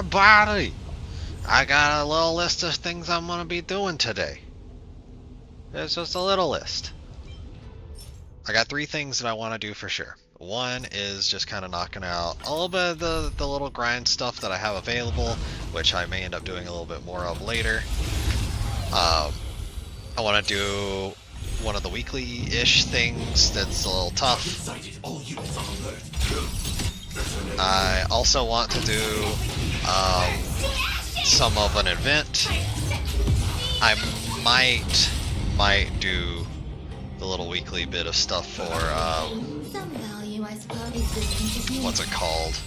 everybody! I got a little list of things I'm gonna be doing today. It's just a little list. I got 3 things that I want to do for sure. One is just kind of knocking out a little bit of the little grind stuff that I have available, which I may end up doing a little bit more of later. I want to do one of the weekly-ish things that's a little tough. I also want to do some of an event. I might do the little weekly bit of stuff for what's it called?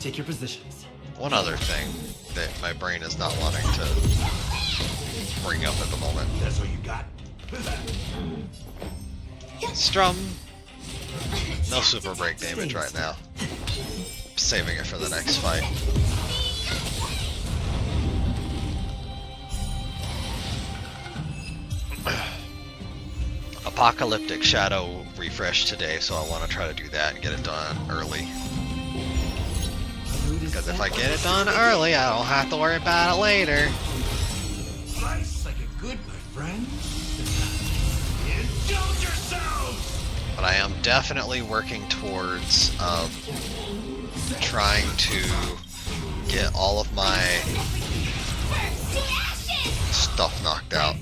Take your positions. One other thing that my brain is not wanting to bring up at the moment. That's what you got. Strum. No super break damage right now. Saving it for the next fight. Apocalyptic Shadow refresh today, so I want to try to do that and get it done early. Because if I get it done early, I don't have to worry about it later. Slice like a good, my friend. Indulge yourself! But I am definitely working towards trying to get all of my stuff knocked out.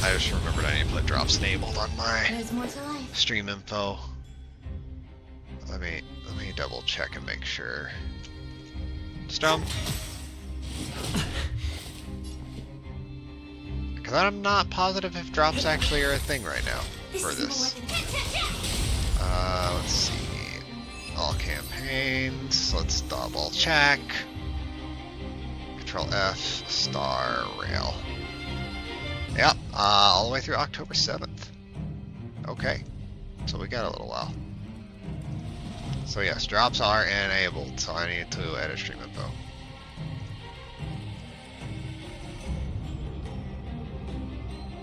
I just remembered I need to put drops enabled on my stream info. Let me double check and make sure. Strum. Because I'm not positive if drops actually are a thing right now for this. Let's see. All campaigns. Let's double check. Control F, star, rail. Yep, all the way through October 7th. Okay, so we got a little while. So yes, drops are enabled, so I need to edit stream info.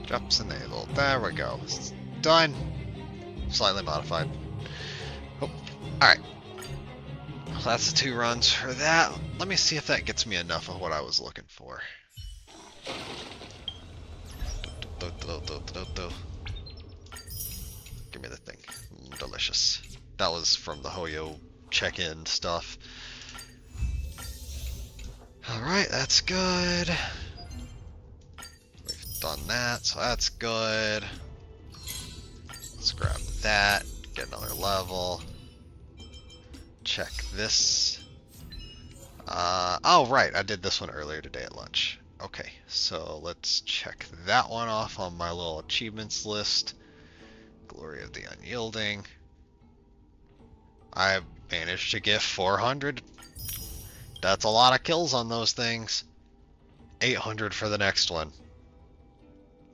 Drops enabled, there we go. It's done. Slightly modified. Oh, alright. So that's the 2 runs for that. Let me see if that gets me enough of what I was looking for. Give me the thing. Delicious. That was from the Hoyo check-in stuff. Alright, that's good. We've done that, so that's good. Let's grab that, get another level. Check this. Oh right, I did this one earlier today at lunch. Okay, so let's check that one off on my little achievements list. Glory of the Unyielding. I managed to get 400. That's a lot of kills on those things. 800 for the next one.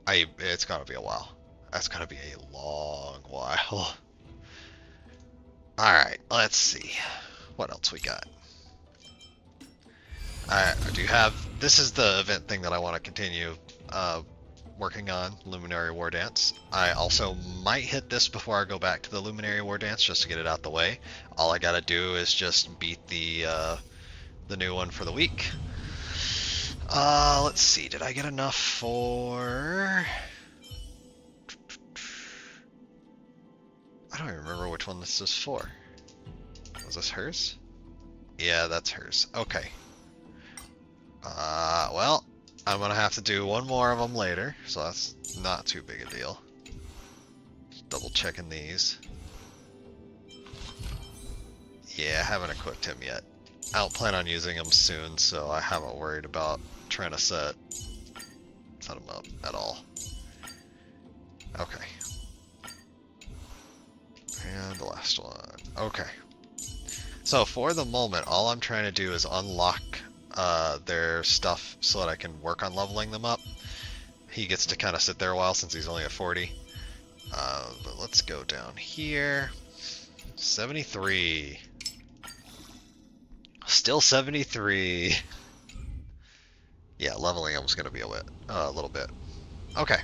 It's gonna be a while. That's gonna be a long while. Alright, let's see. What else we got? I do have, this is the event thing that I want to continue working on, Luminary War Dance. I also might hit this before I go back to the Luminary War Dance just to get it out the way. All I gotta do is just beat the new one for the week. Let's see, did I get enough for... I don't even remember which one this is for. Was this hers? Yeah, that's hers. Okay. Well, I'm gonna have to do one more of them later, so that's not too big a deal. Just double checking these. Yeah, I haven't equipped him yet. I don't plan on using him soon, so I haven't worried about trying to set him up at all. Okay. And the last one. Okay. So for the moment, all I'm trying to do is unlock their stuff so that I can work on leveling them up. He gets to kind of sit there a while since he's only at 40. But let's go down here. 73. Still 73. Yeah, leveling him was gonna be a little bit. Okay.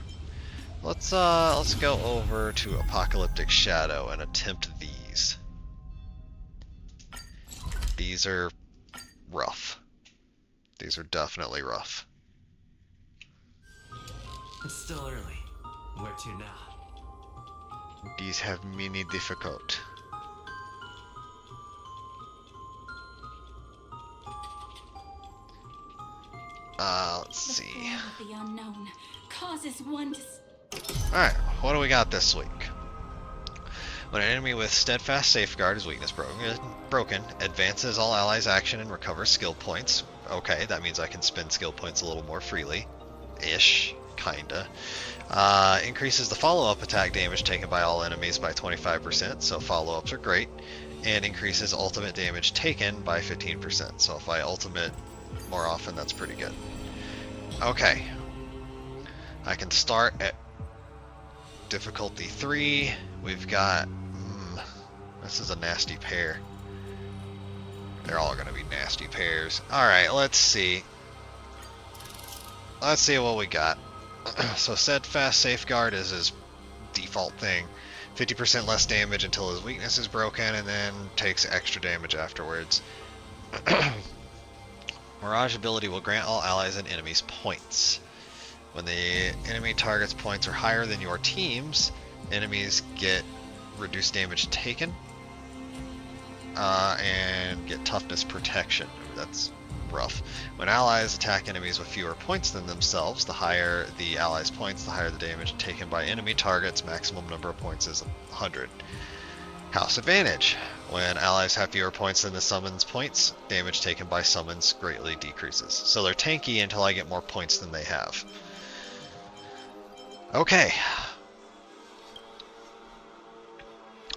Let's go over to Apocalyptic Shadow and attempt these. These are rough. These are definitely rough. It's still early. Where to now? These have many difficult. Let's see. The form of the unknown causes one to. Alright, what do we got this week? When an enemy with Steadfast Safeguard is weakness broken, advances all allies' action and recovers skill points. Okay, that means I can spend skill points a little more freely. Ish. Kinda. Increases the follow-up attack damage taken by all enemies by 25%, so follow-ups are great. And increases ultimate damage taken by 15%, so if I ultimate more often, that's pretty good. Okay. I can start at difficulty 3. We've got... this is a nasty pair. They're all going to be nasty pairs. Alright, let's see. Let's see what we got. So Steadfast Safeguard is his default thing. 50% less damage until his weakness is broken, and then takes extra damage afterwards. Mirage ability will grant all allies and enemies points. When the enemy target's points are higher than your team's, enemies get reduced damage taken, and get toughness protection. That's rough. When allies attack enemies with fewer points than themselves, the higher the allies' points, the higher the damage taken by enemy targets. Maximum number of points is 100. House advantage. When allies have fewer points than the summon's points, damage taken by summons greatly decreases. So they're tanky until I get more points than they have. Okay.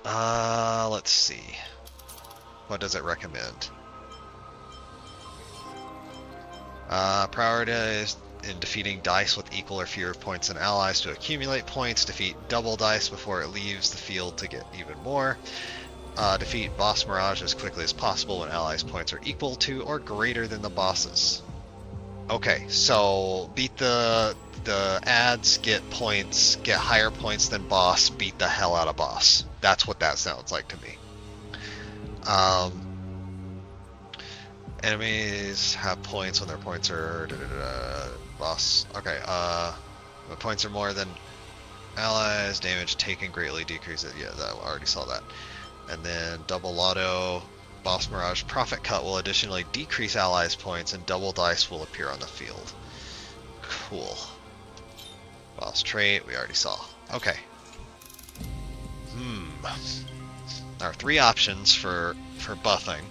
Let's see. What does it recommend? Prioritize in defeating dice with equal or fewer points than allies to accumulate points. Defeat double dice before it leaves the field to get even more. Defeat boss Mirage as quickly as possible when allies' points are equal to or greater than the boss's. Okay, so beat the ads, get points, get higher points than boss, beat the hell out of boss. That's what that sounds like to me. Enemies have points when their points are boss. Okay, when points are more than allies, damage taken greatly decreases. Yeah, that I already saw that. And then double lotto, boss Mirage profit cut will additionally decrease allies' points, and double dice will appear on the field. Cool. Boss trait, we already saw. Okay. There are 3 options for buffing.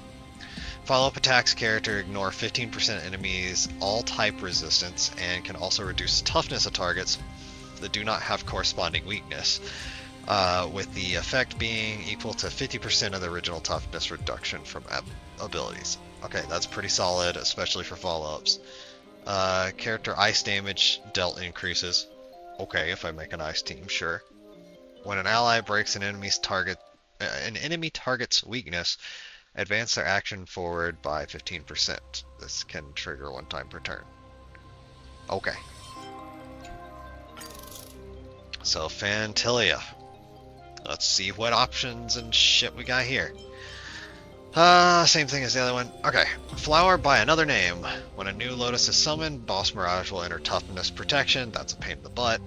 Follow-up attacks character ignore 15% enemies, all type resistance, and can also reduce toughness of targets that do not have corresponding weakness, with the effect being equal to 50% of the original toughness reduction from abilities. Okay, that's pretty solid, especially for follow-ups. Character ice damage dealt increases. Okay, if I make an ice team, sure. When an ally breaks an enemy target's weakness, advance their action forward by 15%. This can trigger 1 time per turn. Okay. So Phantilia. Let's see what options and shit we got here. Same thing as the other one. Okay. Flower by another name. When a new Lotus is summoned, Boss Mirage will enter Toughness Protection. That's a pain in the butt.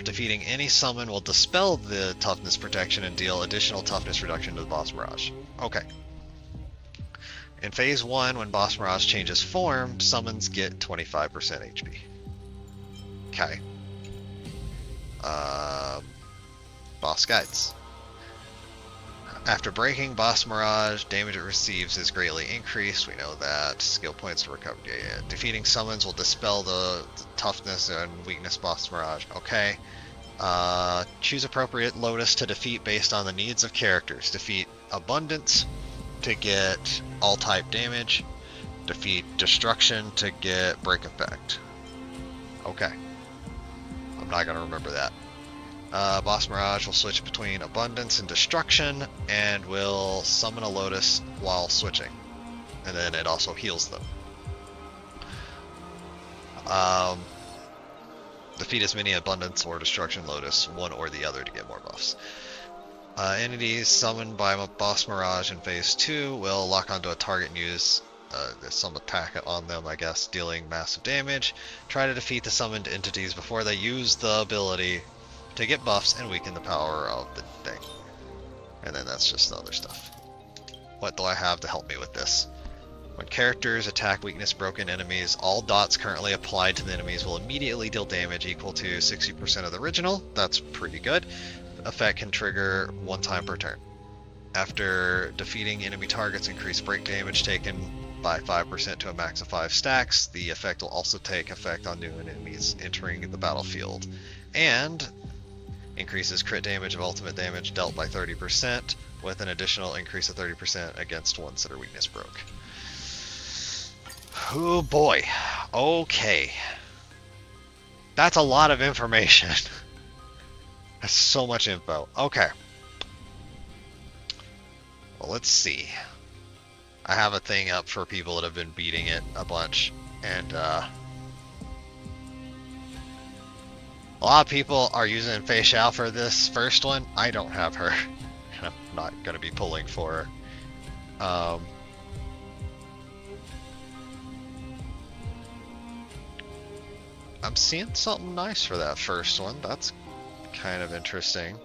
Defeating any summon will dispel the Toughness Protection and deal additional Toughness reduction to the Boss Mirage. Okay. In Phase 1, when Boss Mirage changes form, summons get 25% HP. Okay. Boss Guides. After breaking Boss Mirage, damage it receives is greatly increased. We know that. Skill points are recovered. Yeah. Defeating summons will dispel the toughness and weakness Boss Mirage. Okay. Choose appropriate Lotus to defeat based on the needs of characters. Defeat Abundance to get all type damage. Defeat Destruction to get break effect. Okay. I'm not gonna remember that. Boss Mirage will switch between Abundance and Destruction, and will summon a Lotus while switching. And then it also heals them. Defeat as many Abundance or Destruction Lotus, one or the other, to get more buffs. Entities summoned by Boss Mirage in Phase 2 will lock onto a target and use some attack on them, I guess, dealing massive damage. Try to defeat the summoned entities before they use the ability to get buffs and weaken the power of the thing. And then that's just the other stuff. What do I have to help me with this? When characters attack weakness broken enemies, all dots currently applied to the enemies will immediately deal damage equal to 60% of the original. That's pretty good. Effect can trigger one time per turn. After defeating enemy targets, increase break damage taken by 5% to a max of 5 stacks. The effect will also take effect on new enemies entering the battlefield. And increases crit damage of ultimate damage dealt by 30%, with an additional increase of 30% against ones that are weakness broke. Oh boy. Okay. That's a lot of information. That's so much info. Okay. Well, let's see. I have a thing up for people that have been beating it a bunch, and a lot of people are using Fei Xiao for this first one. I don't have her, and I'm not going to be pulling for her. I'm seeing something nice for that first one. That's kind of interesting.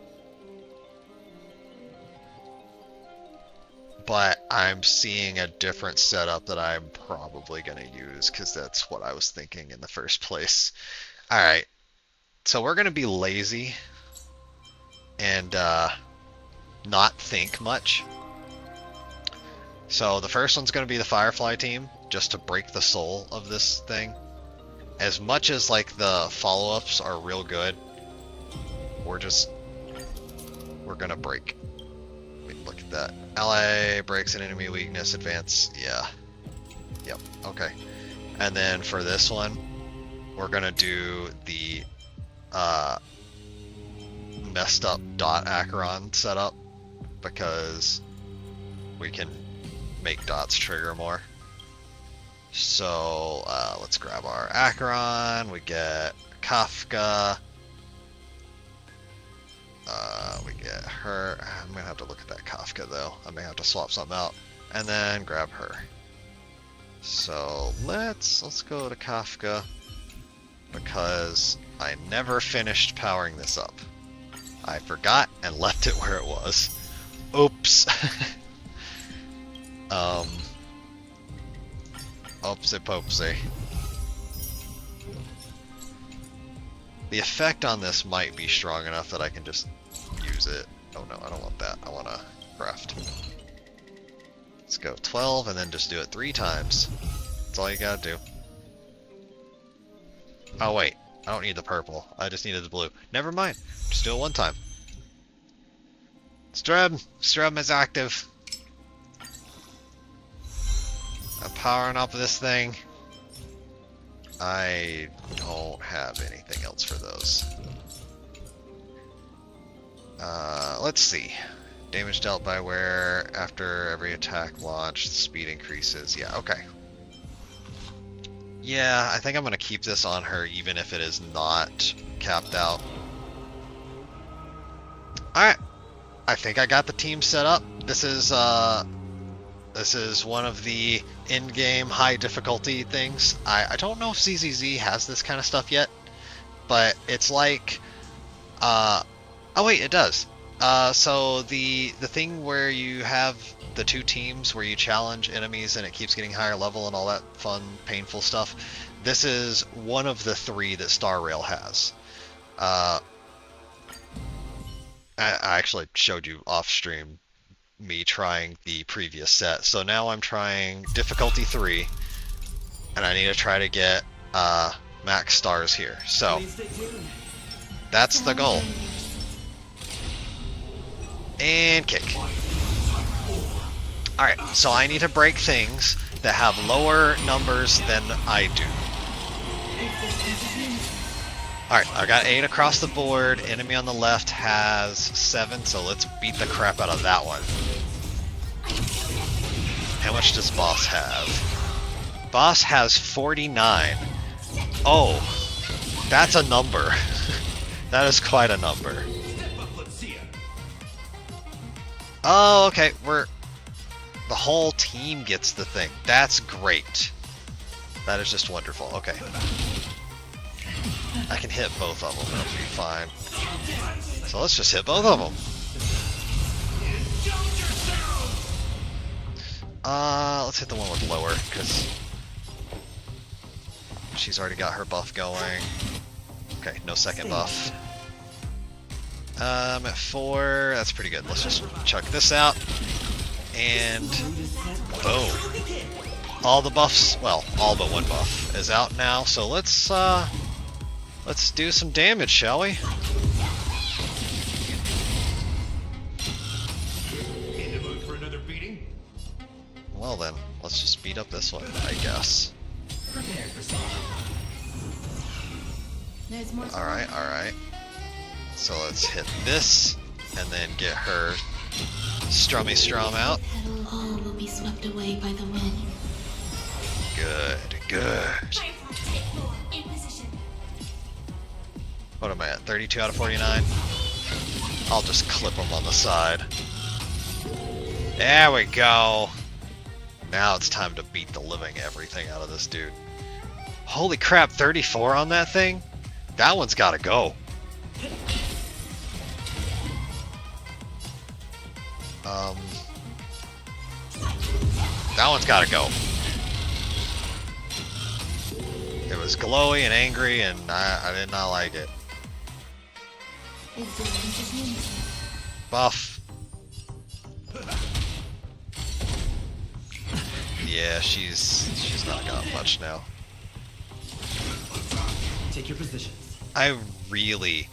But I'm seeing a different setup that I'm probably going to use because that's what I was thinking in the first place. Alright, so we're going to be lazy and not think much. So the first one's going to be the Firefly team, just to break the soul of this thing. As much as like the follow-ups are real good, we're going to break. Look at that. Ally breaks an enemy weakness, advance. Yeah. Yep. Okay. And then for this one, we're gonna do the messed up dot Acheron setup because we can make dots trigger more. So let's grab our Acheron. We get Kafka. We get her. I'm gonna have to look at that Kafka though. I may have to swap something out and then grab her. So let's go to Kafka because I never finished powering this up. I forgot and left it where it was. Oops. Oopsie poopsie. The effect on this might be strong enough that I can just use it. Oh no, I don't want that. I want to craft. Let's go 12 and then just do it 3 times. That's all you gotta do. Oh wait, I don't need the purple. I just needed the blue. Never mind. Just do it 1 time. Strum is active. I'm powering up this thing. I don't have anything else for those. Let's see. Damage dealt by wear after every attack launched, speed increases. Yeah, okay. Yeah, I think I'm gonna keep this on her even if it is not capped out. Alright. I think I got the team set up. This is one of the in-game high difficulty things. I don't know if ZZZ has this kind of stuff yet, but it's like, oh wait, it does. So the thing where you have the 2 teams where you challenge enemies and it keeps getting higher level and all that fun, painful stuff. This is one of the 3 that Star Rail has. I actually showed you off stream me trying the previous set. So now I'm trying difficulty 3, and I need to try to get max stars here. So that's the goal. And kick. Alright, so I need to break things that have lower numbers than I do. Alright, I got 8 across the board. Enemy on the left has 7, so let's beat the crap out of that one. How much does Boss have? Boss has 49. Oh, that's a number. That is quite a number. Oh, okay. The whole team gets the thing. That's great. That is just wonderful. Okay. I can hit both of them. It'll be fine. So let's just hit both of them. Let's hit the one with lower, because she's already got her buff going. Okay, no second buff. At 4, that's pretty good. Let's just chuck this out. And boom. All the buffs, well, all but one buff is out now, so let's do some damage, shall we? In the mood for another beating? Well then, let's just beat up this one, I guess. Prepare for something. There's more. Alright, alright. So let's hit this, and then get her Strummy Strum out. Petal, all will be swept away by the wind. Good, good. In position. What am I at? 32 out of 49? I'll just clip them on the side. There we go. Now it's time to beat the living everything out of this dude. Holy crap, 34 on that thing? That one's gotta go. That one's gotta go. It was glowy and angry, and I did not like it. Existence is limited. Buff. Yeah, she's not got much now. Take your positions. I really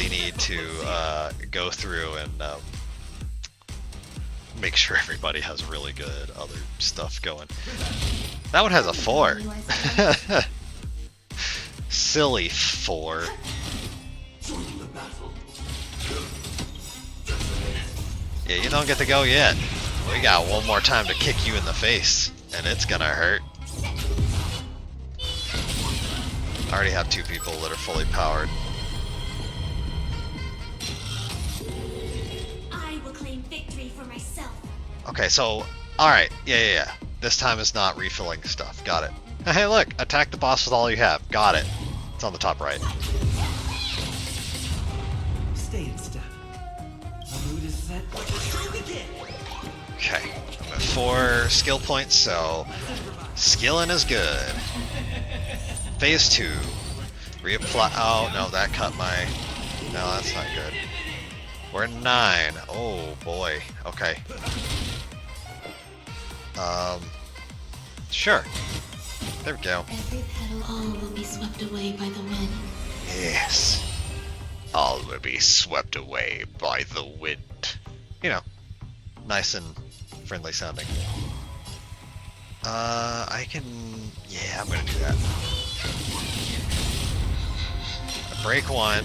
need to go through and make sure everybody has really good other stuff going. That one has a 4. Silly 4. Yeah, you don't get to go yet. We got one more time to kick you in the face, and it's gonna hurt. I already have 2 people that are fully powered. I will claim victory for myself. Okay, so, alright, yeah. This time is not refilling stuff. Got it. Hey, look, attack the boss with all you have. Got it. It's on the top right. Stay in step. The mood is set. Okay, I'm at 4 skill points, so skilling is good. Phase 2. Reapply. Oh, no, that cut my. No, that's not good. We're at 9. Oh, boy. Okay. Sure. There we go. Every petal, all will be swept away by the wind. Yes. All will be swept away by the wind. You know, nice and friendly sounding. I can. Yeah, I'm gonna do that. Break 1.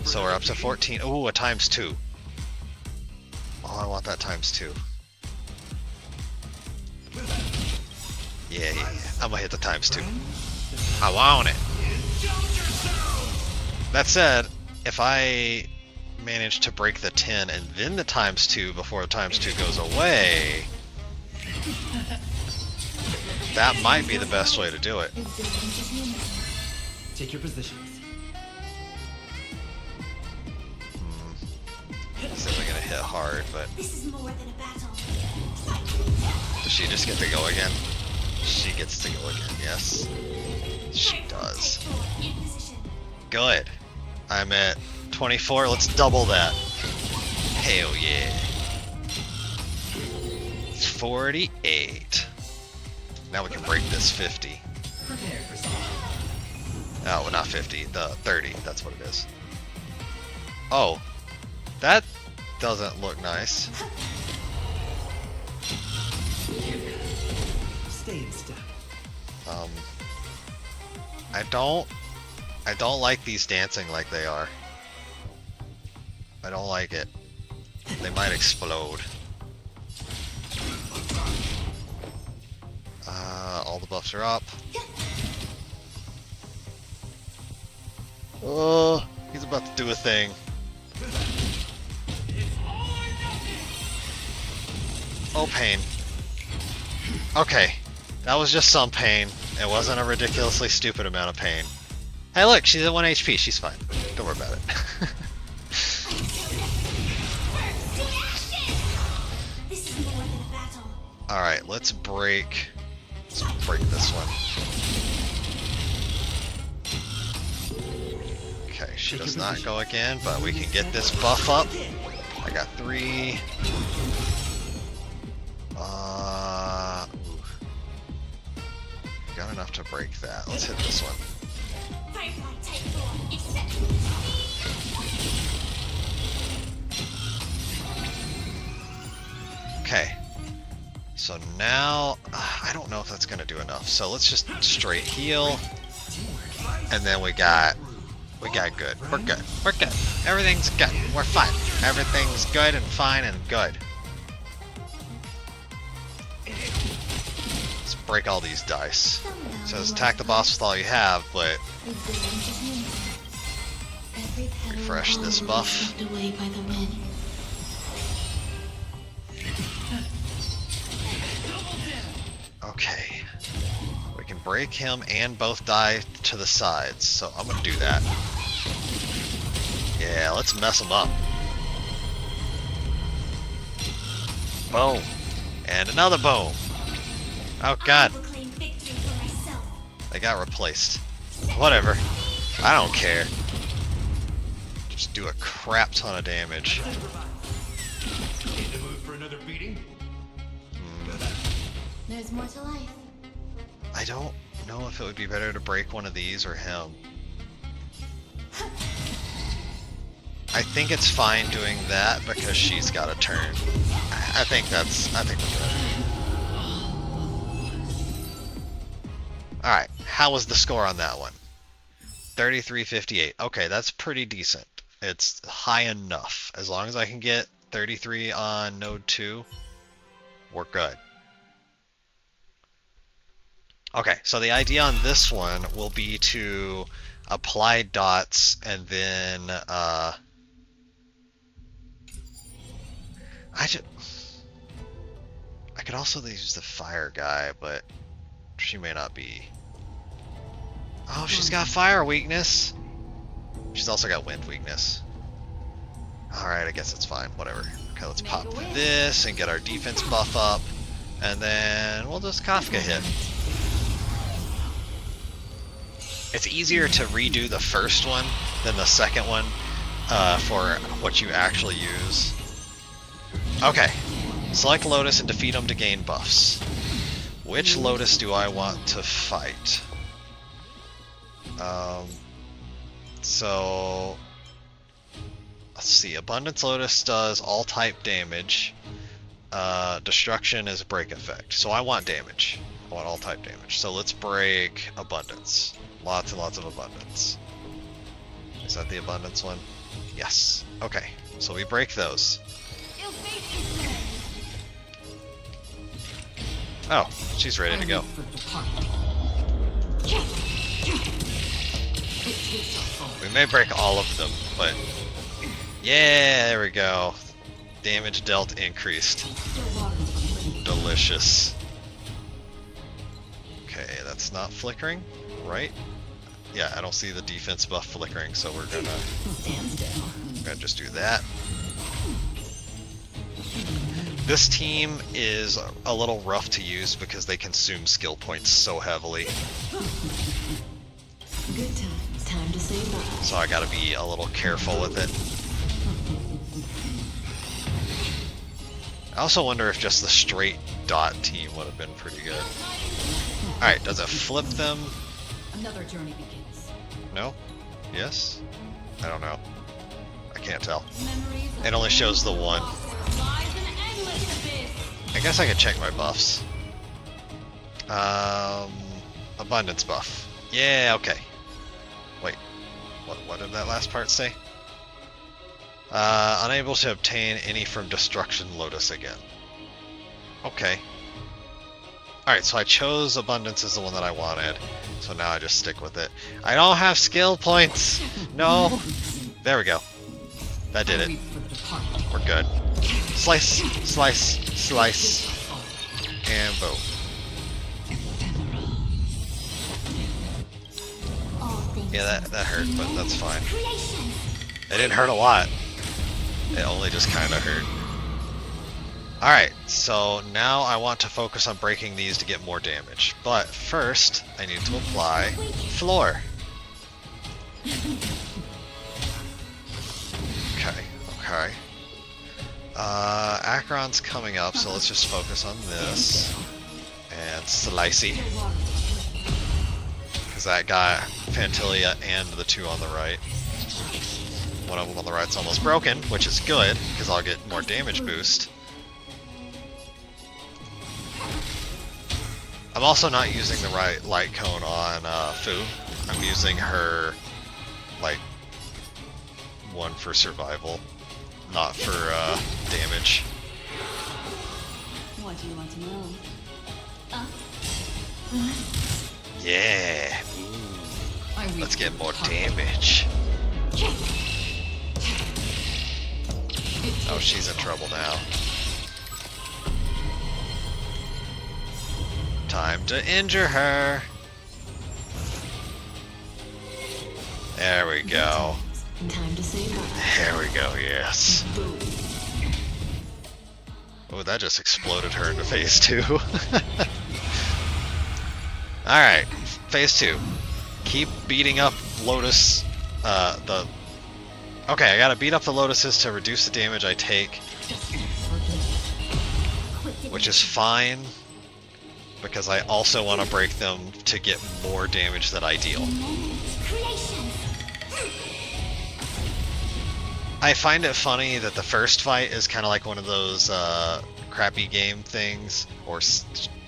So we're up to 14. Ooh, a ×2. Oh, I want that ×2. Yeah. I'm gonna hit the ×2. I want it. That said, if I manage to break the 10 and then the ×2 before the ×2 goes away, that might be the best way to do it. Existence is limited. Take your positions. It's definitely gonna hit hard, but This is more than a battle. does she just get to go again? She gets to go again, yes. She does. In position. Good. I'm at 24, let's double that. Hell yeah. It's 48. Now we can break this 50. Prepare for something. Oh, well, not 50, the 30, that's what it is. Oh, that doesn't look nice. Stay in step. I don't like these dancing like they are. I don't like it. They might explode. All the buffs are up. Oh, He's about to do a thing. Oh, pain. Okay. That was just some pain. It wasn't a ridiculously stupid amount of pain. Hey, look, she's at 1 HP. She's fine. Don't worry about it. This is more than a battle. Alright, let's break this one. Okay, she does not go again, but we can get this buff up. I got 3. Got enough to break that. Let's hit this one. Firefly type 4, accept. Okay. So now, I don't know if that's gonna do enough. So let's just straight heal, and then we got good. We're good. We're good. Everything's good. We're fine. Everything's good and fine and good. Let's break all these dice. It says attack the boss with all you have, but refresh this buff. Swept away by the wind. Okay. We can break him and both die to the sides, so I'm gonna do that. Yeah, let's mess him up. Boom. And another boom. Oh god, I will claim victory for myself. they got replaced. Whatever. I don't care. Just do a crap ton of damage. In the mood for another beating? There's more to life. I don't know if it would be better to break one of these or him. I think it's fine doing that because she's got a turn. I think we're good. Alright, how was the score on that one? 3358. Okay, that's pretty decent. It's high enough. As long as I can get 33 on node 2, we're good. Okay, so the idea on this one will be to apply dots and then I could also use the fire guy, but she may not be. Oh, she's got fire weakness. She's also got wind weakness. Alright, I guess it's fine. Whatever. Okay, let's pop this and get our defense buff up. And then we'll just Kafka hit. It's easier to redo the first one than the second one for what you actually use. Okay. Select Lotus and defeat them to gain buffs. Which Lotus do I want to fight? So let's see. Abundance Lotus does all type damage. Destruction is a break effect. So I want damage. I want all type damage. So let's break Abundance. Lots and lots of Abundance. Is that the Abundance one? Yes. Okay. So we break those. Oh, she's ready to go. We may break all of them, but yeah, there we go. Damage dealt increased. Delicious. Okay, that's not flickering, right? Yeah, I don't see the defense buff flickering, so we're gonna just do that. This team is a little rough to use because they consume skill points so heavily. Good times. Time to say bye. So I gotta be a little careful with it. I also wonder if just the straight dot team would have been pretty good. Alright, does it flip them? Another journey begins. No? Yes? I don't know. I can't tell. It only shows the one. I guess I could check my buffs. Abundance buff. Yeah, okay. Wait, what did that last part say? Unable to obtain any from Destruction Lotus again. Okay. Alright, so I chose Abundance as the one that I wanted. So now I just stick with it. I don't have skill points! No! There we go. That did I it. reap for the departed. We're good. Slice, slice, slice, and boom. All things Yeah, that hurt, but that's fine. creation. It didn't hurt a lot. It only just kind of hurt. Alright, so now I want to focus on breaking these to get more damage. But first, I need to apply floor. Okay, okay. Acheron's coming up, so let's just focus on this. And Slicey. Because that got Phantilia and the two on the right. One of them on the right's almost broken, which is good, because I'll get more damage boost. I'm also not using the right light cone on Fu. I'm using her, like, one for survival, not for damage. What do you want to know? Yeah! I reap Let's for get the more departed. damage. Oh, she's in trouble now. Time to injure her. There we go. Time to say bye. There we go, yes. Boom. Oh, that just exploded her into phase 2. Alright, phase 2. Keep beating up Lotus, Okay, I gotta beat up the Lotuses to reduce the damage I take, which is fine, because I also want to break them to get more damage that I deal. I find it funny that the first fight is kind of like one of those crappy game things, or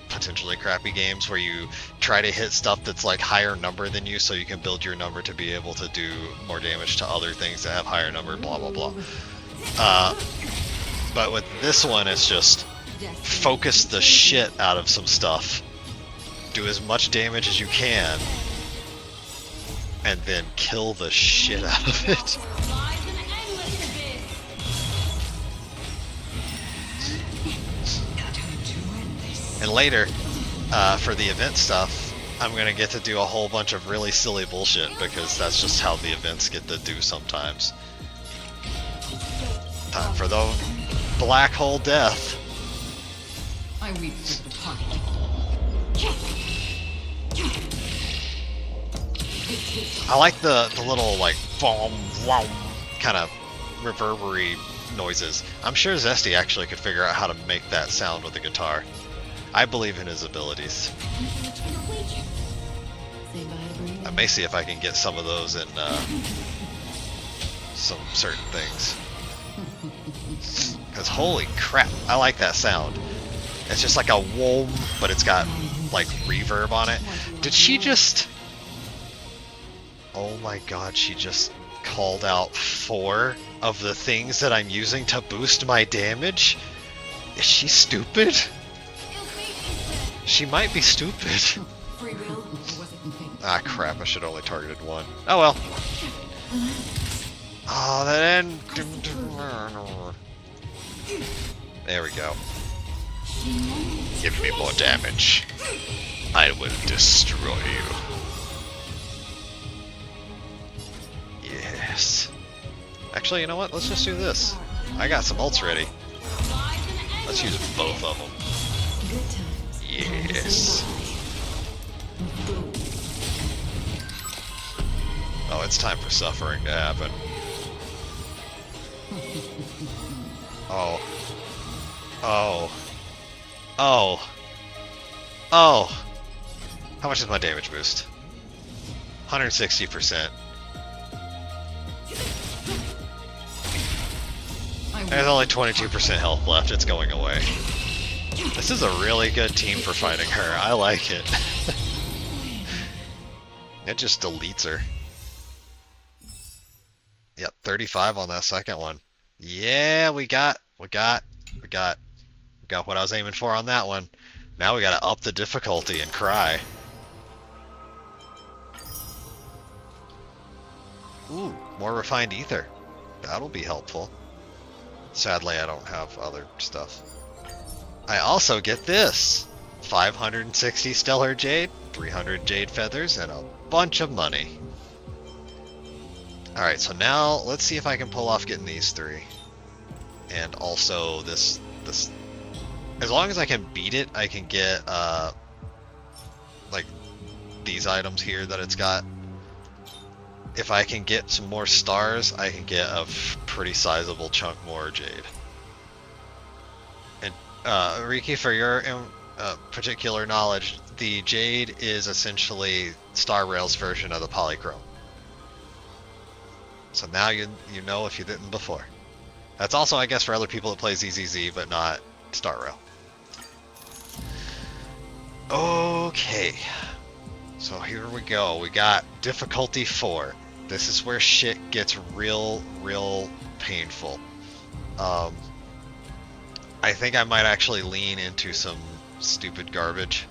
potentially crappy games, where you try to hit stuff that's like higher number than you so you can build your number to be able to do more damage to other things that have higher number, blah blah blah. But with this one, it's just focus the shit out of some stuff, do as much damage as you can, and then kill the shit out of it. And later, for the event stuff, I'm gonna get to do a whole bunch of really silly bullshit, because that's just how the events get to do sometimes. Time for the black hole death. I reap for the departed. I like the little like vom vom kind of reverberary noises. I'm sure Zesty actually could figure out how to make that sound with a guitar. I believe in his abilities. Say bye to Brandon. I may see if I can get some of those in some certain things. Because holy crap, I like that sound. It's just like a whoom, but it's got like reverb on it. Did she just... Oh my god, she just called out 4 of the things that I'm using to boost my damage? Is she stupid? She might be stupid. Free will, or was it fate? Ah crap, I should only targeted 1. Oh well. Oh, that end. There we go. Give me more damage. I will destroy you. Yes. Actually, you know what? Let's just do this. I got some ults ready. Let's use both of them. Good times. Time to Yes. say bye. Boom. Oh, it's time for suffering to happen. Oh. Oh. Oh. Oh. How much is my damage boost? 160%. There's only 22% health left. It's going away. This is a really good team for fighting her. I like it. It just deletes her. Yep, 35 on that second one. Yeah, we got what I was aiming for on that one. Now we gotta up the difficulty and cry. Ooh, more refined ether. That'll be helpful. Sadly, I don't have other stuff. I also get this. 560 stellar jade, 300 jade feathers, and a bunch of money. Alright, so now let's see if I can pull off getting these 3. And also this. As long as I can beat it, I can get, like, these items here that it's got. If I can get some more stars, I can get a pretty sizable chunk more jade. And, Riki, for your particular knowledge, the jade is essentially Star Rail's version of the polychrome. So now you know if you didn't before. That's also, I guess, for other people that play ZZZ, but not Star Rail. Okay. So here we go. We got difficulty 4. This is where shit gets real painful. I think I might actually lean into some stupid garbage.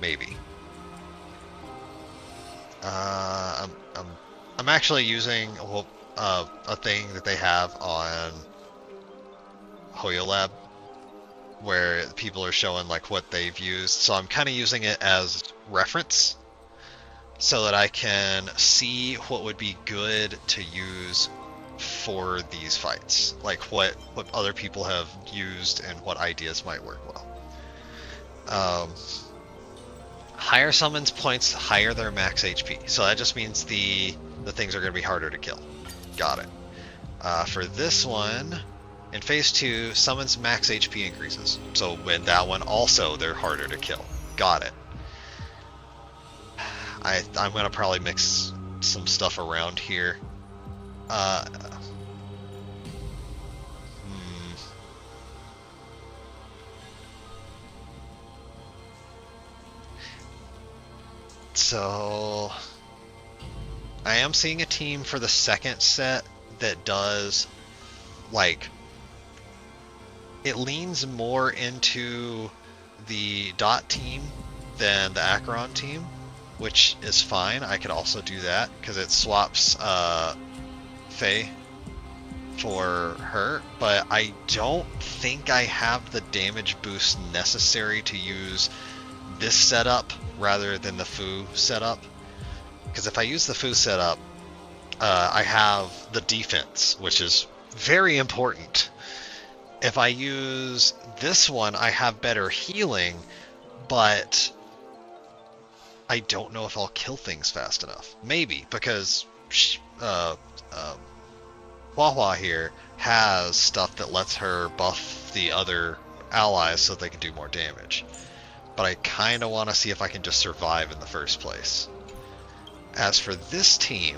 Maybe. I'm actually using a thing that they have on HoYoLab where people are showing like what they've used. So I'm kind of using it as reference so that I can see what would be good to use for these fights. Like what other people have used and what ideas might work well. Higher summons points, higher their max HP. So that just means the things are going to be harder to kill. Got it. For this one, in phase 2, summons max HP increases. So when that one also, they're harder to kill. Got it. I'm going to probably mix some stuff around here. So I am seeing a team for the second set that does, like, it leans more into the Dot team than the Acheron team, which is fine. I could also do that because it swaps Faye for her, but I don't think I have the damage boost necessary to use this setup rather than the Fu setup. Because if I use the Fu setup, I have the defense, which is very important. If I use this one, I have better healing, but I don't know if I'll kill things fast enough. Maybe, because Hua here has stuff that lets her buff the other allies so they can do more damage. But I kind of want to see if I can just survive in the first place. As for this team,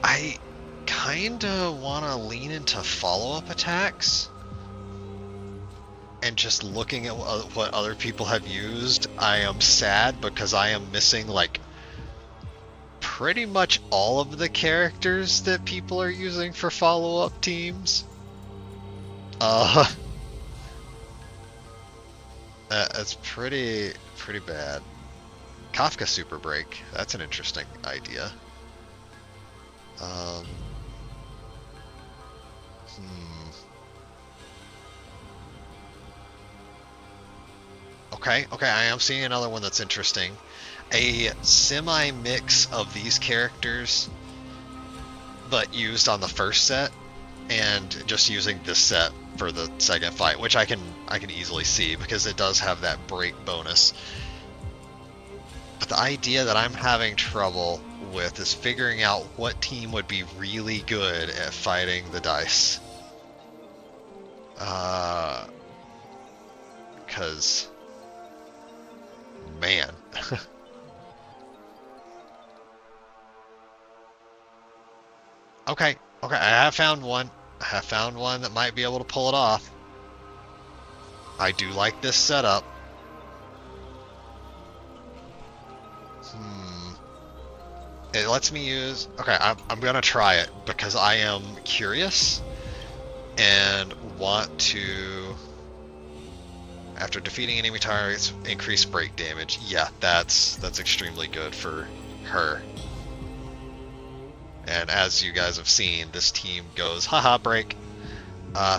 I kind of want to lean into follow-up attacks. And just looking at what other people have used, I am sad because I am missing, like, pretty much all of the characters that people are using for follow-up teams. That's pretty bad. Kafka Super Break. That's an interesting idea. Okay, I am seeing another one that's interesting. A semi-mix of these characters, but used on the first set, and just using this set for the second fight, which I can easily see because it does have that break bonus. But the idea that I'm having trouble with is figuring out what team would be really good at fighting the dice. Because, man. Okay, I have found one. I have found one that might be able to pull it off. I do like this setup. It lets me use... Okay, I'm gonna try it because I am curious and want to After defeating enemy targets, increase break damage. Yeah, that's extremely good for her. And as you guys have seen, this team goes, haha, break.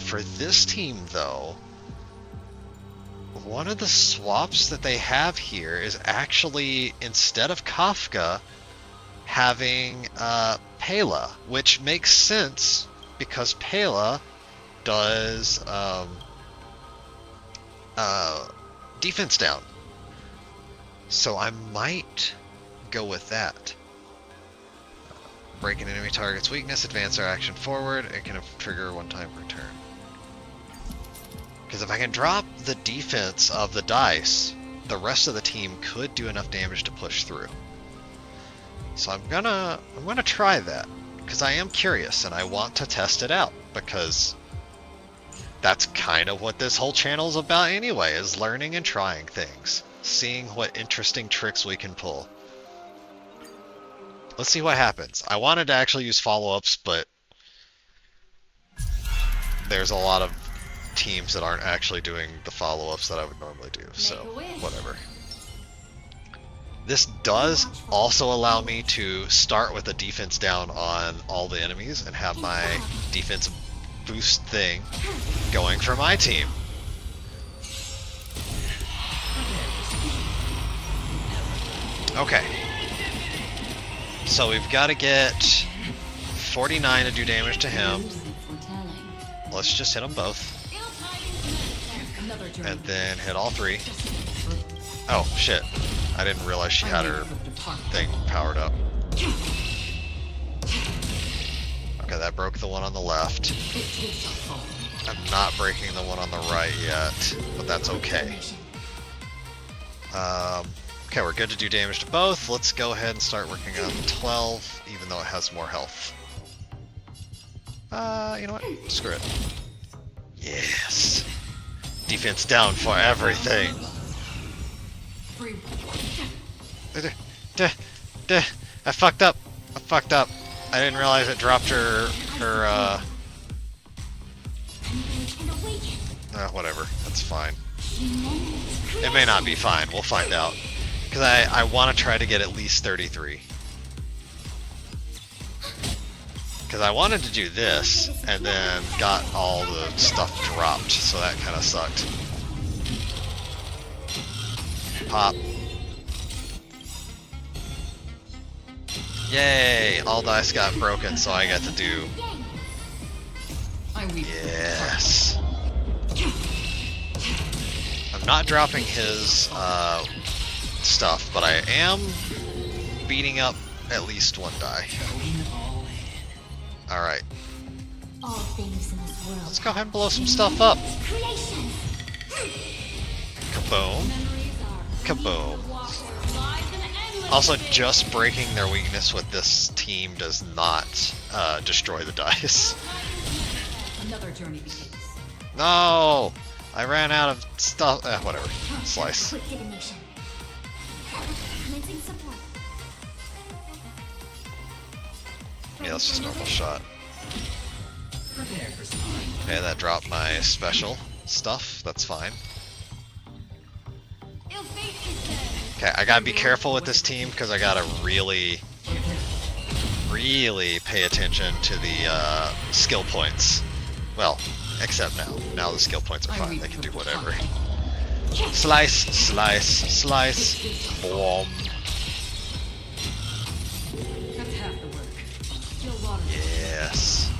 For this team, though, one of the swaps that they have here is actually, instead of Kafka, having Pela, which makes sense because Pela does defense down. So I might go with that. Break an enemy target's weakness, advance their action forward, it can trigger one time per turn. Because if I can drop the defense of the dice, the rest of the team could do enough damage to push through. So I'm gonna try that, because I am curious and I want to test it out, because that's kind of what this whole channel is about anyway, is learning and trying things. Seeing what interesting tricks we can pull. Let's see what happens. I wanted to actually use follow-ups, but there's a lot of teams that aren't actually doing the follow-ups that I would normally do, so whatever. This does also allow me to start with a defense down on all the enemies and have my defense boost thing going for my team. Okay. So we've got to get 49 to do damage to him. Let's just hit them both. And then hit all three. Oh, shit. I didn't realize she had her thing powered up. Okay, that broke the one on the left. I'm not breaking the one on the right yet, but that's okay. Okay, we're good to do damage to both. Let's go ahead and start working on 12, even though it has more health. You know what? Screw it. Yes! Defense down for everything! I fucked up! I fucked up! I didn't realize it dropped her whatever. That's fine. It may not be fine. We'll find out. Because I want to try to get at least 33. Because I wanted to do this, and then got all the stuff dropped, so that kind of sucked. Pop. Yay! All dice got broken, so I get to do... Yes! I'm not dropping his stuff, but I am beating up at least one die. Alright. Let's go ahead and blow some stuff up. Kaboom. Kaboom. Also, just breaking their weakness with this team does not destroy the dice. Another journey begins. No! I ran out of stuff. Whatever. Slice. Yeah, let's just normal shot. Okay, that dropped my special stuff. That's fine. Okay, I gotta be careful with this team because I gotta really pay attention to the skill points. Well, except now. Now the skill points are fine. They can do whatever. Slice, slice, slice. Boom. Yes.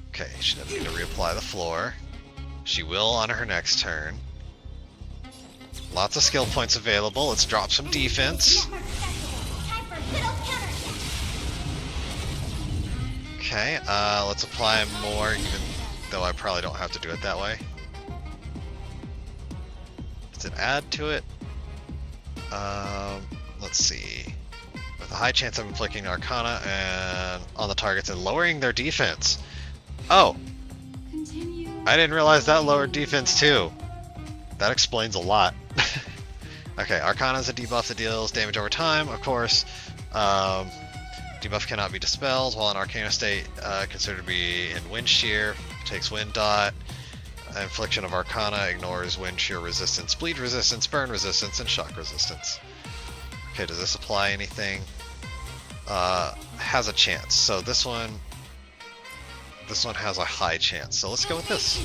Okay, she doesn't need to reapply the floor. She will on her next turn. Lots of skill points available. Let's drop some defense. Okay, let's apply more, even though I probably don't have to do it that way. Does it add to it? Let's see. With a high chance of inflicting Arcana and on the targets and lowering their defense. Oh! I didn't realize that lowered defense too. That explains a lot. Okay, Arcana is a debuff that deals damage over time, of course. Debuff cannot be dispelled while in Arcana state, considered to be in Wind Shear, takes Wind Dot. Infliction of Arcana ignores wind shear resistance, bleed resistance, burn resistance, and shock resistance. Okay, does this apply anything? Has a chance. So this one has a high chance. So let's go with this.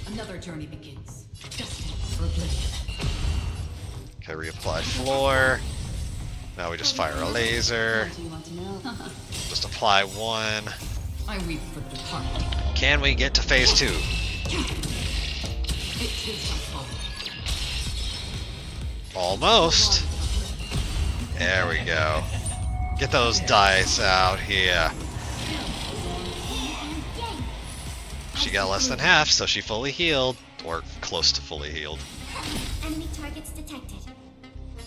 Another journey begins. Destined for oblivion. Okay, reapply floor. Now we just fire a laser. What do you want to know? Just apply one. I weep for the departed. Can we get to phase 2? It is my fault. Almost. There we go. Get those dice out here. She got less than half, so she fully healed. Or close to fully healed. Enemy targets detected.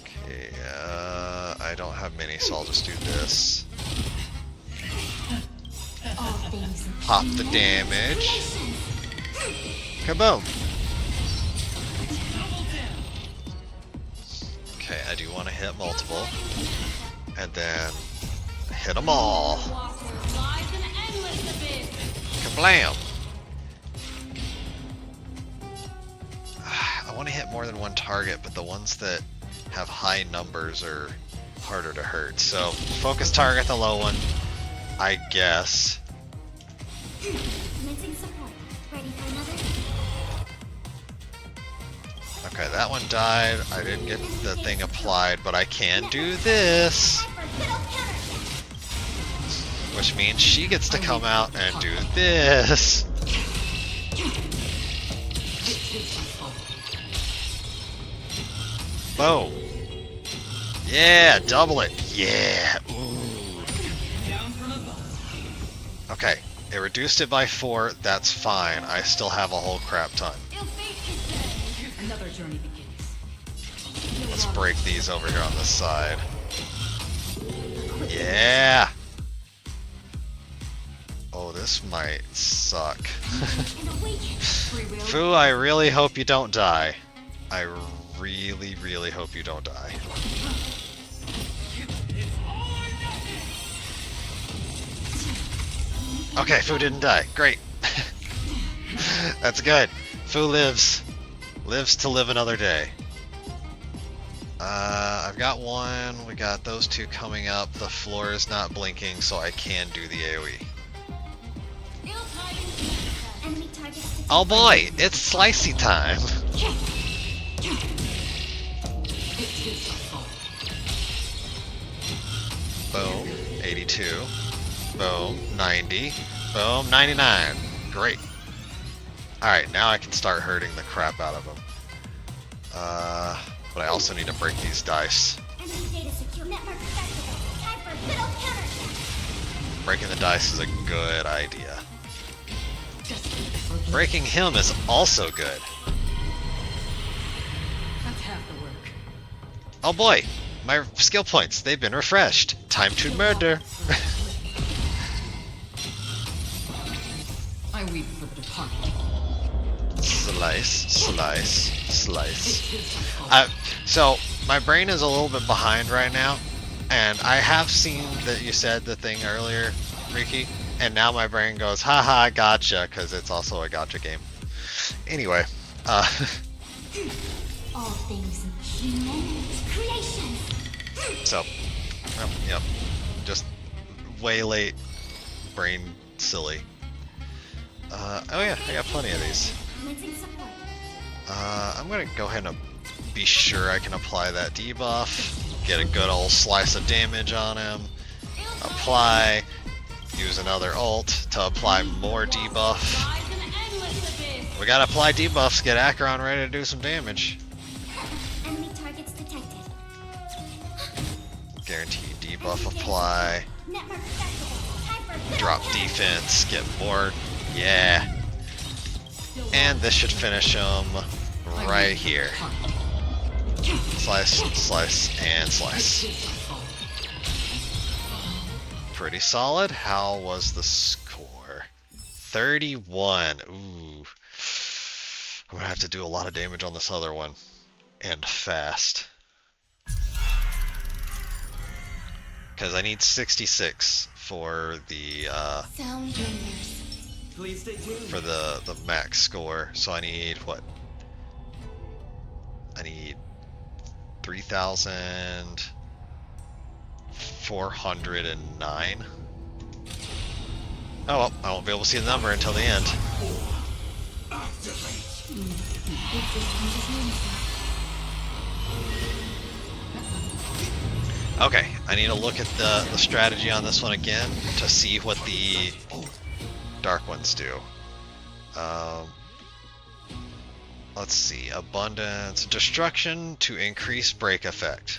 Okay, I don't have many, so I'll just do this. All things Pop the damage. Kaboom! Okay, I do want to hit multiple. And then hit them all. Kablam! I want to hit more than one target, but the ones that have high numbers are harder to hurt. So, focus target the low one, I guess. commencing support. Ready for another? Okay, that one died. I didn't get the thing applied, but I can do this. Time for middle counter. Which means she gets to come out and do this. Boom. Yeah, double it. Yeah. Ooh. Okay, it reduced it by 4. That's fine. I still have a whole crap ton. Another journey begins. Let's break these over here on this side. Yeah. Oh, this might suck. And awaken. Free will. Fu, I really hope you don't die. I really, really hope you don't die. Okay, Fu didn't die. Great. That's good. Fu lives. Lives to live another day. I've got one. We got those two coming up. The floor is not blinking, so I can do the AoE. Enemy targets detected. Oh boy, it's slicey time. Boom, 82. Boom, 90. Boom, 99. Great. Alright, now I can start hurting the crap out of them. But I also need to break these dice. Enemy data secure. Network activated. Time for middle counter. Breaking the dice is a good idea. Breaking him is also good. That's half the work. Oh boy, my skill points, they've been refreshed. Time to murder. I weep for the departed. Slice, slice, slice. So, my brain is a little bit behind right now, and I have seen that you said the thing earlier, Riki, and now my brain goes, haha, gotcha, because it's also a gotcha game. Anyway, All things human creation. so, yep, just way late, brain silly. Oh yeah, I got plenty of these. Commencing support. I'm gonna go ahead and be sure I can apply that debuff, get a good old slice of damage on him, apply, use another ult to apply more debuff. We gotta apply debuffs, get Acheron ready to do some damage. Enemy targets detected. Guaranteed debuff apply, Network activated. Time for middle drop counter. defense, get more, yeah. And this should finish him right here. Slice, slice, and slice. Pretty solid. How was the score? 31. Ooh. I'm gonna have to do a lot of damage on this other one. And fast. Because I need 66 for the Sound dreamers. Please stay tuned. for the max score. So I need what? I need 3,409. Oh well, I won't be able to see the number until the end. Okay, I need to look at the strategy on this one again to see what the dark ones do. Let's see, abundance, destruction to increase break effect.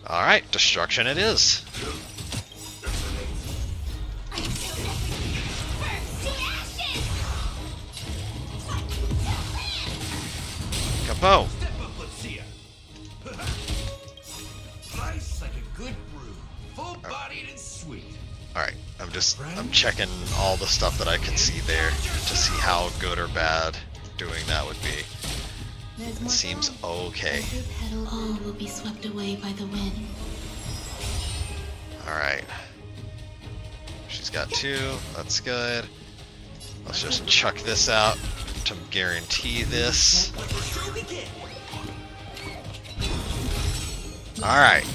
Alright, destruction it is. Kaboom! Step up, let's see ya. Nice like a good brew. Full-bodied and sweet. Alright, I'm checking all the stuff that I can see there to see how good or bad doing that would be. It seems okay. Every petal all will be swept away by the wind. Alright. She's got 2, that's good. Let's just chuck this out to guarantee this. Alright.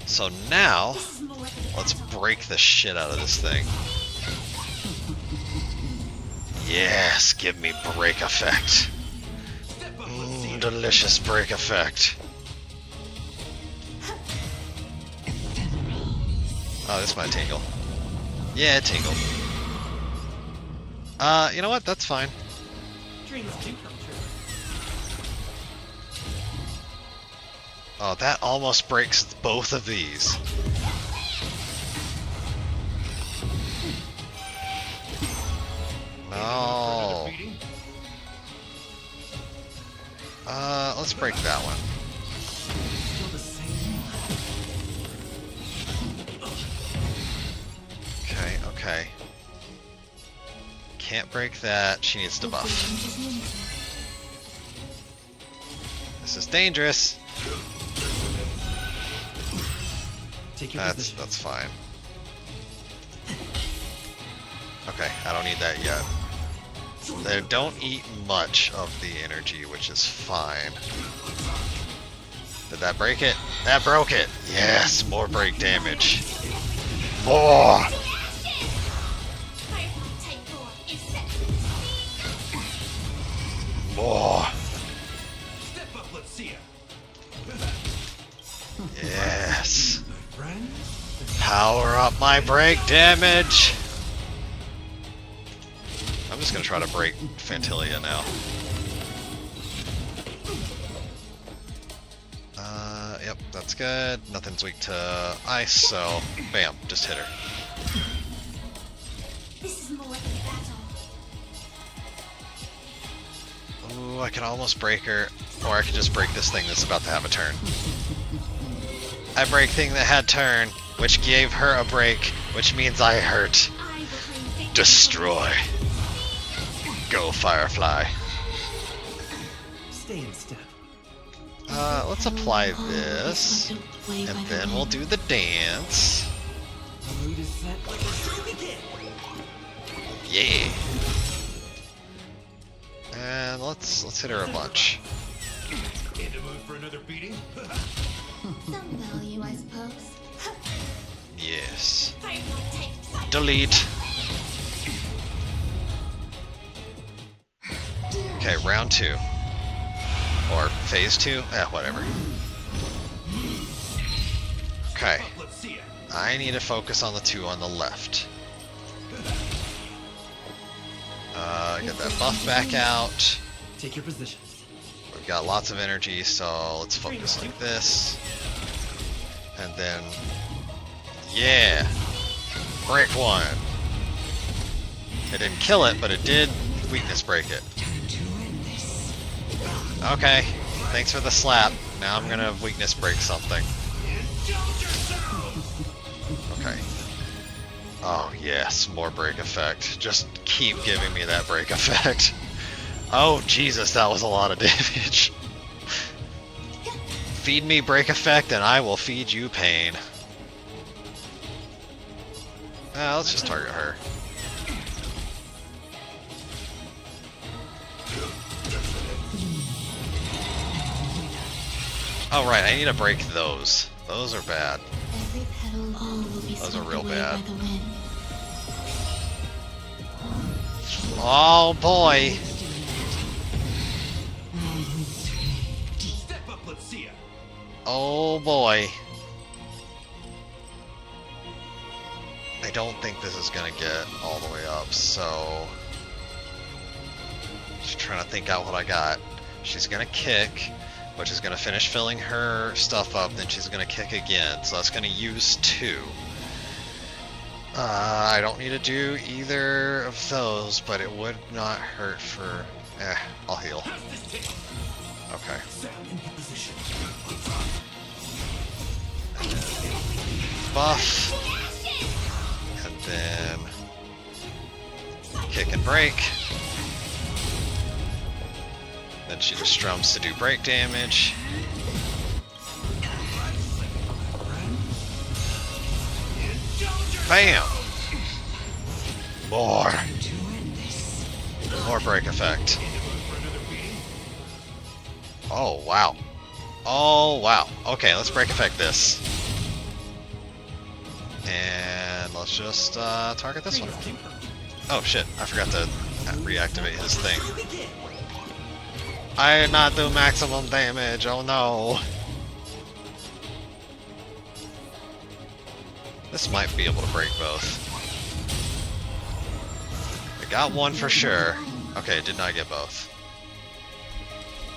So now, let's break the shit out of this thing. Yes, give me break effect. Delicious break effect. Oh, this might tingle. Yeah, it tingled. You know what? That's fine. Dreams do come true. Oh, that almost breaks both of these. No. Let's break that one. Still the same. Okay, okay. Can't break that. She needs to buff. This is dangerous. Take your That's position. fine. Okay, I don't need that yet. They don't eat much of the energy, which is fine. Did that break it? That broke it! Yes, more break damage. More! More! Step up, let's see ya. Yes! My friend. Power up my break damage! I'm just gonna try to break Fantilia now. Yep, that's good. Nothing's weak to ice, so bam, just hit her. This is molecular battle. Ooh, I can almost break her, or I could just break this thing that's about to have a turn. I break thing that had turn, which gave her a break, which means I hurt. I will bring victory. Destroy. Go, Firefly. Stay in step. Let's apply All will be this, swept away by and the then we'll wind. do the dance. The mood is set. Let's begin. Yeah. And let's hit her a bunch. In the mood for another beating? Some value, I suppose. Yes. I will take some. Delete. Okay, round 2. Or phase 2? Whatever. Okay. Let's see ya. I need to focus on the 2 on the left. Get that buff back out. Take your positions. We've got lots of energy, so let's focus like this. And then, yeah, break 1. It didn't kill it, but it did weakness break it. Okay, thanks for the slap. Now I'm gonna weakness break something. Okay. Oh yes, more break effect. Just keep giving me that break effect. Oh Jesus, that was a lot of damage. Feed me break effect and I will feed you pain. Let's just target her. Oh right, I need to break those. Those are bad. Every petal all will be Those are swept real away bad. by the wind. Oh boy! Step up, let's see ya. Oh boy. I don't think this is gonna get all the way up, so... Just trying to think out what I got. She's gonna kick, which is gonna finish filling her stuff up, then she's gonna kick again, so that's gonna use 2. I don't need to do either of those, but it would not hurt for... I'll heal. Okay. Buff. And then... kick and break. Then she just strums to do break damage. Bam! More break effect. Oh, wow. Oh, wow. Okay, let's break effect this. And let's just target this one. Oh shit, I forgot to reactivate his thing. I did not do maximum damage, oh no. This might be able to break both. I got one for sure. Okay, did not get both.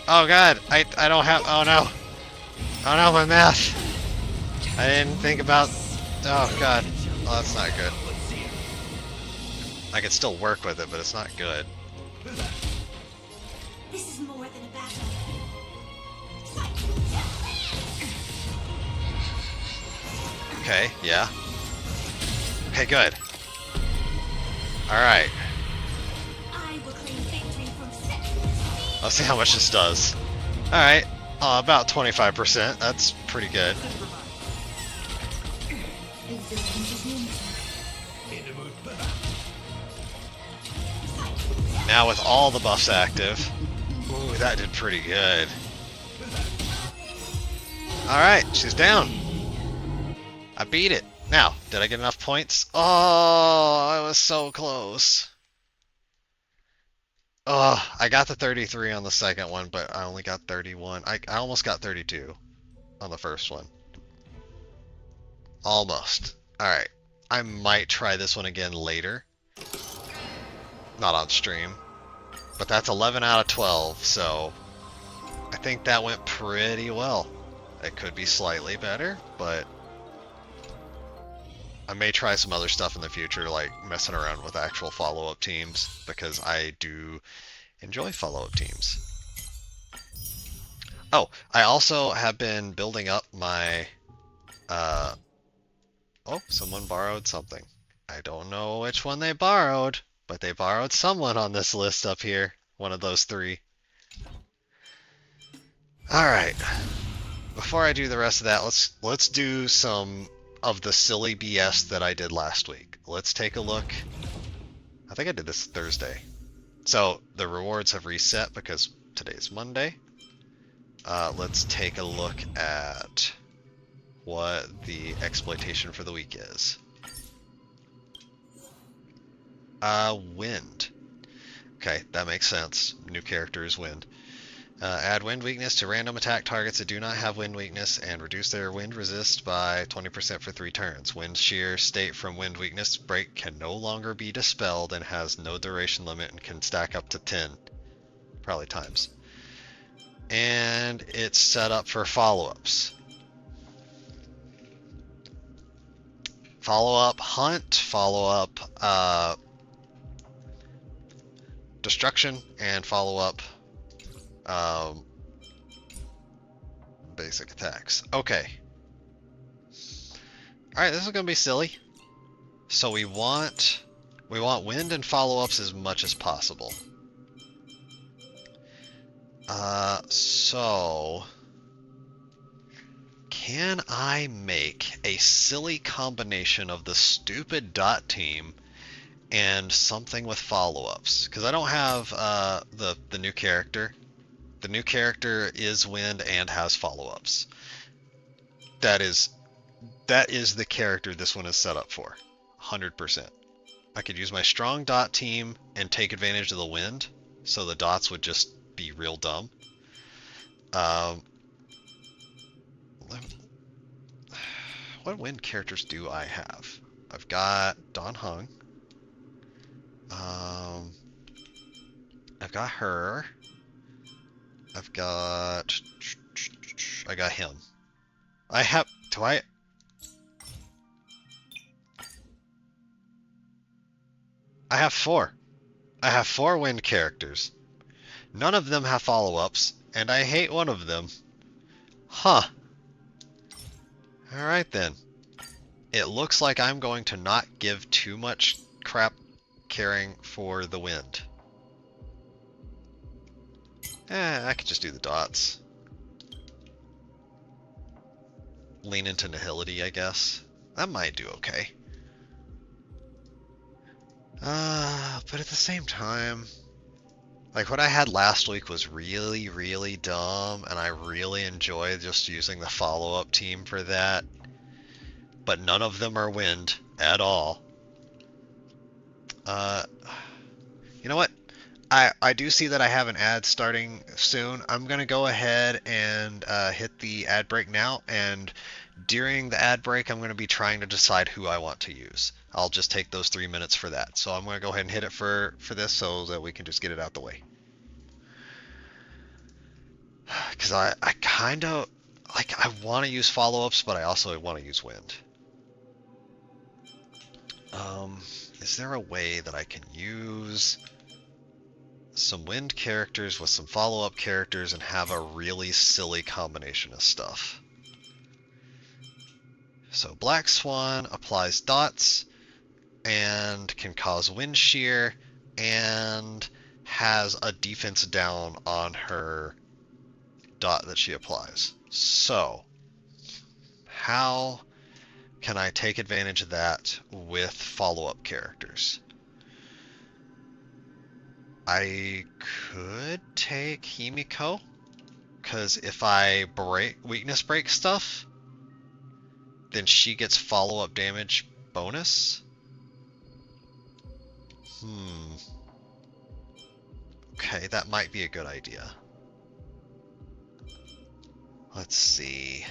Oh god, I don't have, oh no. Oh no, my math. I didn't think about, oh god. Oh, that's not good. I can still work with it, but it's not good. This is more than a battle. Okay, yeah. Okay, good. Alright. I will claim victory from sickness. Let's see how much this does. Alright, about 25%. That's pretty good. Existence is limited. Now with all the buffs active. Ooh, that did pretty good. Alright, she's down. I beat it. Now, did I get enough points? Oh, I was so close. Oh, I got the 33 on the second one, but I only got 31. I almost got 32 on the first one. Almost. Alright. I might try this one again later. Not on stream. But that's 11 out of 12, so I think that went pretty well. It could be slightly better, but I may try some other stuff in the future, like messing around with actual follow-up teams, because I do enjoy follow-up teams. Oh, I also have been building up my... Oh, someone borrowed something. I don't know which one they borrowed, but they borrowed someone on this list up here. One of those 3. Alright. Before I do the rest of that, let's do some of the silly BS that I did last week. Let's take a look. I think I did this Thursday. So the rewards have reset because today's Monday. Let's take a look at what the exploitation for the week is. Wind. Okay, that makes sense. New character is wind. Add wind weakness to random attack targets that do not have wind weakness and reduce their wind resist by 20% for 3 turns. Wind shear state from wind weakness break can no longer be dispelled and has no duration limit and can stack up to 10. Probably times. And it's set up for follow-ups. Follow-up hunt, follow-up destruction, and follow-up basic attacks. Okay. Alright, this is gonna be silly. So we want wind and follow-ups as much as possible. So can I make a silly combination of the stupid dot team and something with follow-ups? Because I don't have the new character. The new character is wind and has follow-ups. That is the character this one is set up for, 100%. I could use my strong dot team and take advantage of the wind, so the dots would just be real dumb. What wind characters do I have? I've got Don Hung. I've got her. I got him. I have four. I have four wind characters. None of them have follow-ups, and I hate one of them. Huh. Alright then. It looks like I'm going to not give too much crap caring for the wind. I could just do the dots. Lean into nihility, I guess. That might do okay. But at the same time, like what I had last week was really, really dumb, and I really enjoyed just using the follow-up team for that. But none of them are wind at all. You know what? I do see that I have an ad starting soon. I'm going to go ahead and hit the ad break now, and during the ad break I'm going to be trying to decide who I want to use. I'll just take those 3 minutes for that. So I'm going to go ahead and hit it for this so that we can just get it out the way. Because I kind of, like, I want to use follow-ups, but I also want to use wind. Is there a way that I can use some wind characters with some follow-up characters and have a really silly combination of stuff? So Black Swan applies dots and can cause wind shear and has a defense down on her dot that she applies. So how can I take advantage of that with follow-up characters? I could take Himiko, because if I weakness break stuff, then she gets follow-up damage bonus. Okay, that might be a good idea. Let's see.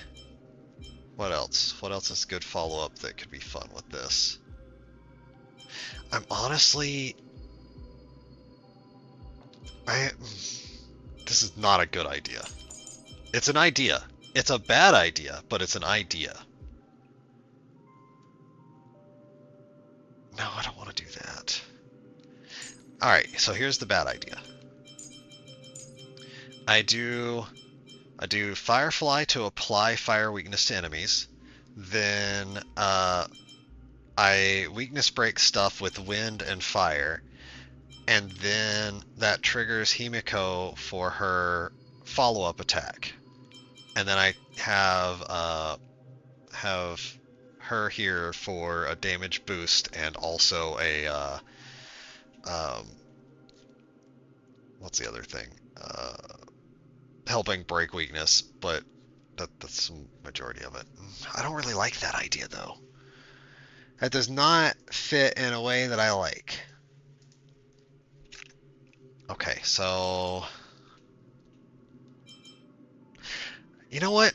What else? What else is good follow-up that could be fun with this? I'm honestly... This is not a good idea. It's an idea. It's a bad idea, but it's an idea. No, I don't want to do that. Alright, so here's the bad idea. I do Firefly to apply fire weakness to enemies. Then I weakness break stuff with wind and fire. And then that triggers Himiko for her follow-up attack. And then I have her here for a damage boost and also a what's the other thing? Helping break weakness, but that's the majority of it. I don't really like that idea though. That does not fit in a way that I like. Okay, so you know what?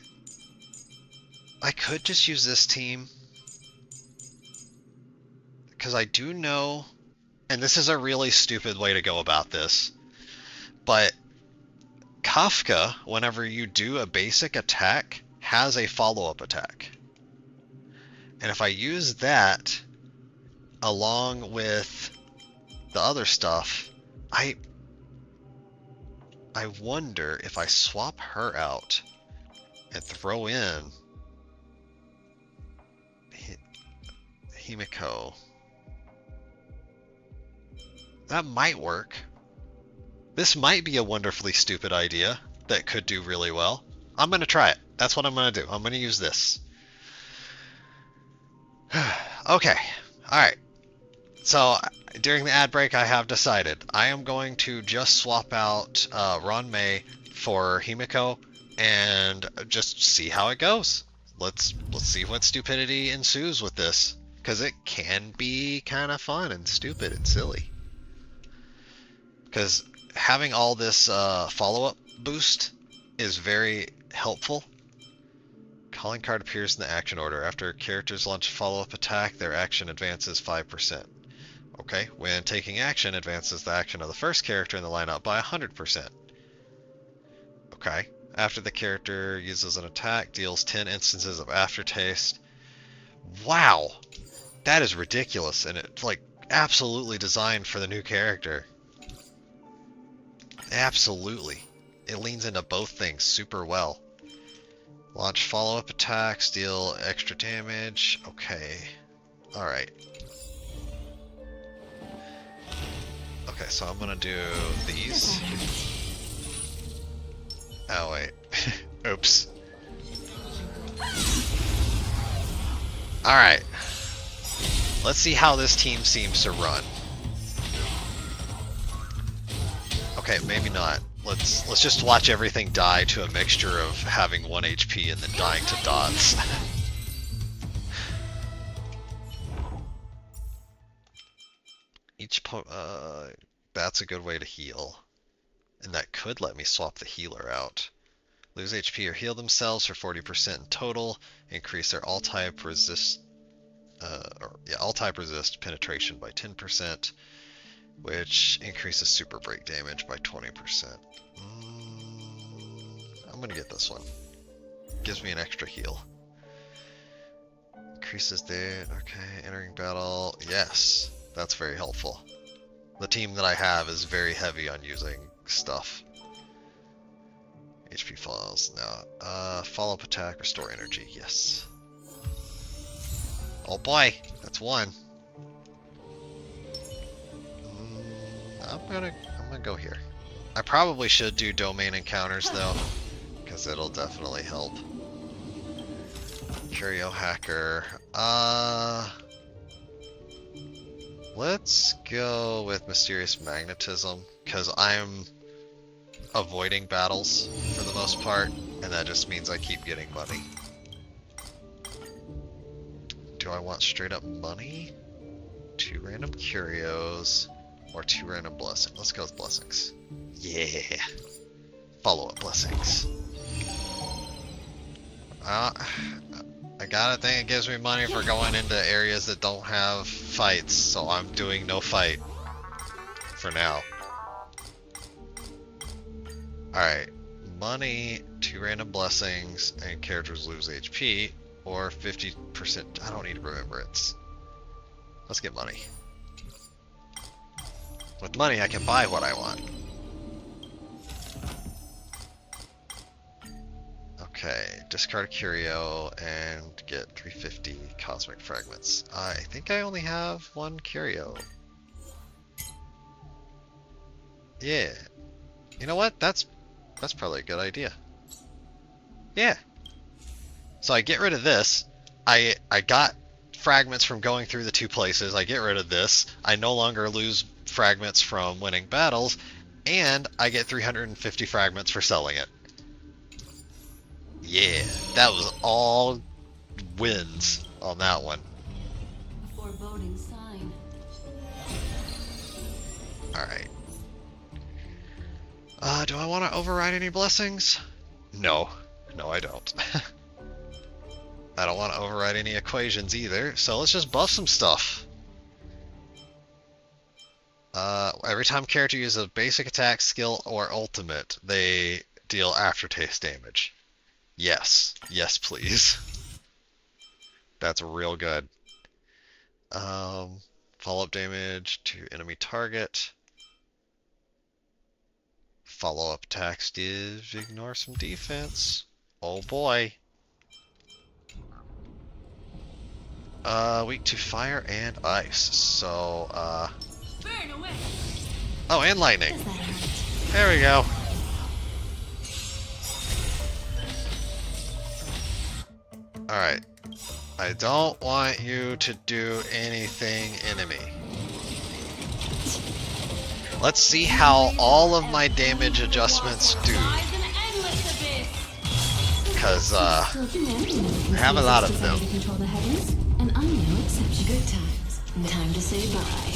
I could just use this team because I do know, and this is a really stupid way to go about this, but Kafka, whenever you do a basic attack, has a follow-up attack. And if I use that along with the other stuff, I wonder if I swap her out and throw in Himiko. That might work. This might be a wonderfully stupid idea that could do really well. I'm going to try it. That's what I'm gonna do. I'm gonna use this. Okay. Alright. So, during the ad break, I have decided I am going to just swap out Ron May for Himiko and just see how it goes. Let's see what stupidity ensues with this, because it can be kind of fun and stupid and silly. Because having all this follow-up boost is very helpful. Calling card appears in the action order. After characters launch a follow-up attack, their action advances 5%. Okay, when taking action, advances the action of the first character in the lineup by 100%. Okay, after the character uses an attack, deals 10 instances of aftertaste. Wow, that is ridiculous, and it's like absolutely designed for the new character. Absolutely. It leans into both things super well. Launch follow-up attacks, deal extra damage. Okay. Alright. Okay, so I'm gonna do these. Oh, wait. Oops. Alright. Let's see how this team seems to run. Okay, maybe not. Let's just watch everything die to a mixture of having 1 HP and then dying to dots. That's a good way to heal. And that could let me swap the healer out. Lose HP or heal themselves for 40% in total. Increase their all-type resist all-type resist penetration by 10%, which increases super break damage by 20%. I'm gonna get this one. Gives me an extra heal. Increases the... okay, entering battle. Yes, that's very helpful. The team that I have is very heavy on using stuff. HP falls now. Follow-up attack, restore energy. Yes. Oh boy, that's one. I'm gonna go here. I probably should do domain encounters though, because it'll definitely help. Curio hacker. Let's go with mysterious magnetism, because I'm avoiding battles for the most part, and that just means I keep getting money. Do I want straight up money? 2 random curios, or 2 random blessings? Let's go with blessings. Yeah! Follow-up blessings. I gotta think it gives me money for going into areas that don't have fights, so I'm doing no fight. For now. Alright. Money, 2 random blessings, and characters lose HP, or 50%. I don't need remembrance. Let's get money. With money, I can buy what I want. Okay, discard a curio and get 350 cosmic fragments. I think I only have 1 curio. Yeah. You know what? That's probably a good idea. Yeah. So I get rid of this. I got fragments from going through the 2 places. I get rid of this. I no longer lose fragments from winning battles, and I get 350 fragments for selling it. Yeah, that was all wins on that one. Foreboding sign. Alright. Do I want to override any blessings? No. No, I don't. I don't want to override any equations either, so let's just buff some stuff. Every time character uses a basic attack, skill, or ultimate, they deal aftertaste damage. Yes. Yes, please. That's real good. Follow-up damage to enemy target. Follow-up attacks ignore some defense. Oh boy. Weak to fire and ice. So, Burn away. oh, and lightning. Does that hurt? There we go. Alright. I don't want you to do anything enemy. Let's see how all of my damage adjustments do. Because, I have a lot of them. To control the heavens, and I'm no exception. Good times. Time to say bye.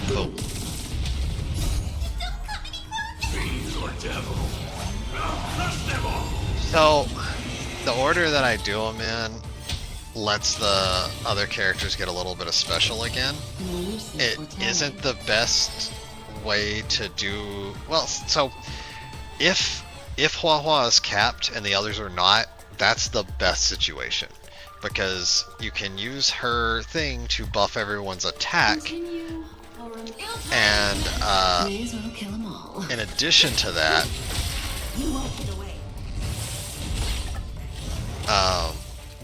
Boom. So, the order that I do them in lets the other characters get a little bit of special again. It isn't the best way to do... Well, so, if Hua Hua is capped and the others are not, that's the best situation. Because you can use her thing to buff everyone's attack, Continue. and May as well kill 'em all. in addition to that, You won't get away.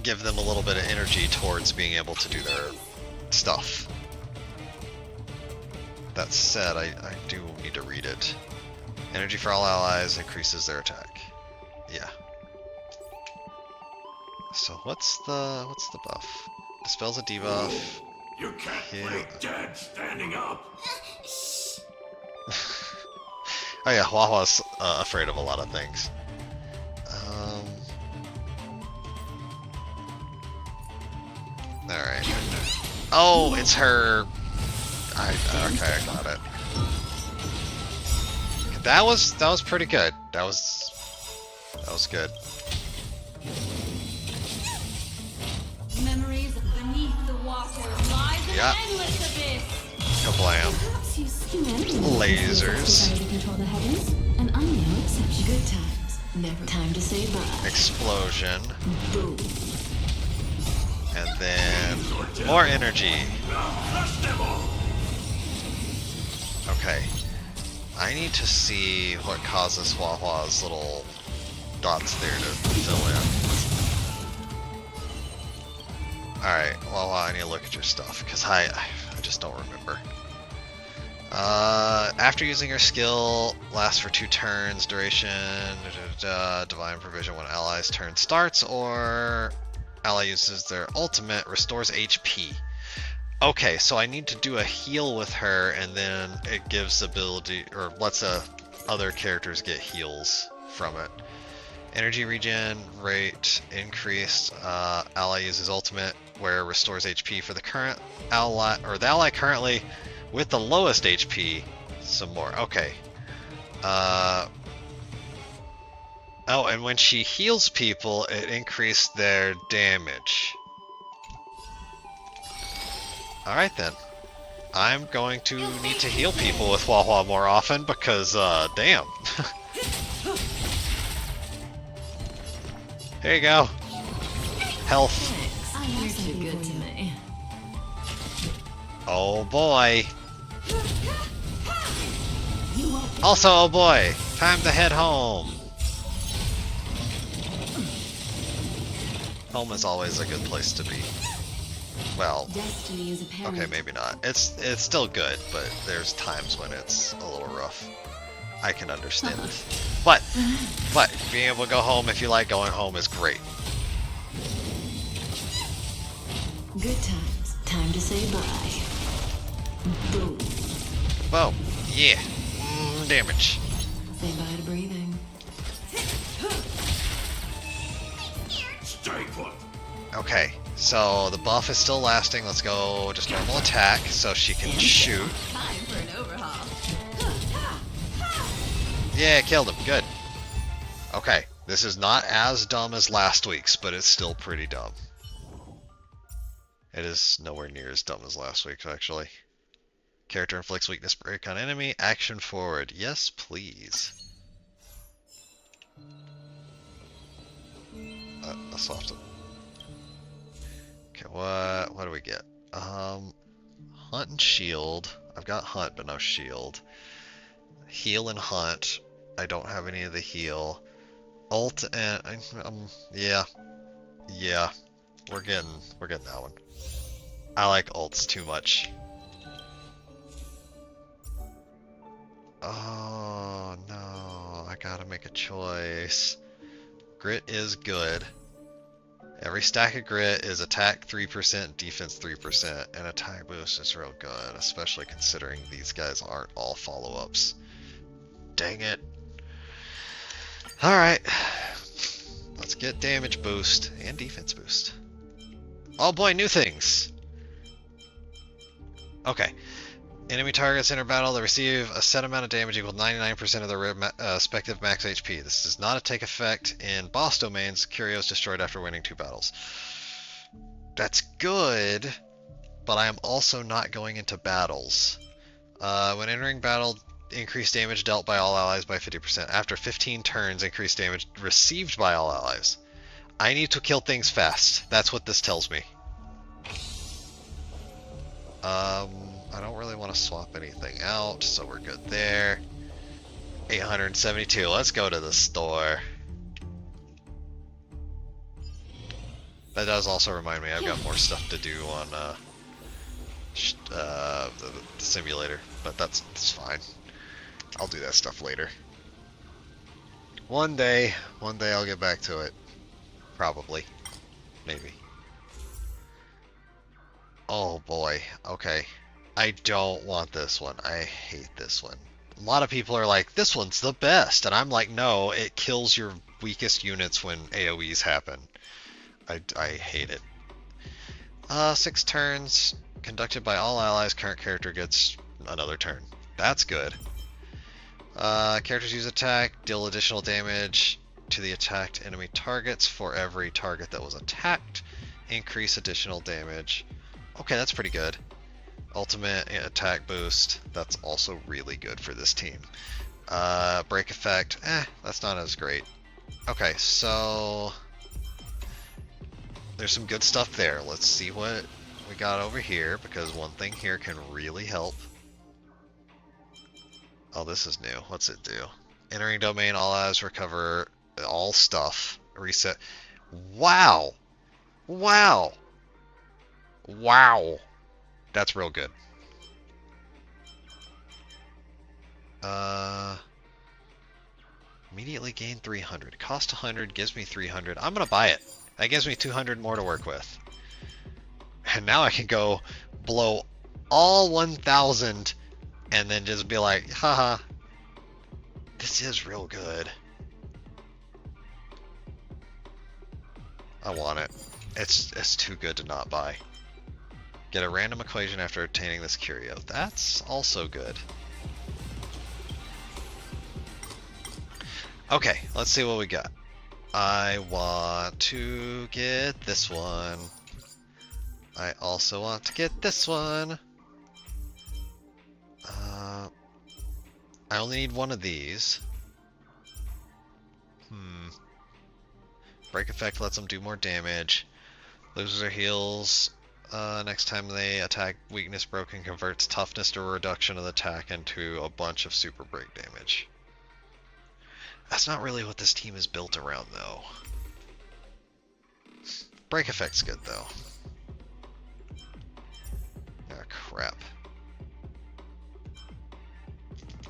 give them a little bit of energy towards being able to do their stuff. That said, I do need to read it. Energy for all allies increases their attack. Yeah. So what's the buff? Dispels a debuff. You can't play dead standing up. Oh yeah, Hua Hua's afraid of a lot of things. Alright. Oh, it's her... okay, I got it. That was pretty good. That was good. Memories beneath the water lies an Yeah. endless abyss. Kablam. Perhaps use humanity. Lasers. To control the heavens, and I'm no exception. Good times. Never time to say bye. Explosion. Boom. And then more energy. Okay. I need to see what causes Hua Hua's little dots there to fill in. Alright, Hua Hua, I need to look at your stuff, because I just don't remember. After using your skill, lasts for 2 turns, duration, divine provision when ally's turn starts, or ally uses their ultimate, restores HP. Okay, so I need to do a heal with her, and then it gives ability, or lets other characters get heals from it. Energy regen rate increased. Ally uses ultimate, where it restores HP for the current ally, or the ally currently with the lowest HP. Some more. Okay. Oh, and when she heals people, it increased their damage. Alright then. I'm going to need to heal people with Hua Hua more often because, damn. Here you go. Health. You're too good to me. Oh boy. Also, oh boy. Time to head home. Home is always a good place to be. Well, Destiny is apparent. okay, maybe not. It's still good, but there's times when it's a little rough. I can understand. But being able to go home if you like going home is great. Good times. Time to say bye. Boom. Boom. Yeah. Damage. Say bye to breathing. Stay put. Okay, so the buff is still lasting. Let's go just normal attack so she can shoot. Time for an overhaul. Yeah, killed him. Good. Okay, this is not as dumb as last week's, but it's still pretty dumb. It is nowhere near as dumb as last week's, actually. Character inflicts weakness break on enemy. Action forward. Yes, please. That's off to... Okay, what do we get? Hunt and shield. I've got hunt, but no shield. Heal and hunt. I don't have any of the heal. Ult and yeah, we're getting that one. I like ults too much. Oh no, I gotta make a choice. Grit is good. Every stack of grit is attack 3%, defense 3%, and attack boost is real good, especially considering these guys aren't all follow-ups. Dang it. Alright. Let's get damage boost and defense boost. Oh boy, new things! Okay. Enemy targets enter battle, they receive a set amount of damage equal to 99% of their respective max HP. This does not take effect in boss domains. Curio is destroyed after winning 2 battles. That's good, but I am also not going into battles. When entering battle, increase damage dealt by all allies by 50%. After 15 turns, increase damage received by all allies. I need to kill things fast. That's what this tells me. I don't really want to swap anything out, so we're good there. 872. Let's go to the store. That does also remind me I've got more stuff to do on the simulator, but that's fine. I'll do that stuff later. One day I'll get back to it. Probably. Maybe. Oh boy. Okay. I don't want this one. I hate this one. A lot of people are like, this one's the best. And I'm like, no, it kills your weakest units when AoEs happen. I hate it. 6 turns. Conducted by all allies. Current character gets another turn. That's good. Characters use attack. Deal additional damage to the attacked enemy targets for every target that was attacked. Increase additional damage. Okay, that's pretty good. Ultimate attack boost. That's also really good for this team. Break effect. That's not as great. Okay, so there's some good stuff there. Let's see what we got over here, because one thing here can really help. Oh, this is new. What's it do? Entering domain, all allies recover all stuff. Reset. Wow! Wow! Wow! That's real good. Immediately gain 300. Cost 100, gives me 300. I'm gonna buy it. That gives me 200 more to work with. And now I can go blow all 1,000 and then just be like, haha, this is real good. I want it. It's too good to not buy. Get a random equation after obtaining this curio. That's also good. Okay, let's see what we got. I want to get this one. I also want to get this one. I only need one of these. Break effect lets them do more damage. Loses or heals. Next time they attack, weakness broken converts toughness to a reduction of the attack into a bunch of super break damage. That's not really what this team is built around, though. Break effect's good, though. Ah, crap.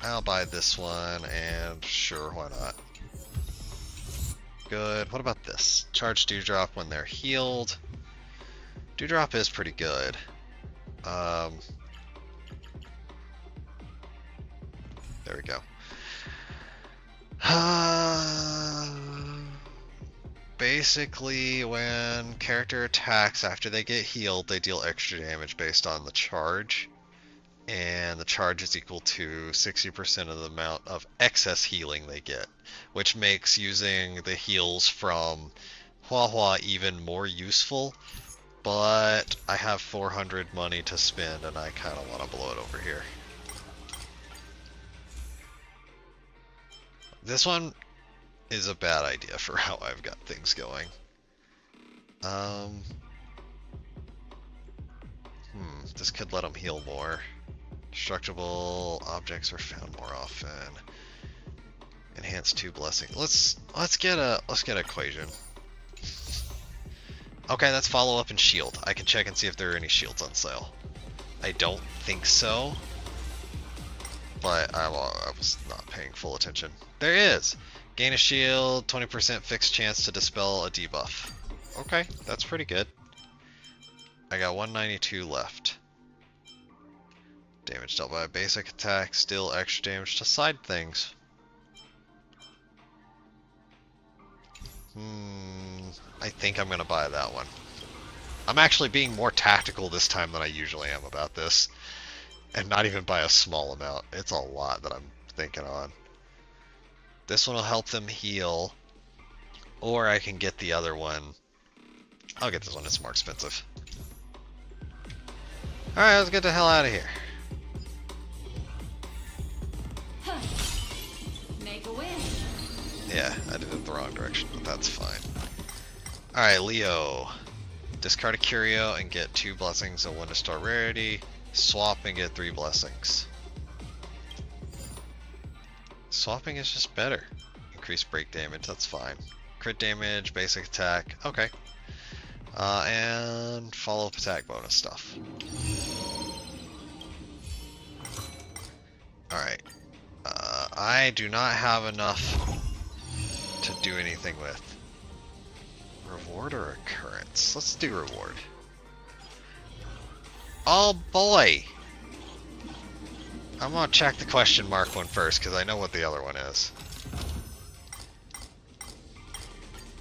I'll buy this one, and sure, why not? Good. What about this? Charge Dewdrop when they're healed. Dewdrop is pretty good. There we go. Basically, when character attacks after they get healed, they deal extra damage based on the charge. And the charge is equal to 60% of the amount of excess healing they get, which makes using the heals from Hua Hua even more useful. But I have 400 money to spend, and I kind of want to blow it over here. This one is a bad idea for how I've got things going. This could let them heal more. Destructible objects are found more often. Enhance 2 blessing. Let's get a equation. Okay, that's follow up and shield. I can check and see if there are any shields on sale. I don't think so, but I was not paying full attention. There is! Gain a shield, 20% fixed chance to dispel a debuff. Okay, that's pretty good. I got 192 left. Damage dealt by a basic attack, still extra damage to side things. I think I'm gonna buy that one. I'm actually being more tactical this time than I usually am about this. And not even by a small amount. It's a lot that I'm thinking on. This one will help them heal. Or I can get the other one. I'll get this one, it's more expensive. Alright, let's get the hell out of here. Make a wish. Yeah, I did it the wrong direction, but that's fine. Alright, Leo. Discard a Curio and get 2 blessings and 1 to store rarity. Swap and get 3 blessings. Swapping is just better. Increase break damage, that's fine. Crit damage, basic attack, okay. And follow-up attack bonus stuff. Alright. I do not have enough to do anything with. Reward or occurrence? Let's do reward. Oh boy! I'm gonna check the question mark one first, because I know what the other one is.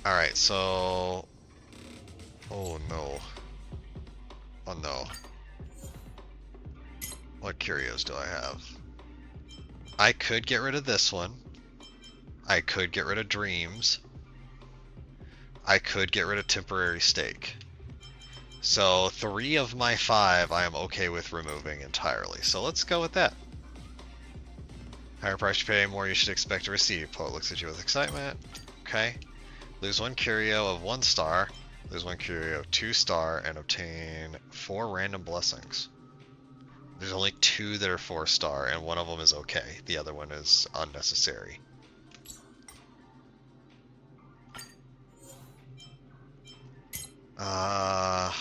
Alright, so... Oh no. Oh no. What curios do I have? I could get rid of this one. I could get rid of dreams. I could get rid of temporary stake. So 3 of my 5 I am okay with removing entirely. So let's go with that. Higher price you pay, more you should expect to receive. Poet looks at you with excitement. Okay. Lose 1 curio of 1 star. Lose 1 curio of 2 star and obtain 4 random blessings. There's only 2 that are 4 star and one of them is okay. The other one is unnecessary. I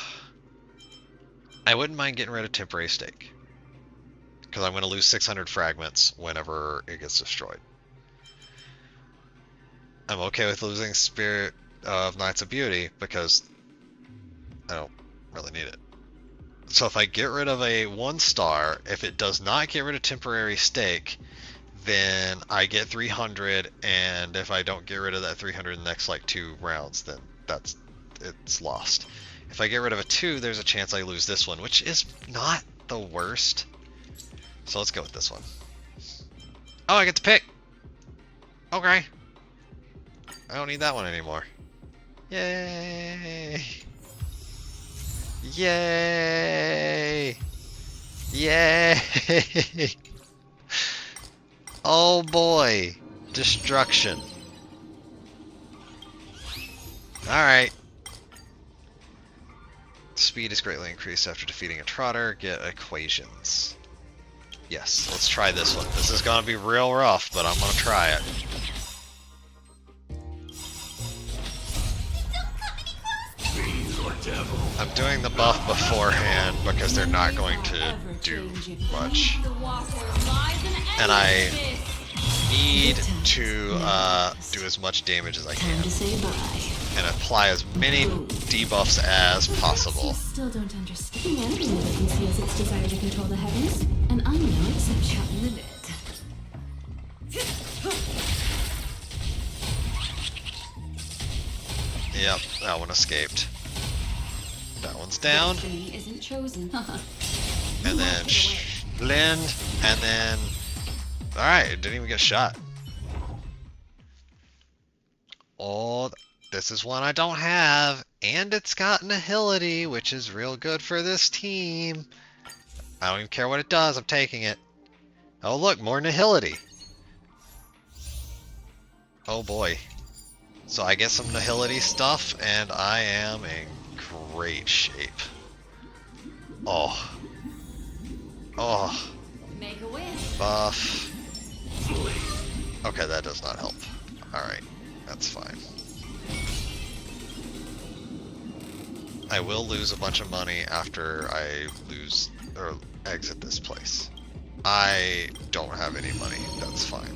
wouldn't mind getting rid of temporary stake. Because I'm going to lose 600 fragments whenever it gets destroyed. I'm okay with losing Spirit of Knights of Beauty because I don't really need it. So if I get rid of a 1 star, if it does not get rid of temporary stake, then I get 300, and if I don't get rid of that 300 in the next like 2 rounds, then it's lost. If I get rid of a 2, there's a chance I lose this one, which is not the worst. So let's go with this one. Oh, I get to pick! Okay. I don't need that one anymore. Yay! Yay! Yay! Oh boy! Destruction. Alright. Speed is greatly increased after defeating a trotter. Get equations. Yes, let's try this one. This is gonna be real rough, but I'm gonna try it. I'm doing the buff beforehand because they're not going to do much. And I need to do as much damage as I Time can. to say bye. And apply as many debuffs as possible. Still don't understand. The enemy never conceals its desire to control the heavens, and I'm no exception. Limit. Yep, that one escaped. That one's down. Destiny isn't chosen. And then blend, and then... Alright, it didn't even get shot. Oh, this is one I don't have, and it's got Nihility, which is real good for this team. I don't even care what it does, I'm taking it. Oh look, more Nihility. Oh boy. So I get some Nihility stuff, and I am in great shape. Oh. Oh. Make a wish. Buff. Okay, that does not help. Alright, that's fine. I will lose a bunch of money after I lose or exit this place. I don't have any money, that's fine.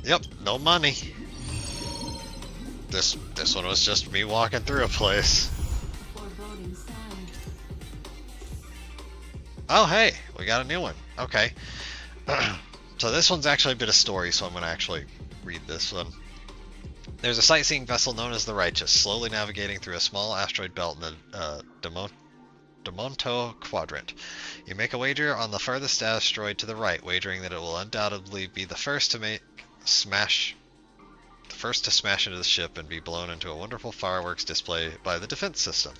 Yep, no money. This one was just me walking through a place. Foreboding sign. Oh hey, we got a new one. Okay. So this one's actually a bit of story, so I'm gonna actually read this one. There's a sightseeing vessel known as the Righteous, slowly navigating through a small asteroid belt in the Demonto Quadrant. You make a wager on the farthest asteroid to the right, wagering that it will undoubtedly be the first to smash into the ship and be blown into a wonderful fireworks display by the defense system.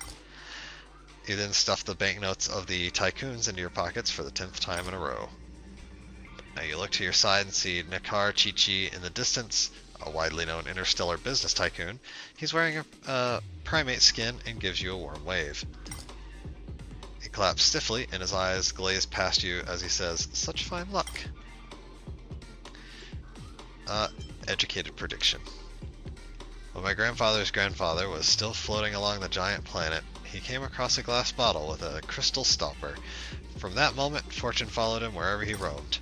You then stuff the banknotes of the tycoons into your pockets for the 10th time in a row. Now you look to your side and see Nakar Chichi in the distance, a widely known interstellar business tycoon. He's wearing a primate skin and gives you a warm wave. He claps stiffly and his eyes glaze past you as he says, "Such fine luck." Educated prediction. When my grandfather's grandfather was still floating along the giant planet, he came across a glass bottle with a crystal stopper. From that moment, fortune followed him wherever he roamed.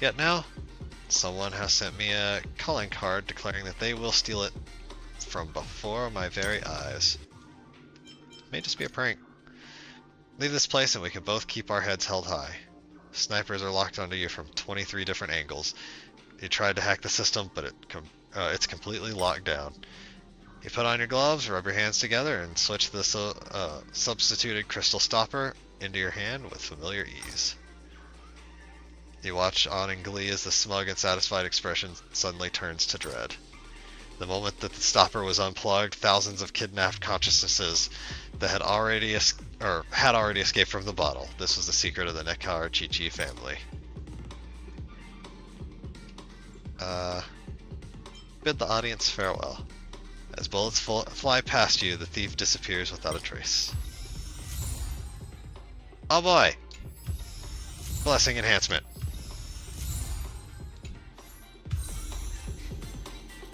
Yet now, someone has sent me a calling card declaring that they will steal it from before my very eyes. It may just be a prank. Leave this place and we can both keep our heads held high. Snipers are locked onto you from 23 different angles. You tried to hack the system, but it's completely locked down. You put on your gloves, rub your hands together, and switch the substituted crystal stopper into your hand with familiar ease. You watch on in glee as the smug and satisfied expression suddenly turns to dread. The moment that the stopper was unplugged, thousands of kidnapped consciousnesses that had already escaped from the bottle. This was the secret of the Nakar Chichi family. Bid the audience farewell. As bullets fly past you, the thief disappears without a trace. Oh boy! Blessing enhancement.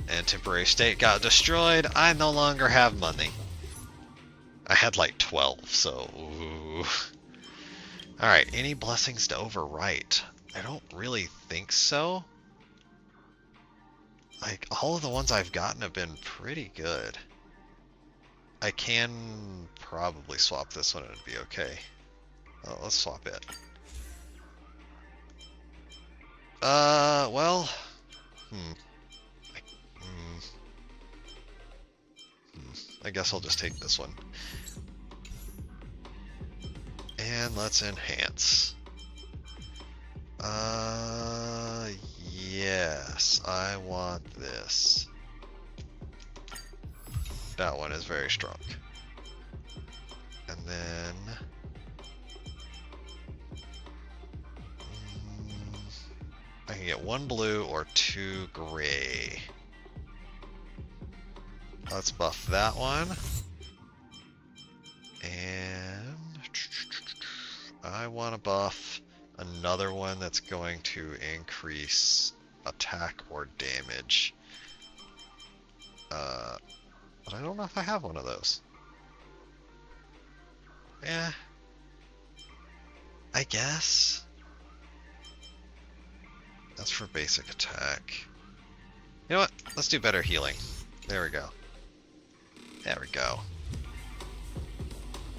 And temporary state got destroyed. I no longer have money. I had like 12, so ooh. Alright, any blessings to overwrite? I don't really think so. Like, all of the ones I've gotten have been pretty good. I can probably swap this one and it'd be okay. Oh, let's swap it. Well... I guess I'll just take this one. And let's enhance. Yes, I want this. That one is very strong. And then... I can get 1 blue or 2 gray. Let's buff that one. And I want to buff another one that's going to increase attack or damage. But I don't know if I have one of those. Yeah. I guess. That's for basic attack. You know what? Let's do better healing. There we go. There we go.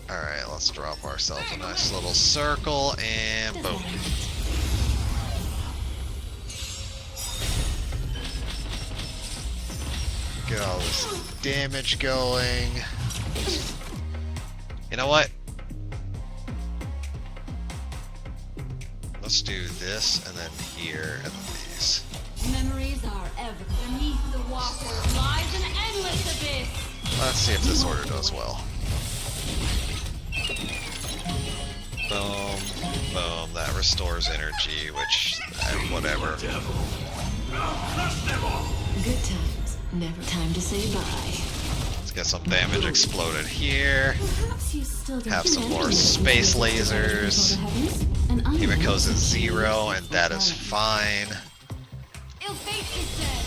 Alright, let's drop ourselves a nice little circle and boom. Get all this damage going. You know what? Let's do this and then here and then these. Memories are ever beneath the water lies an endless abyss. Let's see if this order does well. Boom, boom, that restores energy, which, whatever. Good times. Never time to say bye. Let's get some damage exploded here. Perhaps you still don't Have some have more any space desire to lasers. control the heavens, and I know Himiko's is you 0, and for that is fun. fine. Ill fate is dead.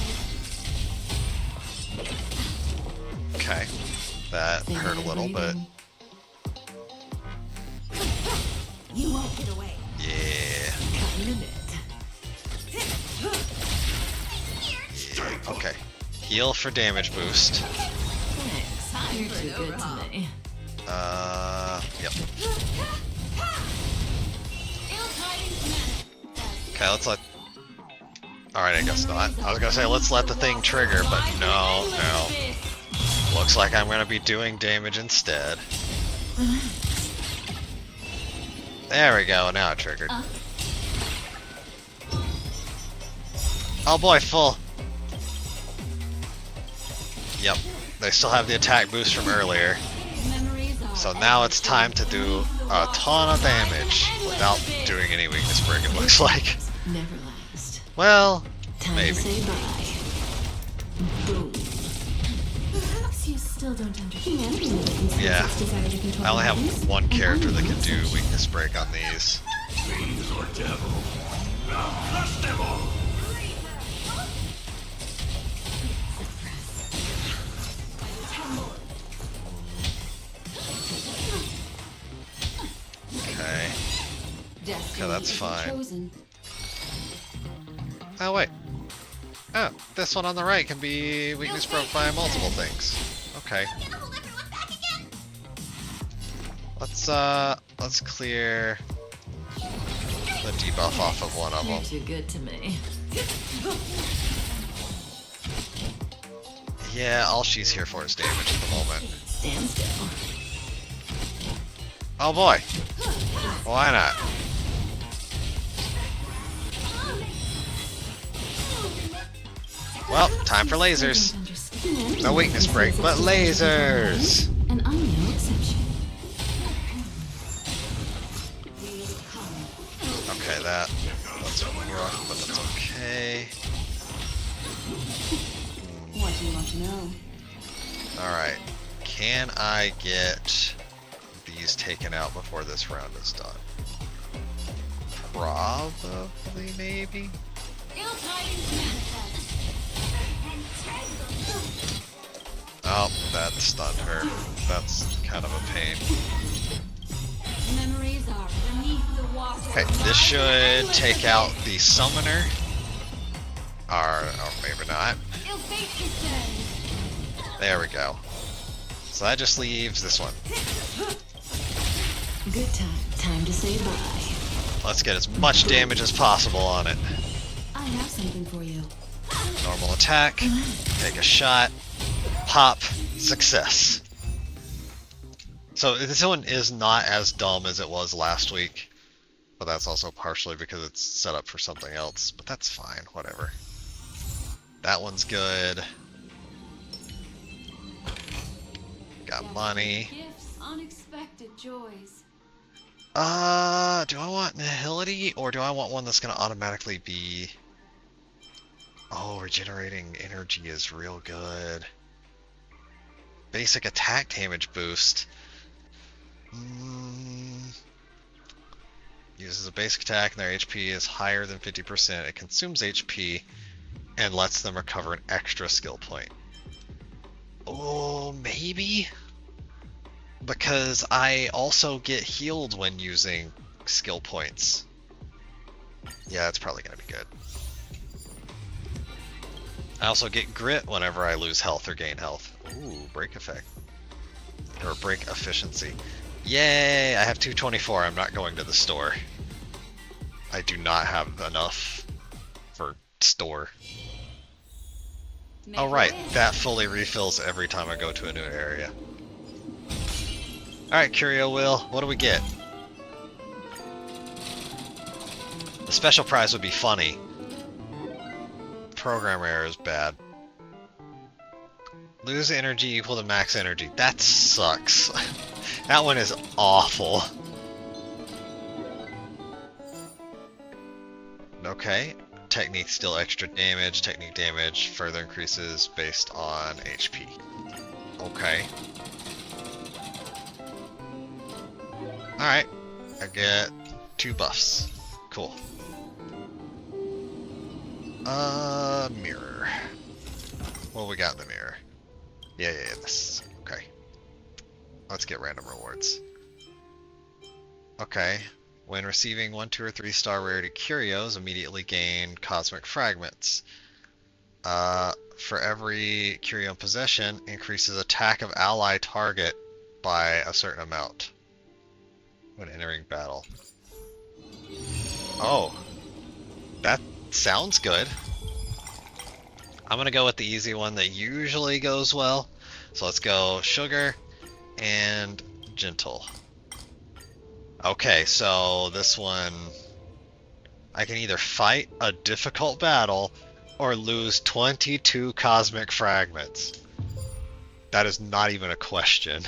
Okay, that Think hurt a I'm little, but breathing. You won't get away. yeah. Cutting a bit. Yeah, okay. heal for damage boost. Thanks. You're too good to me. Yep. Ill tidings menace. Okay, let's let... Alright, I guess not. I was gonna say, let's let the thing trigger, but no, no. Looks like I'm gonna be doing damage instead. There we go, now it triggered. Oh boy, full. Yep, they still have the attack boost from earlier. Memories are So now it's time to do a ton of damage without doing any weakness break, it looks like. Never last. Well, Time maybe. to say bye. Boom. Perhaps you still don't understand. Humanity never conceals Yeah. its desire to control I only the have heavens, one and character I that know can do exception. weakness break on these. Fiends or devil. Now flush them all. Okay. Destiny that's is fine. chosen. Oh wait. Oh, this one on the right can be weakness broke by multiple things. Okay. Gonna hold everyone back again. Let's clear the debuff off of one of You're them. too good to me. Yeah, all she's here for is damage at the moment. Stand still. Oh boy. Why not? Well, time for lasers. No weakness break, but lasers. And I'm no exception. Okay, that's rough, but that's okay. What do you want to know? Alright. Can I get these taken out before this round is done? Probably, maybe? ill tidings manifest. Oh, that stunned her. That's kind of a pain. Memories are beneath the water. Okay, this should take out the summoner. Or maybe not. Ill fate descends. There we go. So that just leaves this one. Good time. Time to say bye. Let's get as much damage as possible on it. I have something for you. Normal attack, take a shot, pop, success. So this one is not as dumb as it was last week, but that's also partially because it's set up for something else, but that's fine, whatever. That one's good. Got money. Gifts, unexpected joys. Do I want Nihility, or do I want one that's gonna automatically be... Oh, regenerating energy is real good. Basic attack damage boost. Uses a basic attack and their HP is higher than 50%. It consumes HP and lets them recover an extra skill point. Oh, maybe? Because I also get healed when using skill points. Yeah, that's probably going to be good. I also get grit whenever I lose health or gain health. Ooh, break effect. Or break efficiency. Yay! I have 224. I'm not going to the store. I do not have enough for store. Make Oh a right, wish. that fully refills every time I go to a new area. Alright, Curio Will, what do we get? The special prize would be funny. Program error is bad. Lose energy equal to max energy. That sucks. That one is awful. Okay. Technique still extra damage. Technique damage further increases based on HP. Okay. Alright. I get 2 buffs. Cool. Mirror. What we got in the mirror? Yeah, this. Okay. Let's get random rewards. Okay. When receiving 1, 2, or 3 star rarity curios, immediately gain cosmic fragments. for every Curion possession increases attack of ally target by a certain amount when entering battle. Oh, that sounds good. I'm gonna go with the easy one that usually goes well. So let's go sugar and gentle. Okay, so this one, I can either fight a difficult battle or lose 22 cosmic fragments. That is not even a question.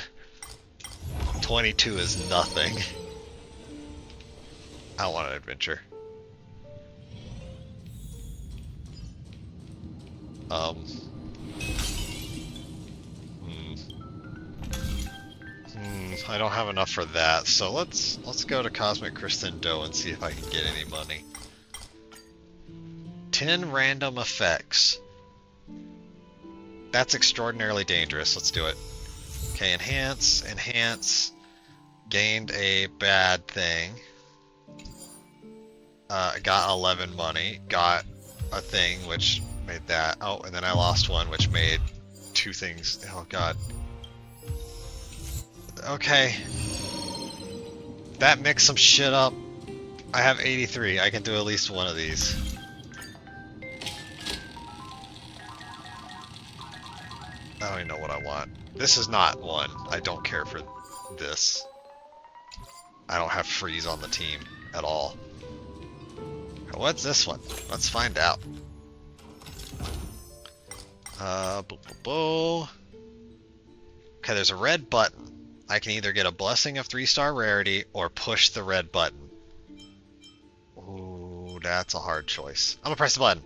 22 is nothing. I want an adventure. I don't have enough for that, so let's go to Cosmic Crescendo and see if I can get any money. 10 random effects. That's extraordinarily dangerous. Let's do it. Okay, enhance, enhance. Gained a bad thing. Got 11 money. Got a thing which made that. Oh, and then I lost one which made 2 things. Oh god. Okay. That mixed some shit up. I have 83. I can do at least one of these. I don't even know what I want. This is not one. I don't care for this. I don't have freeze on the team at all. What's this one? Let's find out. Okay, there's a red button. I can either get a blessing of 3-star rarity or push the red button. Ooh, that's a hard choice. I'm gonna press the button.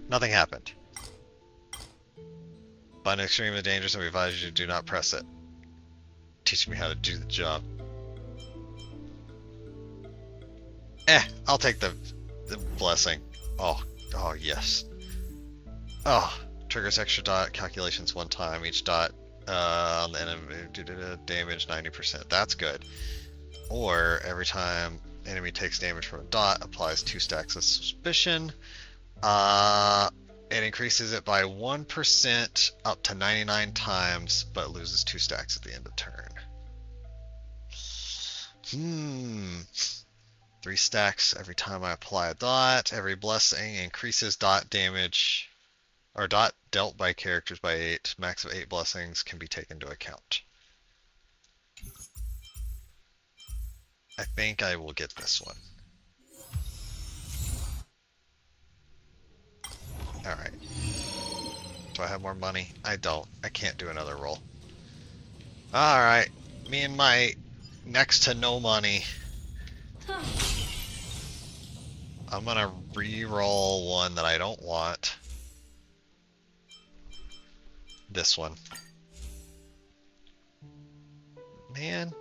Nothing happened. Button extremely dangerous and we advise you to do not press it. Teach me how to do the job. I'll take the blessing. Oh, yes. Oh, triggers extra dot calculations 1 time. Each dot on the enemy damage 90%. That's good. Or every time enemy takes damage from a dot, applies 2 stacks of suspicion. It increases it by 1% up to 99 times, but loses 2 stacks at the end of turn. 3 stacks every time I apply a dot. Every blessing increases dot damage, or dot dealt by characters by 8. Max of 8 blessings can be taken into account. I think I will get this one. Alright. Do I have more money? I don't. I can't do another roll. Alright. Me and my next to no money. I'm gonna re-roll one that I don't want. This one. Man.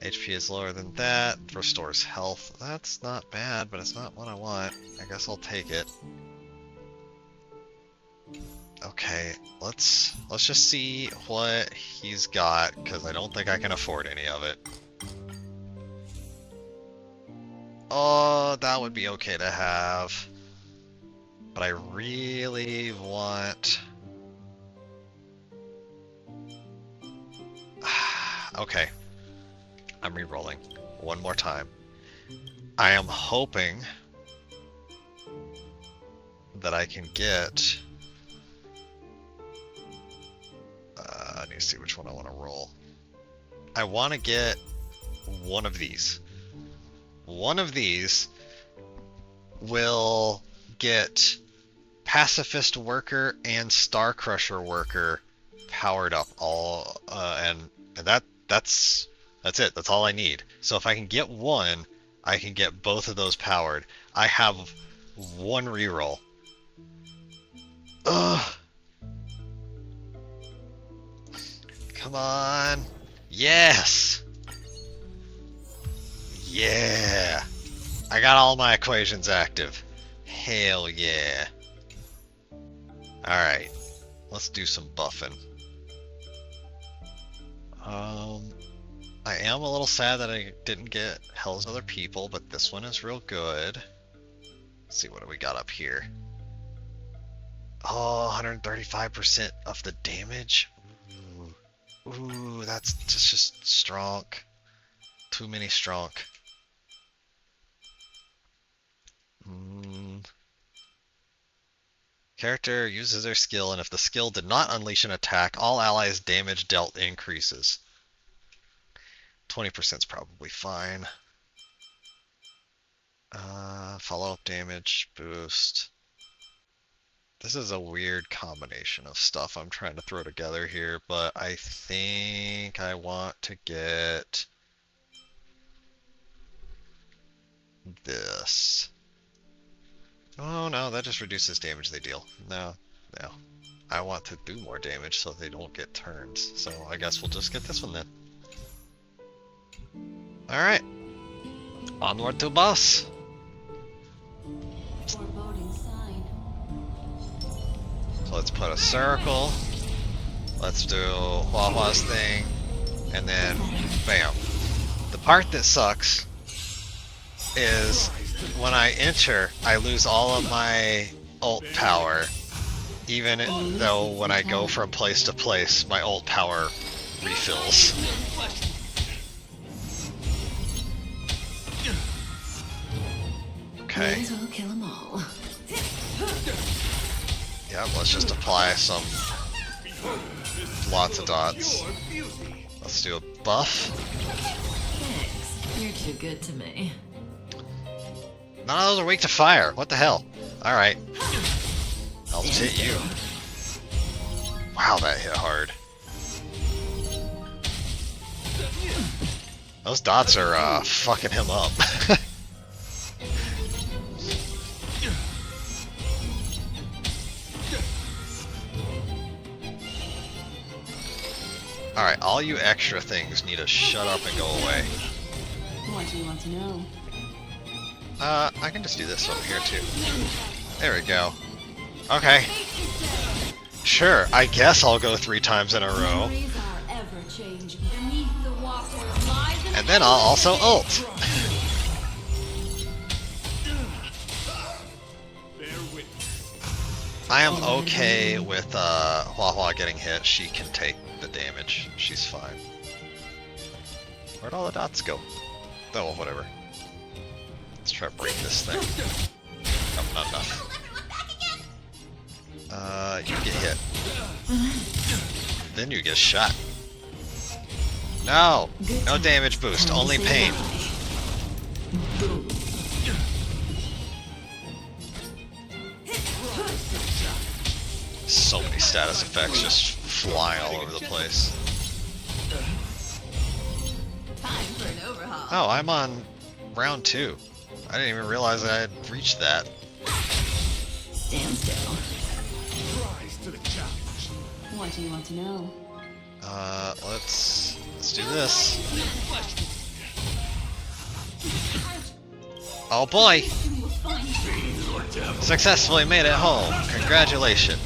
HP is lower than that. Restores health. That's not bad, but it's not what I want. I guess I'll take it. Okay, let's just see what he's got, because I don't think I can afford any of it. Oh, that would be okay to have. But I really want... Okay. I'm re-rolling one more time. I am hoping that I can get... I need to see which one I want to roll. I want to get one of these. One of these will get Pacifist Worker and Star Crusher Worker powered up all, and that's it. That's all I need. So if I can get one, I can get both of those powered. I have one reroll. Ugh. Come on. Yes. Yeah. I got all my equations active. Hell yeah. Alright. Let's do some buffing. I am a little sad that I didn't get Hell's Other People, but this one is real good. Let's see, what do we got up here? Oh, 135% of the damage? Ooh. Ooh, that's just strong. Too many strong. Character uses their skill, and if the skill did not unleash an attack, all allies' damage dealt increases. 20% is probably fine. Follow-up damage boost. This is a weird combination of stuff I'm trying to throw together here, but I think I want to get this. Oh no, that just reduces damage they deal. No. I want to do more damage so they don't get turns. So I guess we'll just get this one then. Alright. Onward to boss. Foreboding sign. So let's put a circle. Let's do Hua Hua's thing. And then, bam. The part that sucks is when I enter, I lose all of my ult power. Even though when I go from place to place, my ult power refills. Okay. May as well kill 'em all. Yep, let's just apply some lots of dots. Let's do a buff. Thanks. You're too good to me. None of those are weak to fire. What the hell? Alright. I'll just hit you. Wow, that hit hard. Those dots are fucking him up. Alright, all you extra things need to shut up and go away. What do you want to know? I can just do this over here too. There we go. Okay. Sure, I guess I'll go 3 times in a row. Memories are ever changing. Beneath the water lies an And then I'll also ult. I am okay with Hua Hua getting hit. She can take the damage. She's fine. Where'd all the dots go? Oh, whatever. Let's try to break this thing. Oh, not enough. You get hit. Then you get shot. No! No damage boost, only pain. So many status effects just fly all over the place. Time for an overhaul. Oh, I'm on round 2. I didn't even realize I had reached that. Stand still. Rise to the challenge. What do you want to know? Let's do this. Oh boy! Successfully made it home. Congratulations.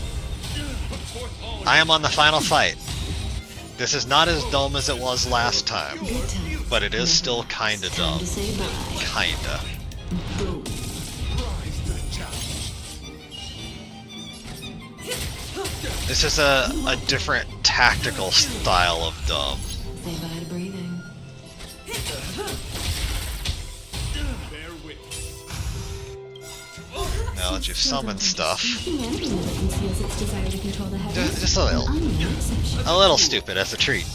I am on the final fight. This is not as dumb as it was last time, Good time. but it is still kinda Time dumb. to say bye. Kinda. Boom. Rise to the challenge. This is a different tactical style of dumb. Say bye to breathing. Bear witness. Now that you've summoned stuff. Humanity never conceals its desire to control the heavens. Just a little. I'm no exception. A little stupid as a treat.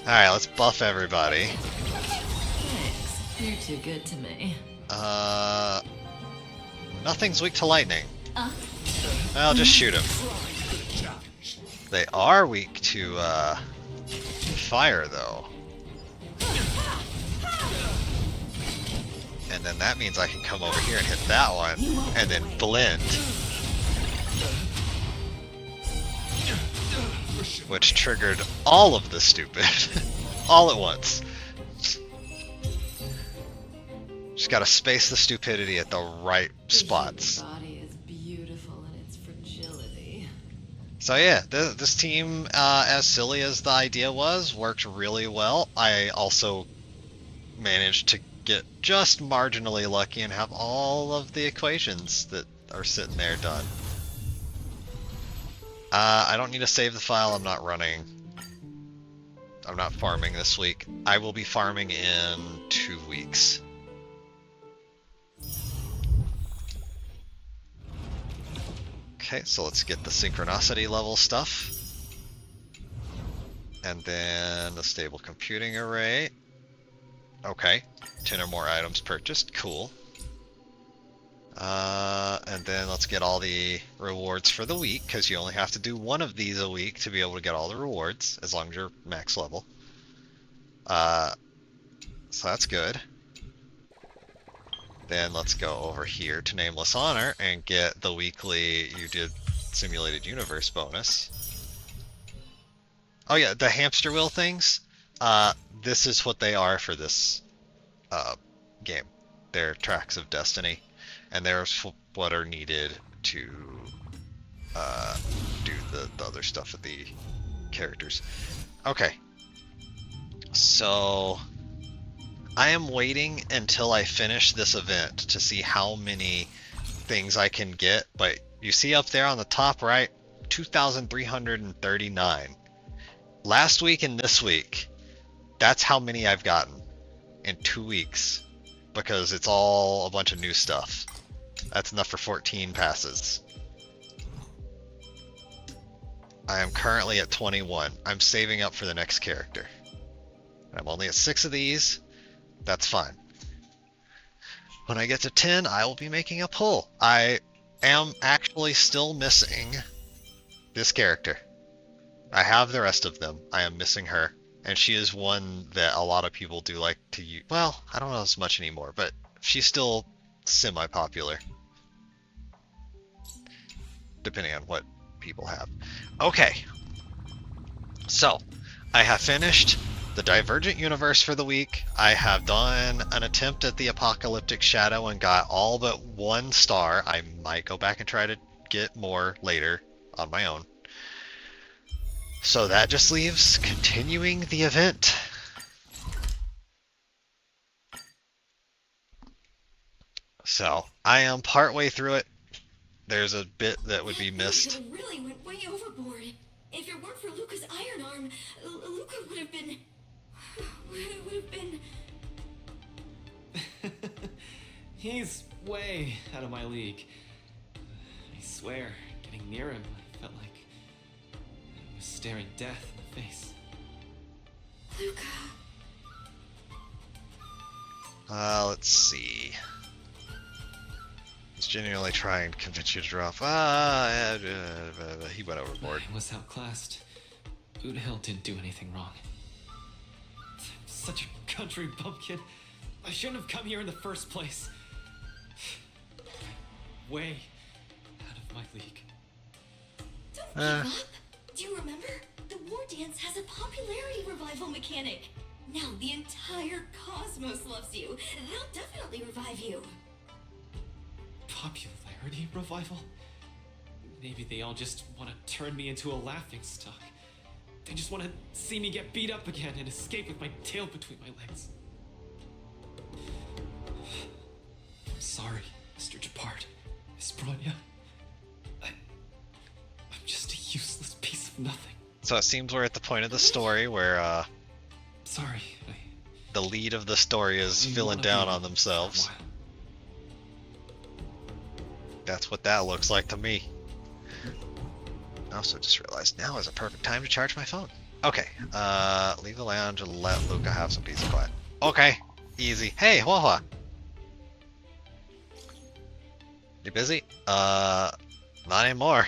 Alright, let's buff everybody. Thanks. You're too good to me. Nothing's weak to lightning. Uh. Well, just shoot him. They are weak to, fire, though. And then that means I can come over here and hit that one, and then blend. Which triggered all of the stupid. All at once. Just gotta space the stupidity at the right spots. The body is beautiful in its fragility. So yeah, this team, as silly as the idea was, worked really well. I also managed to get just marginally lucky and have all of the equations that are sitting there done. I don't need to save the file. I'm not running. I'm not farming this week. I will be farming in 2 weeks. Okay, so let's get the synchronicity level stuff. And then the stable computing array. Okay, 10 or more items purchased. Cool. And then let's get all the rewards for the week, because you only have to do one of these a week to be able to get all the rewards, as long as you're max level. So that's good. Then let's go over here to Nameless Honor and get the weekly You Did Simulated Universe bonus. Oh yeah, the hamster wheel things. This is what they are for this game. They're tracks of destiny, and there's what are needed to do the other stuff with the characters. Okay, so I am waiting until I finish this event to see how many things I can get, but you see up there on the top right, 2,339. Last week and this week, that's how many I've gotten in 2 weeks, because it's all a bunch of new stuff. That's enough for 14 passes. I am currently at 21. I'm saving up for the next character. I'm only at 6 of these. That's fine. When I get to 10, I will be making a pull. I am actually still missing this character. I have the rest of them. I am missing her. And she is one that a lot of people do like to use. Well, I don't know as much anymore, but she's still semi-popular. Depending on what people have. Okay. So, I have finished the Divergent Universe for the week. I have done an attempt at the Apocalyptic Shadow and got all but 1 star. I might go back and try to get more later on my own. So that just leaves continuing the event. So I am partway through it. There's a bit that would be missed. You really went way overboard. If it weren't for Luca's iron arm, Luca would have been... He's way out of my league. I swear, getting near him, I felt like I was staring death in the face. Luca. Let's see. He's genuinely trying to convince you to drop. He went overboard. I was outclassed. Boothill didn't do anything wrong. I'm such a country bumpkin. I shouldn't have come here in the first place. Way out of my league. Don't give up. Do you remember? The War Dance has a popularity revival mechanic. Now the entire cosmos loves you. They'll definitely revive you. Popularity revival? Maybe they all just want to turn me into a laughingstock. They just want to see me get beat up again and escape with my tail between my legs. I'm sorry, Mr. Gepard, Miss Bronya. I'm just a useless piece of nothing. So it seems we're at the point of the story where Sorry. the lead of the story is feeling down on themselves. That's what that looks like to me. I also just realized now is a perfect time to charge my phone. Okay, leave the lounge and let Luca have some peace and quiet. Okay, easy. Hey, Huahua. You busy? Not anymore.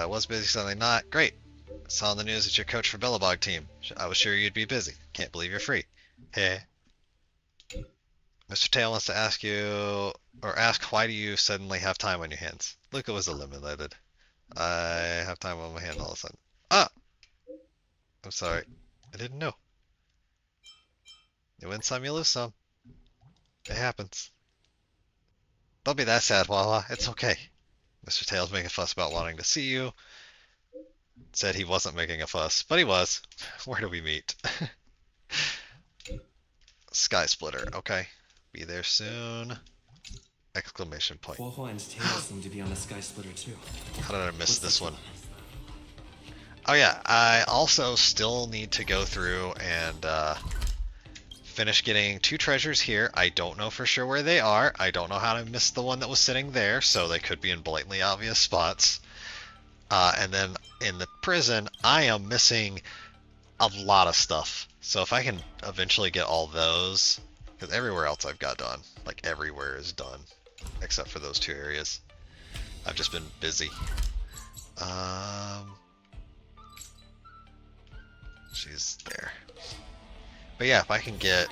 Was busy, suddenly not. Great. Saw on the news that you're coach for Billabong team. I was sure you'd be busy. Can't believe you're free. Hey. Mr. Tail wants to ask you, or ask why do you suddenly have time on your hands? Luca was eliminated. I have time on my hand all of a sudden. Ah! I'm sorry. I didn't know. You win some, you lose some. It happens. Don't be that sad, Wawa. It's okay. Mr. Tail's making a fuss about wanting to see you. Said he wasn't making a fuss, but he was. Where do we meet? Sky Splitter, okay. Be there soon. Exclamation point. Huohuo and Tail seem to be on the Sky Splitter too. How did I miss What's this one? Oh yeah, I also still need to go through and finish getting 2 treasures here. I don't know for sure where they are. I don't know how to miss the one that was sitting there, so they could be in blatantly obvious spots. And then in the prison, I am missing a lot of stuff. So if I can eventually get all those, because everywhere else I've got done, like everywhere is done, except for those 2 areas. I've just been busy. She's there. But yeah, if I can get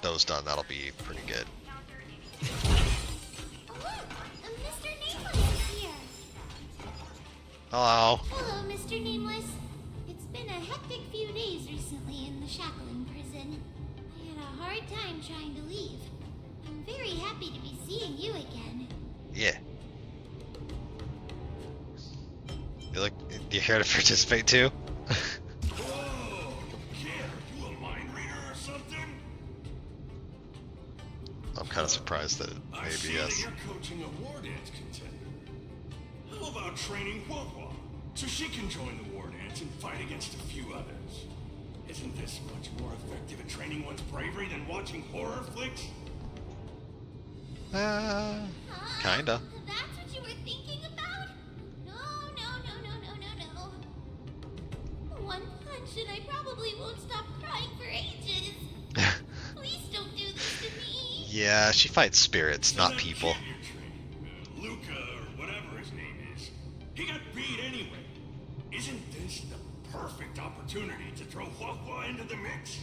those done, that'll be pretty good. Oh, look! Mr. Nameless is here! Hello. Hello, Mr. Nameless. It's been a hectic few days recently in the Shackling prison. I had a hard time trying to leave. I'm very happy to be seeing you again. Yeah. You here to participate too? Whoa! Kid, are you a mind reader or something? I'm kind of surprised that I maybe see yes. that you're coaching a war dance contender. How about training Huohuo so she can join the war dance and fight against a few others? Isn't this much more effective at training one's bravery than watching horror flicks? Kinda. That's what you were thinking about? No. One punch and I probably won't stop crying for ages. Please don't do this to me. Yeah, she fights spirits, So not that people. kid you're training, Luca or whatever his name is, he got beat anyway. Isn't this the perfect opportunity to throw Huohuo into the mix?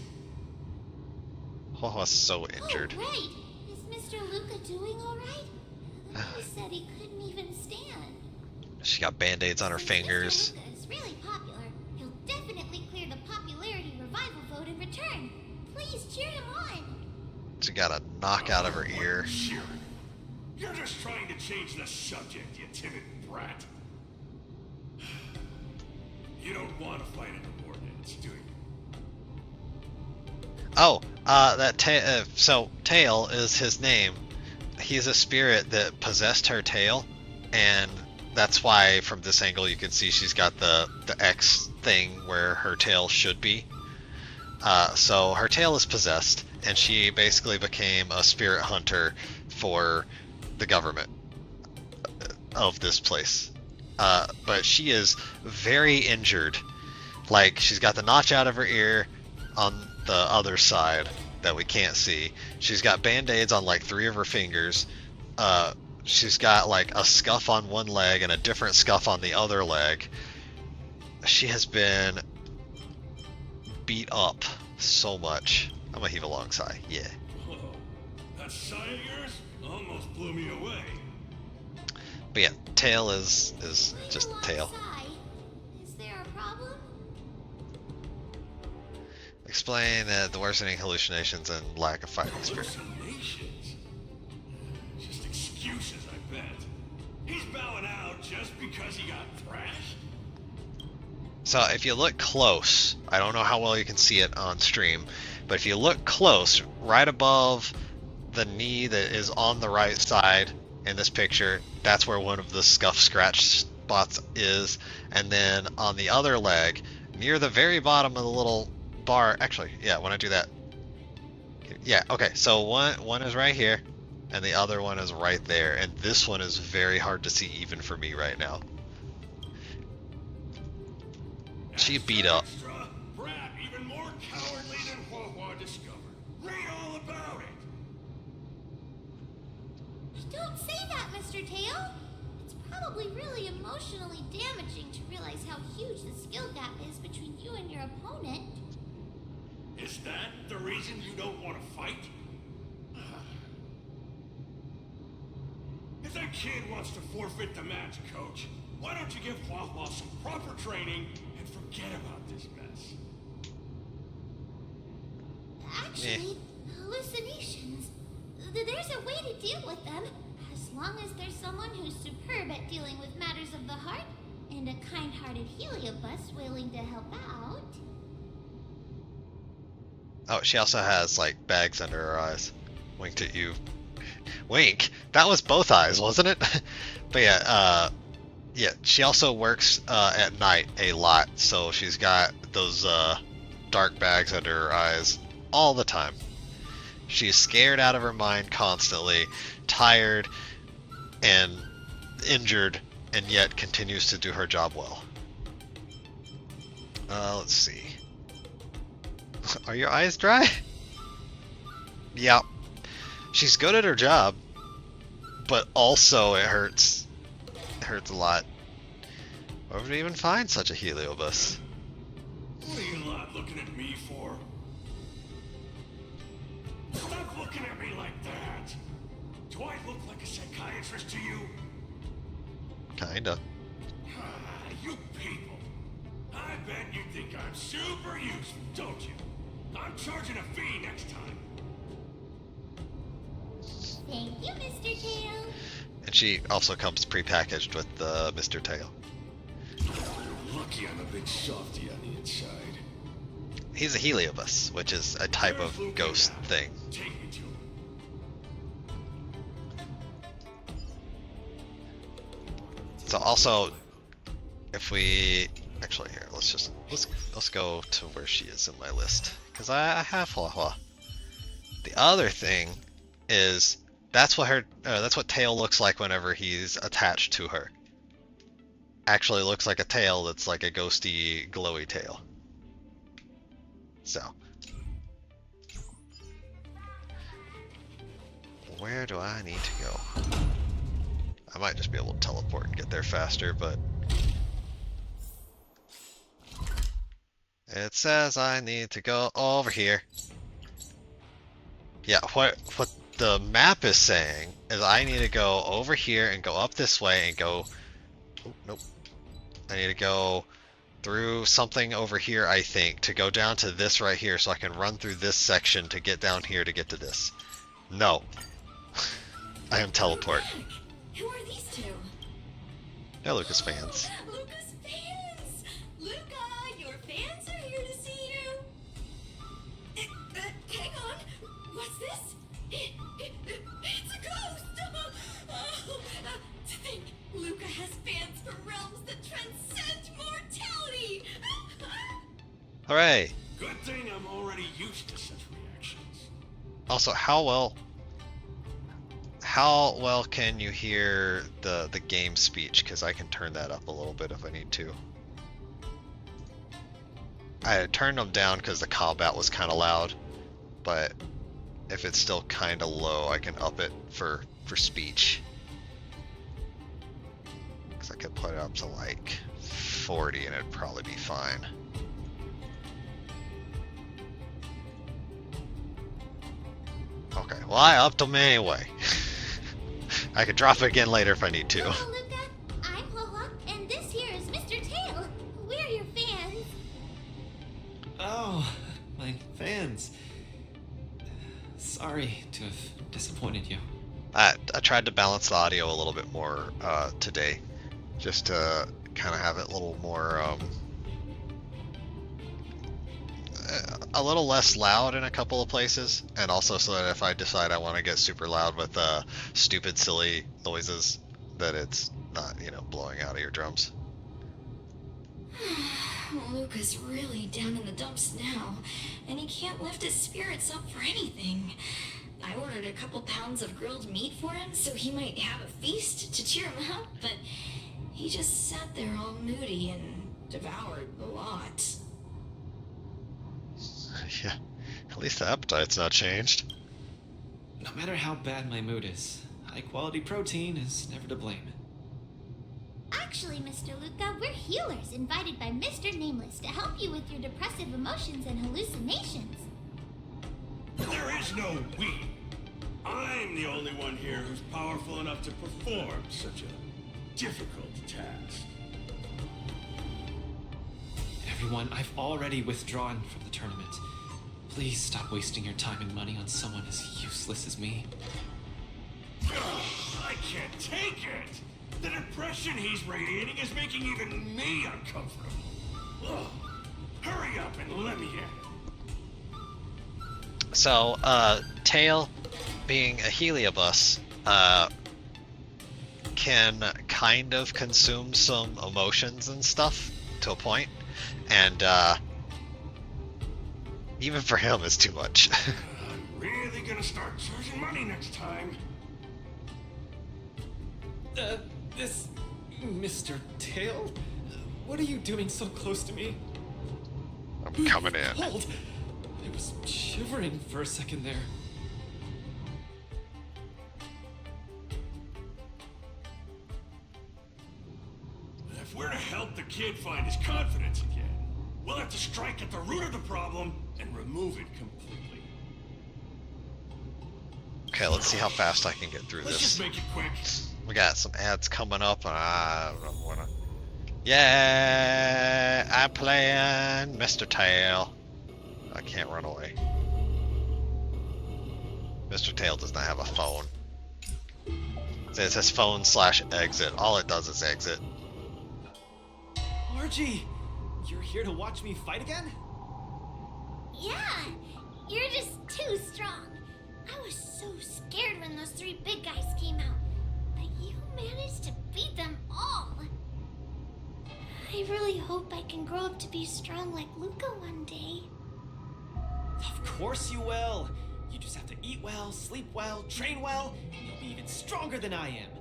Oh, so injured. Oh, right. Is Mr. Luca doing all right? The boy said he couldn't even stand. She got band-aids on her Since fingers. Mr. Luca is really popular, he'll definitely clear the popularity revival vote in return. Please cheer him on. She got a knockout of her ear. Sure. You're just trying to change the subject, you timid brat. You don't want to fight in the war dance, do you? Oh, so Tail is his name. He's a spirit that possessed her tail, and that's why from this angle you can see she's got the X thing where her tail should be. So her tail is possessed, and she basically became a spirit hunter for the government of this place. But she is very injured. Like, she's got the notch out of her ear on the other side that we can't see. She's got band-aids on like 3 of her fingers. She's got like a scuff on one leg and a different scuff on the other leg. She has been beat up so much. I'm gonna heave a long sigh. Yeah. Whoa, that sigh of yours almost blew me away. But yeah, Tail is Why just a long Tail. sigh? Is there a problem? Explain the worsening hallucinations and lack of fighting spirit. Hallucinations? Just excuses, I bet. He's bowing out just because he got thrashed? So if you look close, I don't know how well you can see it on stream, but if you look close, right above the knee that is on the right side in this picture, that's where one of the scuff scratch spots is. And then on the other leg, near the very bottom of the little bar, actually, yeah, when I do that, yeah, okay, so one is right here, and the other one is right there, and this one is very hard to see even for me right now. She beat up. Extra, brat even more cowardly than Huohuo discovered. Read all about it. Don't say that, Mr. Tail. It's probably really emotionally damaging to realize how huge the skill gap is between you and your opponent. Is that the reason you don't want to fight? If that kid wants to forfeit the match, coach, why don't you give Huohuo some proper training and forget about this mess? Actually, hallucinations. There's a way to deal with them, as long as there's someone who's superb at dealing with matters of the heart, and a kind-hearted Heliobus willing to help out. Oh, she also has like bags under her eyes. Winked at you. Wink? That was both eyes, wasn't it? But yeah, yeah, she also works at night a lot, so she's got those dark bags under her eyes all the time. She's scared out of her mind constantly, tired and injured, and yet continues to do her job well. Let's see. Are your eyes dry? Yeah. She's good at her job, but also it hurts. It hurts a lot. Where would we even find such a heliobus? What are you lot looking at me for? Stop looking at me like that! Do I look like a psychiatrist to you? Kinda. You people! I bet you think I'm super useful, don't you? I'm charging a fee next time. Thank you, Mr. Tail. And she also comes prepackaged with Mr. Tail. Lucky I'm a bit softy on the inside. He's a heliobus, which is a type of ghost thing. Take me to him. So also, if we actually here, let's go to where she is in my list, because I have Hua Hua. The other thing is that's what Tail looks like whenever he's attached to her. Actually looks like a tail that's like a ghosty, glowy tail. So, where do I need to go? I might just be able to teleport and get there faster, but it says I need to go over here. Yeah, what the map is saying is I need to go over here and go up this way and go... Oh, nope. I need to go through something over here, I think, to go down to this right here so I can run through this section to get down here to get to this. No. I am teleport. Who are these two? They're Lucas fans. Lucas fans! Luca, your fans are here to see you! Hang on! What's this? It's a ghost! To think, Luca has fans from realms that transcend mortality! Hooray! Good thing I'm already used to such reactions. Also, how well can you hear the game speech? Because I can turn that up a little bit if I need to. I had turned them down because the combat was kind of loud, but if it's still kind of low, I can up it for speech. Because I could put it up to like 40 and it'd probably be fine. Okay, well I upped them anyway. I could drop it again later if I need to. Hello, Luca. I'm Hua, and this here is Mr. Tail. We're your fans. Oh, my fans. Sorry to have disappointed you. I tried to balance the audio a little bit more today, just to kind of have it a little more, a little less loud in a couple of places, and also so that if I decide I want to get super loud with stupid, silly noises, that it's not, blowing out of your drums. Luca's really down in the dumps now, and he can't lift his spirits up for anything. I ordered a couple pounds of grilled meat for him so he might have a feast to cheer him up, but he just sat there all moody and devoured a lot. Yeah, at least the appetite's not changed. No matter how bad my mood is, high-quality protein is never to blame. Actually, Mr. Luca, we're healers invited by Mr. Nameless to help you with your depressive emotions and hallucinations. There is no we. I'm the only one here who's powerful enough to perform such a difficult task. Everyone, I've already withdrawn from the tournament. Please stop wasting your time and money on someone as useless as me. I can't take it! The depression he's radiating is making even me uncomfortable. Ugh. Hurry up and let me in. So, Tail being a Heliobus, can kind of consume some emotions and stuff to a point, and even for him, it's too much. I'm really gonna start charging money next time. This Mr. Tail? What are you doing so close to me? I'm coming in. Hold! I was shivering for a second there. If we're to help the kid find his confidence again, we'll have to strike at the root of the problem and remove it completely. Okay, let's see how fast I can get through Let's this. just make it quick. We got some ads coming up, and I don't wanna. Yeah, I'm playing Mr. Tail. I can't run away. Mr. Tail does not have a phone. It says phone/exit. All it does is exit. Margie! You're here to watch me fight again? Yeah, you're just too strong. I was so scared when those three big guys came out, but you managed to beat them all. I really hope I can grow up to be strong like Luca one day. Of course you will! You just have to eat well, sleep well, train well, and you'll be even stronger than I am.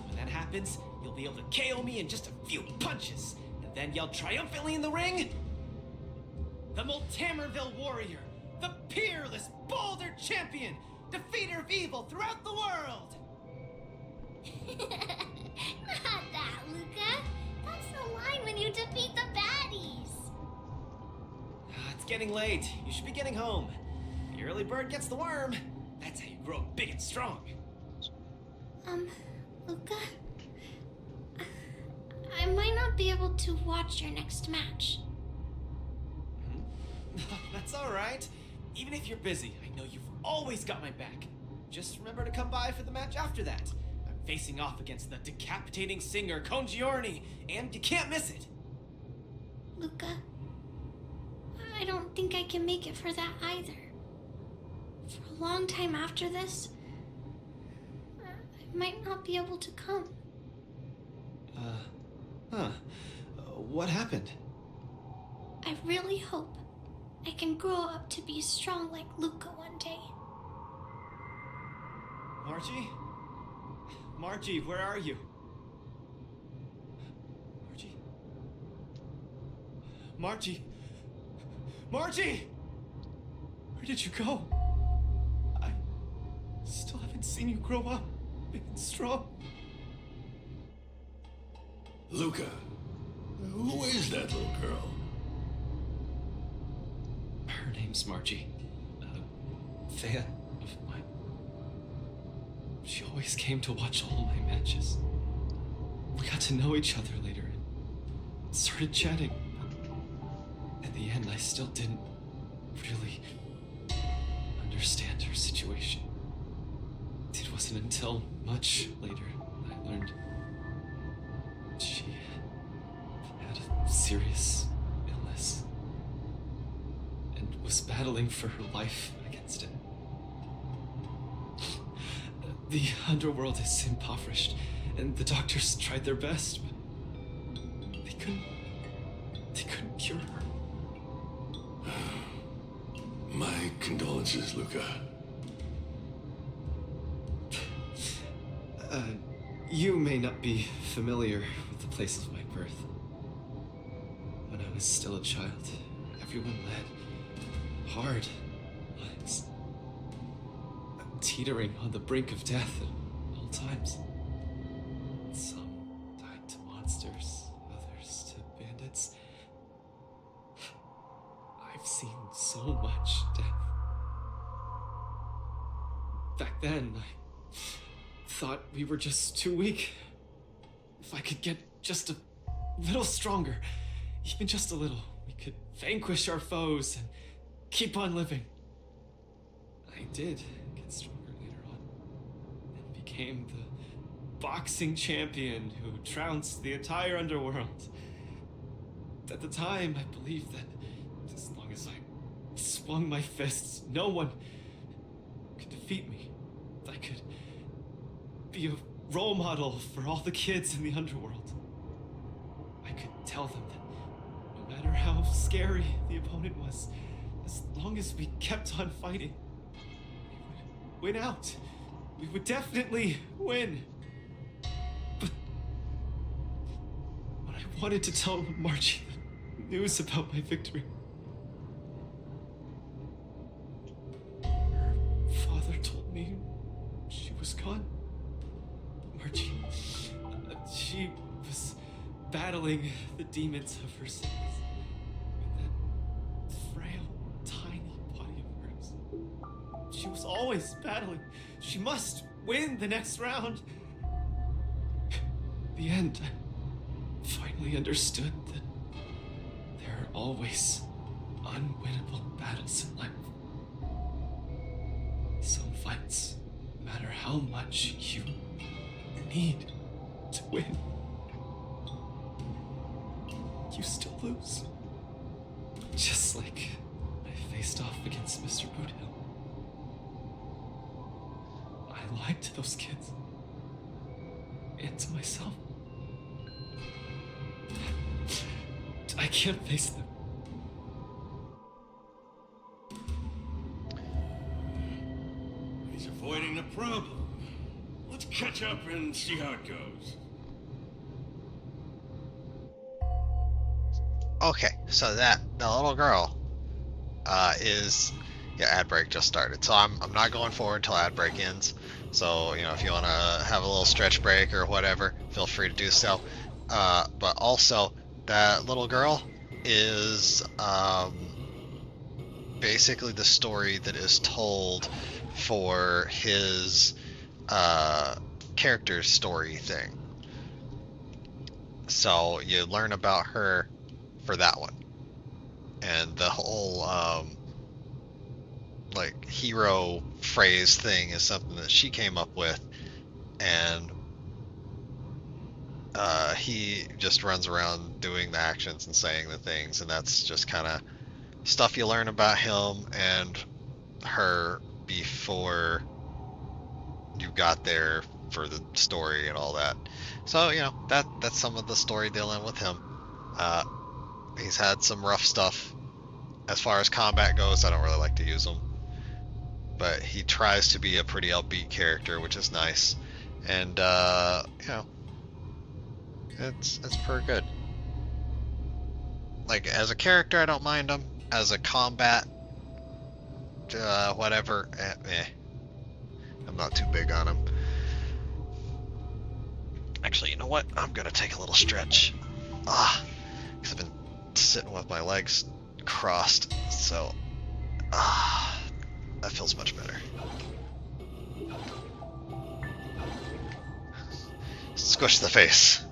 When that happens, you'll be able to KO me in just a few punches, and then yell triumphantly in the ring, "The Multamerville Warrior, the peerless Boulder Champion, defeater of evil throughout the world!" Not that, Luca. That's the line when you defeat the baddies. It's getting late. You should be getting home. The early bird gets the worm. That's how you grow up big and strong. Luca? I might not be able to watch your next match. That's alright. Even if you're busy, I know you've always got my back. Just remember to come by for the match after that. I'm facing off against the decapitating singer Congiorni, and you can't miss it. Luca, I don't think I can make it for that either. For a long time after this, I might not be able to come. What happened? I really hope I can grow up to be strong like Luca one day. Margie? Margie, where are you? Margie? Margie? Margie! Where did you go? I still haven't seen you grow up big and strong. Luca, who is that little girl? Her name's Margie. Fan of mine. She always came to watch all my matches. We got to know each other later and started chatting. In the end, I still didn't really understand her situation. It wasn't until much later that I learned she had a serious illness and was battling for her life against it. The underworld is impoverished, and the doctors tried their best, but they couldn't cure her. My condolences, Luca. You may not be familiar with the place of my birth. When I was still a child, everyone led hard lives, teetering on the brink of death at all times. Some died to monsters, others to bandits. I've seen so much death. Back then, I thought we were just too weak. If I could get just a little stronger, even just a little, we could vanquish our foes and keep on living. I did get stronger later on and became the boxing champion who trounced the entire underworld. At the time, I believed that as long as I swung my fists, no one could defeat me. I be a role model for all the kids in the underworld. I could tell them that no matter how scary the opponent was, as long as we kept on fighting, we would win out. We would definitely win. But when I wanted to tell Marchie the news about my victory, her father told me she was gone. Marchie, she was battling the demons of her sickness with that frail, tiny body of hers. She was always battling. She must win the next round. In the end, I finally understood that there are always unwinnable battles in life. Some fights, no matter how much you need to win, you still lose. Just like I faced off against Mr. Boothill. I lied to those kids. And to myself. I can't face them. He's avoiding the problem. Let's catch up and see how it goes. Okay, so the little girl is, yeah, ad break just started. So I'm not going forward until ad break ends. So, you know, if you want to have a little stretch break or whatever, feel free to do so. But also, that little girl is basically the story that is told for his character story thing. So you learn about her for that one. And the whole like hero phrase thing is something that she came up with, and he just runs around doing the actions and saying the things, and that's just kind of stuff you learn about him and her before you got there for the story and all that. So, you know, that's some of the story dealing with him. He's had some rough stuff. As far as combat goes, I don't really like to use him. But he tries to be a pretty upbeat character, which is nice. And, you know, it's pretty good. Like, as a character, I don't mind him. As a combat, whatever, I'm not too big on him. Actually, you know what? I'm gonna take a little stretch. Because I've been sitting with my legs crossed, so that feels much better. Squish the face.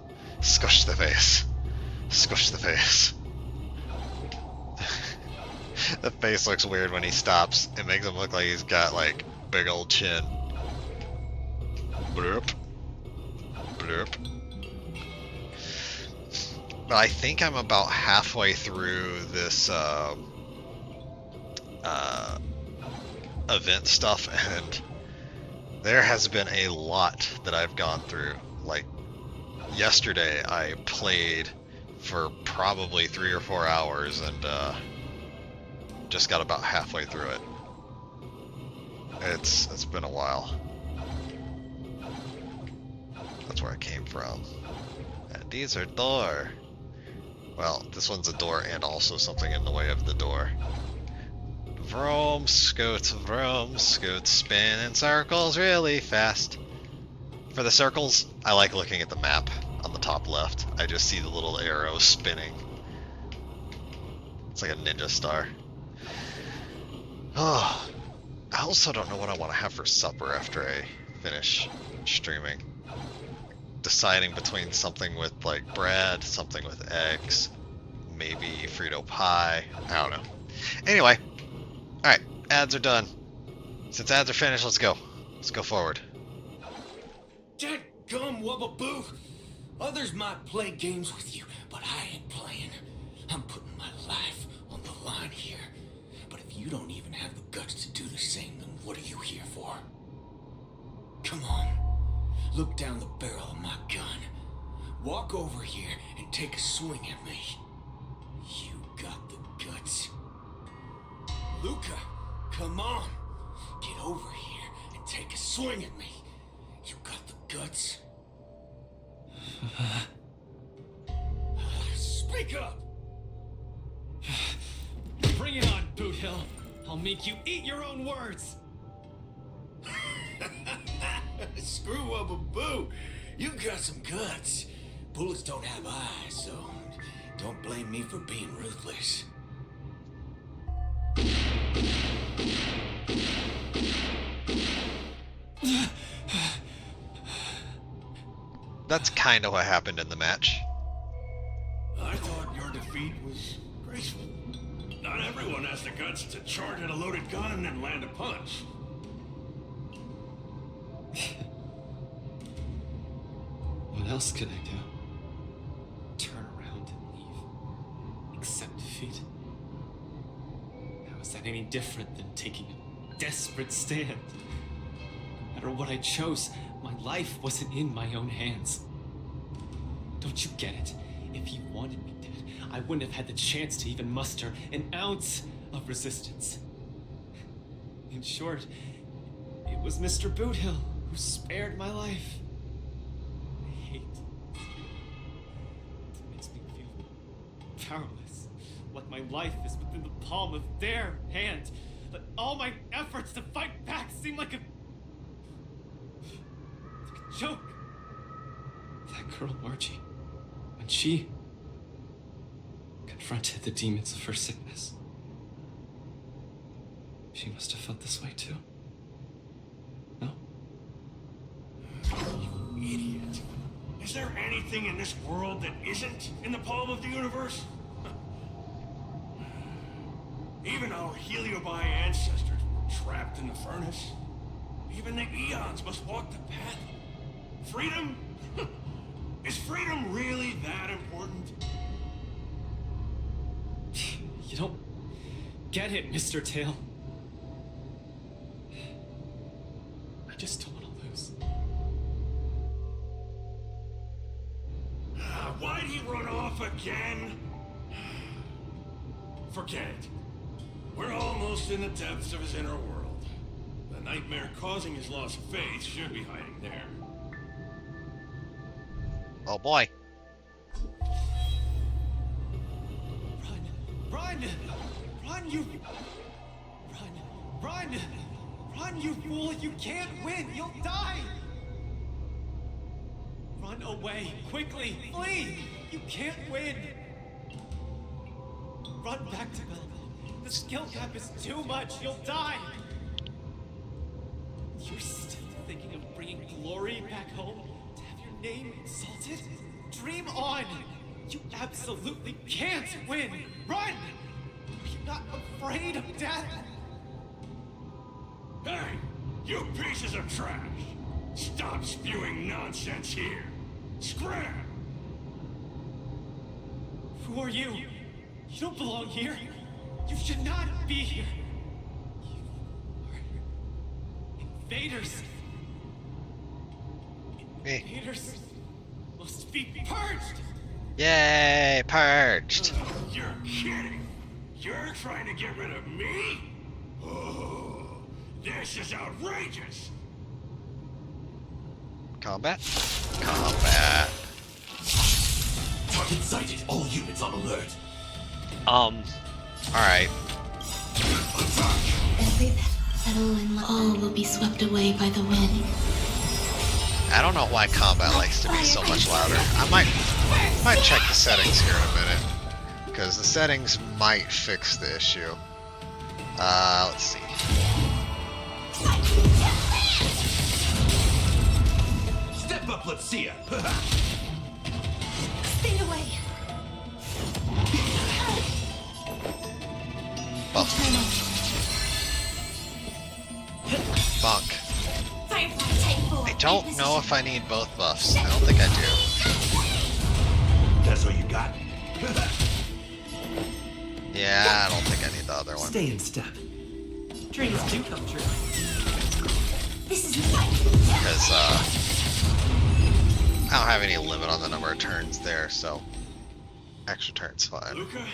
Squish the face. Squish the face. The face looks weird when he stops. It makes him look like he's got like big old chin. Blurp. Blurp. But I think I'm about halfway through this event stuff, and there has been a lot that I've gone through. Like yesterday I played for probably 3 or 4 hours and just got about halfway through it. It's been a while. That's where I came from. And these are door. Well, this one's a door and also something in the way of the door. Vroom, scoot, spin in circles really fast. For the circles, I like looking at the map on the top left. I just see the little arrows spinning. It's like a ninja star. Oh, I also don't know what I want to have for supper after I finish streaming. Deciding between something with like bread, something with eggs, maybe Frito pie. I don't know. Anyway, alright, ads are done. Since ads are finished, let's go. Let's go forward. Dadgum Wubbaboo! Others might play games with you, but I ain't playing. I'm putting my life on the line here. But if you don't even have the guts to do the same, then what are you here for? Come on. look down the barrel of my gun. Walk over here and take a swing at me. You got the guts. Luca, come on. Get over here and take a swing at me. You got the guts. Speak up! Bring it on, Boot Hill. I'll make you eat your own words. Screw up a boo. You got some guts. Bullets don't have eyes, so don't blame me for being ruthless. That's kind of what happened in the match. I thought your defeat was graceful. Not everyone has the guts to charge at a loaded gun and land a punch. What else could I do? Turn around and leave. Accept defeat. How is that any different than taking a desperate stand? No matter what I chose, my life wasn't in my own hands. Don't you get it? If you wanted me dead, I wouldn't have had the chance to even muster an ounce of resistance. In short, it was Mr. Boothill who spared my life. I hate it. It makes me feel powerless, like my life is within the palm of their hand. Like all my efforts to fight back seem like a joke. That girl, Margie, when she confronted the demons of her sickness, she must have felt this way too. No? You idiot. Is there anything in this world that isn't in the palm of the universe? Even our Heliobi ancestors were trapped in the furnace. Even the eons must walk the path. Freedom? Is freedom really that important? You don't get it, Mr. Tail. I just don't want to lose. Why'd he run off again? Forget it. We're almost in the depths of his inner world. The nightmare causing his loss of faith should be hiding there. Oh boy. Run! Run, you... Run! Run, you fool! You can't win! You'll die! Run away! Quickly! Flee! You can't win! Run back to Belleville. The skill gap is too much! You'll die! You're still thinking of bringing glory back home? To have your name insulted? Dream on! You absolutely can't win! Run! Are you not afraid of death? Hey! You pieces of trash! Stop spewing nonsense here! Scram! Who are you? You don't belong here. You should not be here. You are invaders. Me. Invaders must be purged. Yay, purged. You're kidding! You're trying to get rid of me? Oh, this is outrageous! Combat? Combat. Target sighted. All units on alert. Alright. Every petal and all will be swept away by the wind. I don't know why combat likes to be so much louder. I might check the settings here in a minute. Because the settings might fix the issue. Let's see. Step up, let's see ya. Stay away. Buff. Bunk. I don't know if I need both buffs. I don't think I do. That's what you got? Yeah, I don't think I need the other one. Stay in step. Dreams do come true. This is Because, I don't have any limit on the number of turns there, so extra turns fine. Luca,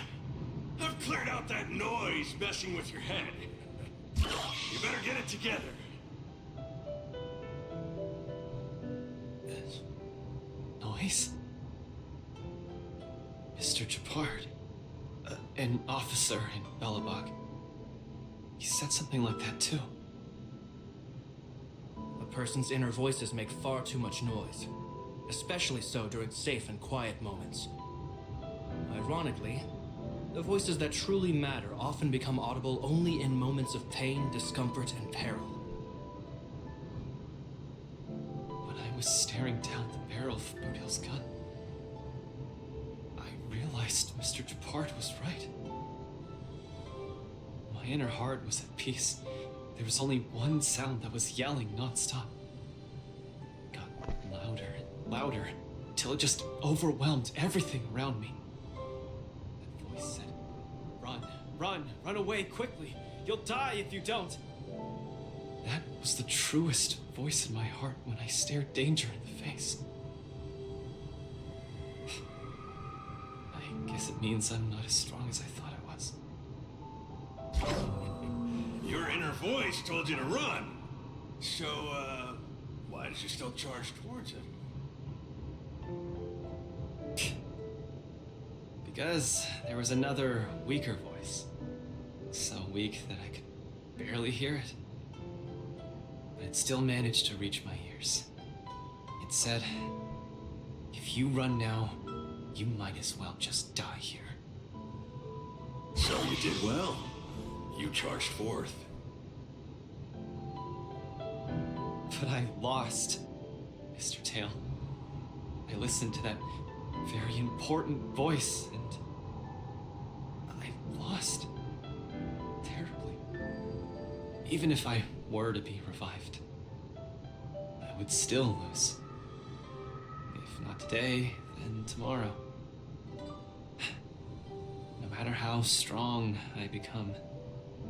I've cleared out that noise messing with your head. You better get it together. Noise? Mr. Japard. An officer in Belobog. He said something like that too. A person's inner voices make far too much noise, especially so during safe and quiet moments. Ironically, the voices that truly matter often become audible only in moments of pain, discomfort, and peril. When I was staring down the barrel of Bodil's gun, I realized Mr. Japard was right. My inner heart was at peace. There was only one sound that was yelling nonstop. It got louder and louder, till it just overwhelmed everything around me. That voice said, "Run, run, run away quickly. You'll die if you don't." That was the truest voice in my heart when I stared danger in the face. I guess it means I'm not as strong as I thought I was. Your inner voice told you to run. So, why did you still charge towards it? Because there was another, weaker voice. So weak that I could barely hear it. But it still managed to reach my ears. It said, "If you run now, you might as well just die here." So you did well. You charged forth. But I lost, Mr. Tail. I listened to that very important voice, and I lost terribly. Even if I were to be revived, I would still lose. If not today, then tomorrow. No matter how strong I become,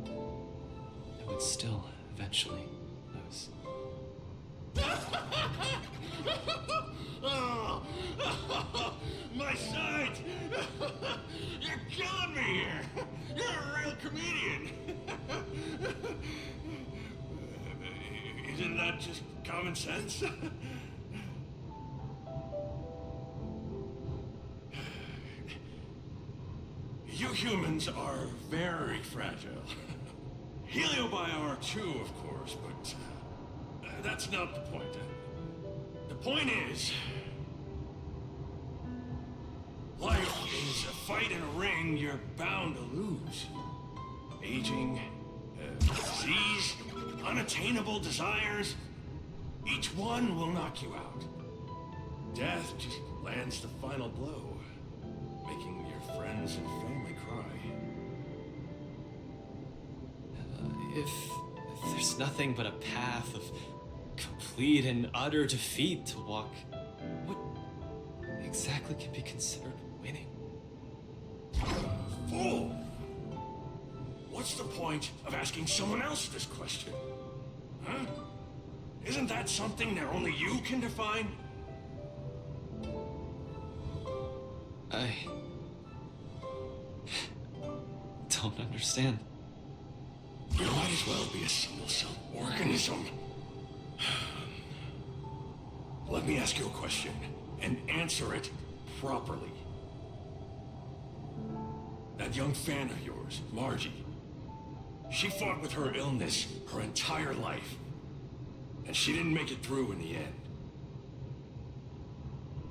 I would still eventually lose. Oh, my sight! You're killing me here! You're a real comedian! Isn't that just common sense? You humans are very fragile. Heliobior too, of course, but that's not the point. The point is, life is a fight in a ring you're bound to lose. Aging, disease, unattainable desires, each one will knock you out. Death just lands the final blow, making your friends and family cry. If there's nothing but a path of complete and utter defeat to walk, what exactly can be considered winning? Fool! What's the point of asking someone else this question? Huh? Isn't that something that only you can define? I don't understand. You might as well be a single-celled organism. Let me ask you a question, and answer it properly. That young fan of yours, Margie, she fought with her illness her entire life, and she didn't make it through in the end.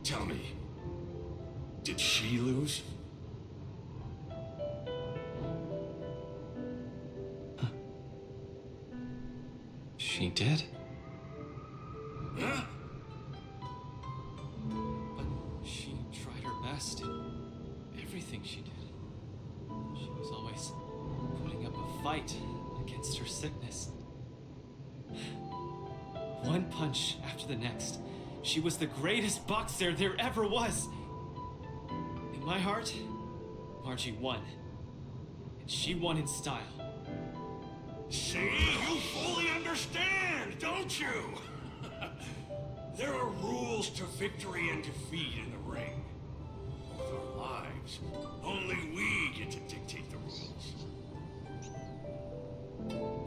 Tell me, did she lose? She did? Huh? But she tried her best in everything she did. She was always putting up a fight against her sickness. One punch after the next. She was the greatest boxer there ever was. In my heart, Margie won. And she won in style. See, you fully understand, don't you? There are rules to victory and defeat in the ring. With our lives, only we get to dictate the rules.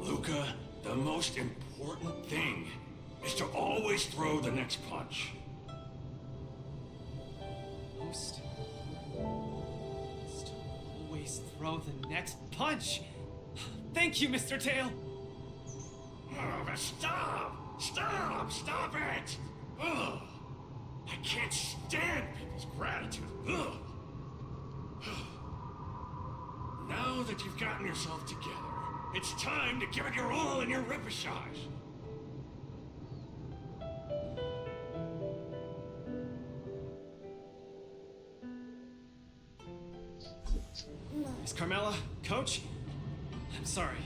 Luca, the most important thing is to always throw the next punch. Must always throw the next punch. Thank you, Mr. Tail. Oh, but stop! Stop! Stop it! Ugh. I can't stand people's gratitude. Ugh. Now that you've gotten yourself together, it's time to give it your all in your repechage. Miss Carmela, Coach, I'm sorry.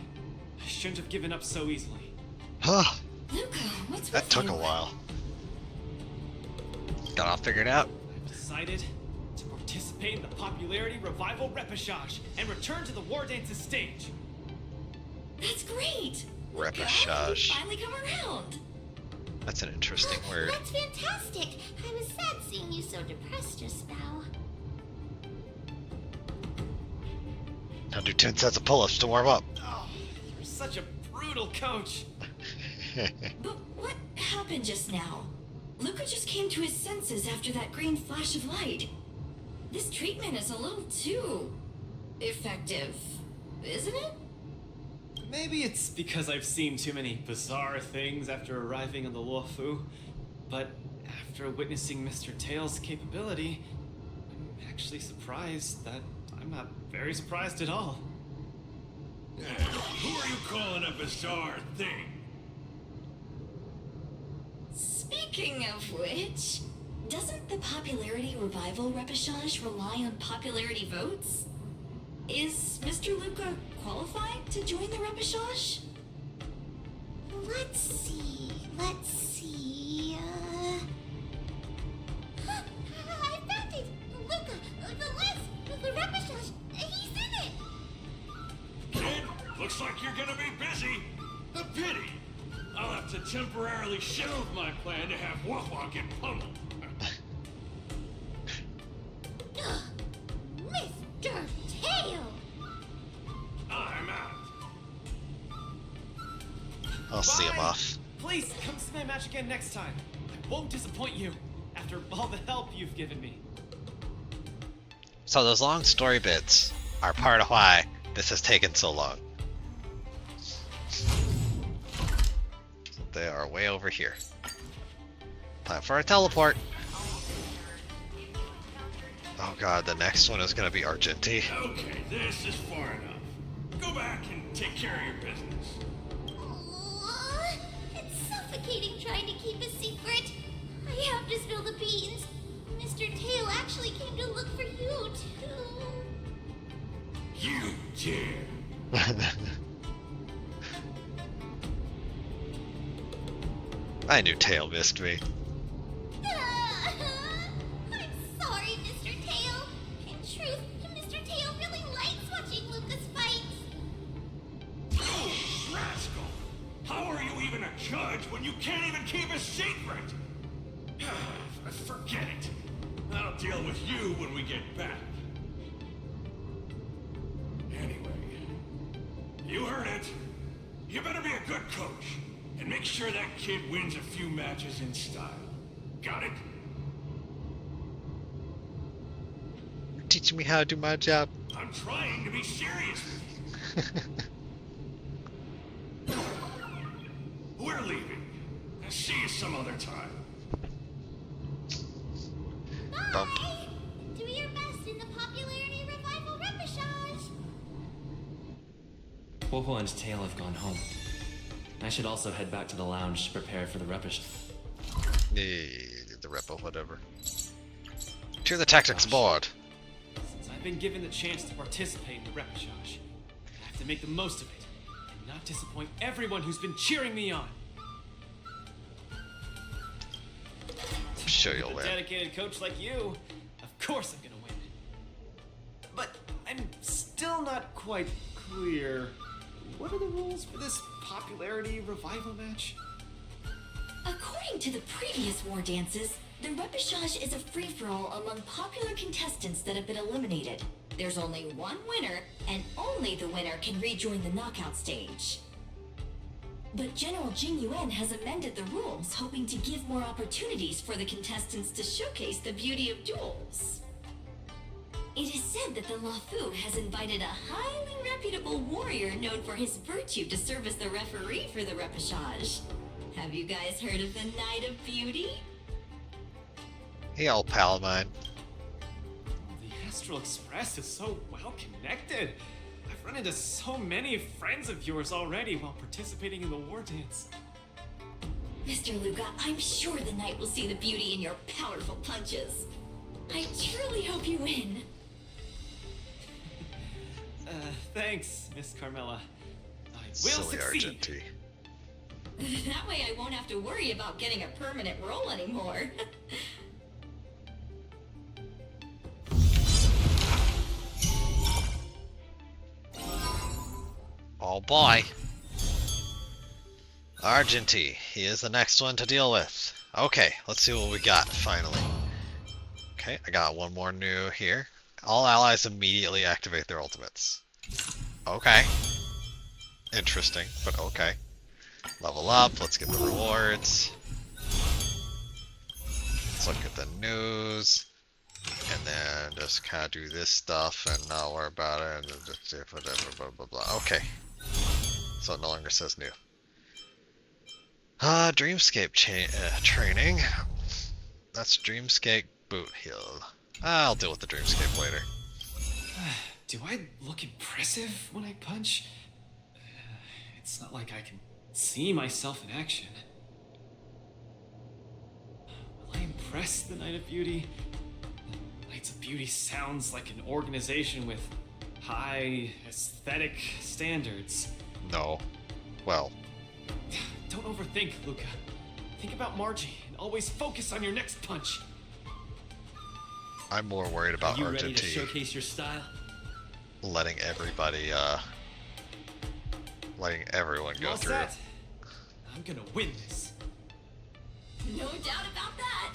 I shouldn't have given up so easily. Huh. Luca, what's That with took you? a while. Got all figured out. I've decided to participate in the Popularity Revival Repechage and return to the War Dances stage. That's great. Luca, Repechage. you finally come around. That's an interesting word. That's fantastic. I was sad seeing you so depressed just now. Now do 10 sets of pull-ups to warm up. Oh, you're such a brutal coach. But what happened just now? Luca just came to his senses after that green flash of light. This treatment is a little too effective, isn't it? Maybe it's because I've seen too many bizarre things after arriving on the Luofu, but after witnessing Mr. Tail's capability, I'm actually surprised that I'm not very surprised at all. Who are you calling a bizarre thing? Speaking of which, doesn't the Popularity Revival Repechage rely on popularity votes? Is Mr. Luca qualified to join the Repechage? Let's see. I found it! Luca, the list, the repechage, he's in it! Kid, looks like you're gonna be busy. A pity. I'll have to temporarily shelve my plan to have Wawa get pummeled. Mr. Tail! I'm out. I'll see him Bye. off. Please come see my match again next time. I won't disappoint you after all the help you've given me. So those long story bits are part of why this has taken so long. They are way over here. Time for a teleport. Oh god, the next one is gonna be Argenti. Okay, this is far enough. Go back and take care of your business. Aw, it's suffocating trying to keep a secret. I have to spill the beans. Mr. Tail actually came to look for you, too. You dare. I knew Tail missed me. I'm sorry, Mr. Tail. In truth, Mr. Tail really likes watching Lucas fight. Oh, rascal! How are you even a judge when you can't even keep a secret? Forget it. I'll deal with you when we get back. Anyway, you heard it. You better be a good coach and make sure that kid wins a few matches in style. Got it? Teaching me how to do my job. I'm trying to be serious with you. We're leaving. I'll see you some other time. Bump. Bye. Do your best in the Popularity Revival Repechage. Woho and Tail have gone home. I should also head back to the lounge to prepare for the repechage. The repo, whatever. To the tactics board. Since I've been given the chance to participate in the Repechage, I have to make the most of it and not disappoint everyone who's been cheering me on. I'm sure you'll With a win. dedicated coach like you, of course I'm gonna win. But I'm still not quite clear. What are the rules for this Popularity Revival match? According to the previous war dances, the repechage is a free-for-all among popular contestants that have been eliminated. There's only one winner, and only the winner can rejoin the knockout stage. But General Jing Yuan has amended the rules, hoping to give more opportunities for the contestants to showcase the beauty of duels. It is said that the Luofu has invited a highly reputable warrior known for his virtue to serve as the referee for the repechage. Have you guys heard of the Knight of Beauty? Hey, old pal of mine. The Astral Express is so well connected. I've run into so many friends of yours already while participating in the war dance. Mr. Luca, I'm sure the knight will see the beauty in your powerful punches. I truly hope you win. Thanks, Miss Carmela. I will Silly succeed. Argenti. That way I won't have to worry about getting a permanent role anymore. Oh boy. Argenti. He is the next one to deal with. Okay, let's see what we got finally. Okay, I got one more new here. All allies immediately activate their ultimates. Okay. Interesting, but okay. Level up, let's get the rewards. Let's look at the news. And then just kind of do this stuff and not worry about it. And then just do whatever, blah, blah, blah. Okay. So it no longer says new. Dreamscape training. That's Dreamscape Boot Hill. I'll deal with the Dreamscape later. Do I look impressive when I punch? It's not like I can see myself in action. Will I impress the Knight of Beauty? Knights of Beauty sounds like an organization with high aesthetic standards. No. Well. Don't overthink, Luca. Think about Margie and always focus on your next punch. I'm more worried about Are you ready to Argenti showcase your style? letting everybody, letting everyone You go all through. set? I'm gonna win this. No doubt about that.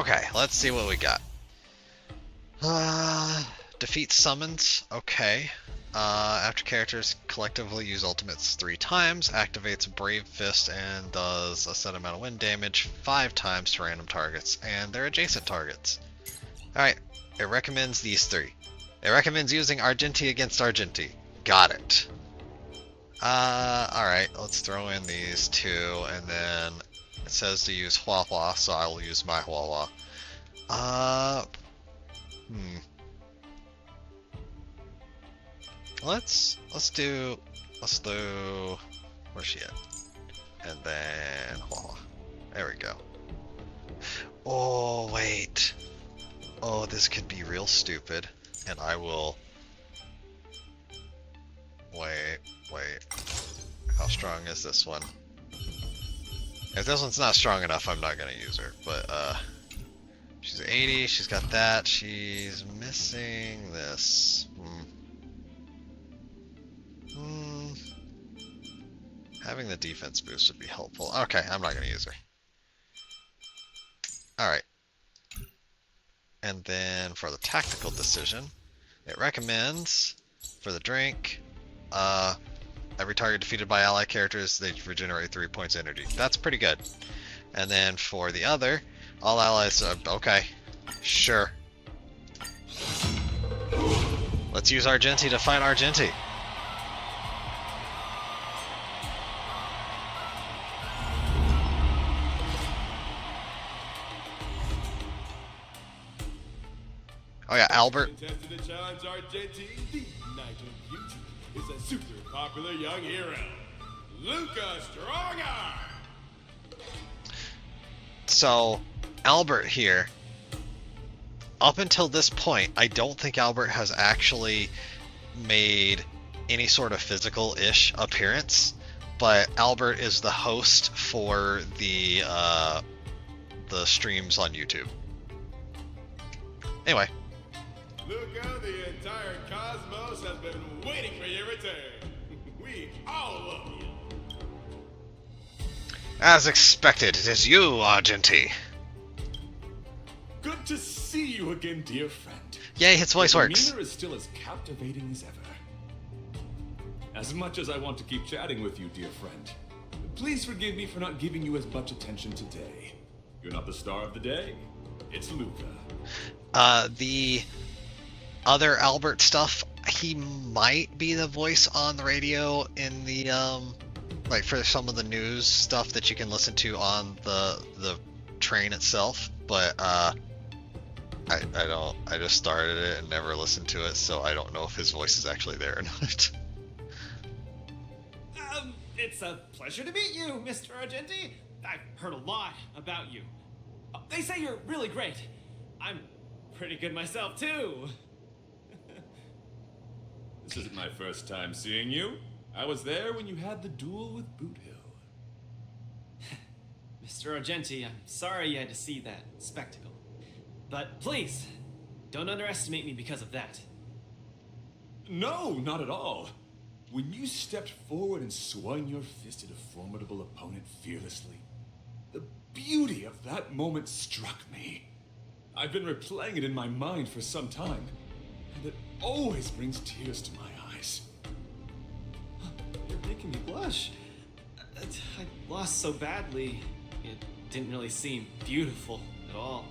Okay, let's see what we got. Defeat summons. Okay. After characters collectively use ultimates 3 times, activates Brave Fist and does a set amount of wind damage 5 times to random targets and their adjacent targets. Alright, it recommends these 3. It recommends using Argenti against Argenti. Got it. Alright, let's throw in these 2 and then it says to use Hua Hua, so I will use my Hua Hua. Let's do, where's she at? And then Hua Hua. There we go. Oh, wait. Oh, this could be real stupid. And I will, wait. How strong is this one? If this one's not strong enough, I'm not gonna use her, but, she's 80, she's got that, she's missing this. Having the defense boost would be helpful. Okay, I'm not gonna use her. Alright. And then for the tactical decision, it recommends, for the drink, every target defeated by ally characters, they regenerate 3 points of energy. That's pretty good. And then for the other, all allies, okay, sure. Let's use Argenti to fight Argenti. Oh yeah, Albert. Contested to challenge Argenti, the Knight of Beauty, is a super popular young hero, Luca Strongarm. So, Albert here, up until this point, I don't think Albert has actually made any sort of physical-ish appearance, but Albert is the host for the streams on YouTube. Anyway. Luca, the entire cosmos has been waiting for your return. We all love you. As expected, it is you, Argenti. Good to see you again, dear friend. Yay, his voice Your works. demeanor is still as captivating as ever. As much as I want to keep chatting with you, dear friend, please forgive me for not giving you as much attention today. You're not the star of the day. It's Luca. The other Albert stuff, he might be the voice on the radio in the like for some of the news stuff that you can listen to on the train itself, but I just started it and never listened to it, so I don't know if his voice is actually there or not. It's a pleasure to meet you, Mr. Argenti. I've heard a lot about you. They say you're really great. I'm pretty good myself, too. This isn't my first time seeing you. I was there when you had the duel with Boothill. Mr. Argenti, I'm sorry you had to see that spectacle. But please, don't underestimate me because of that. No, not at all. When you stepped forward and swung your fist at a formidable opponent fearlessly, the beauty of that moment struck me. I've been replaying it in my mind for some time, and it always brings tears to my eyes. You're making me blush. I lost so badly, it didn't really seem beautiful at all.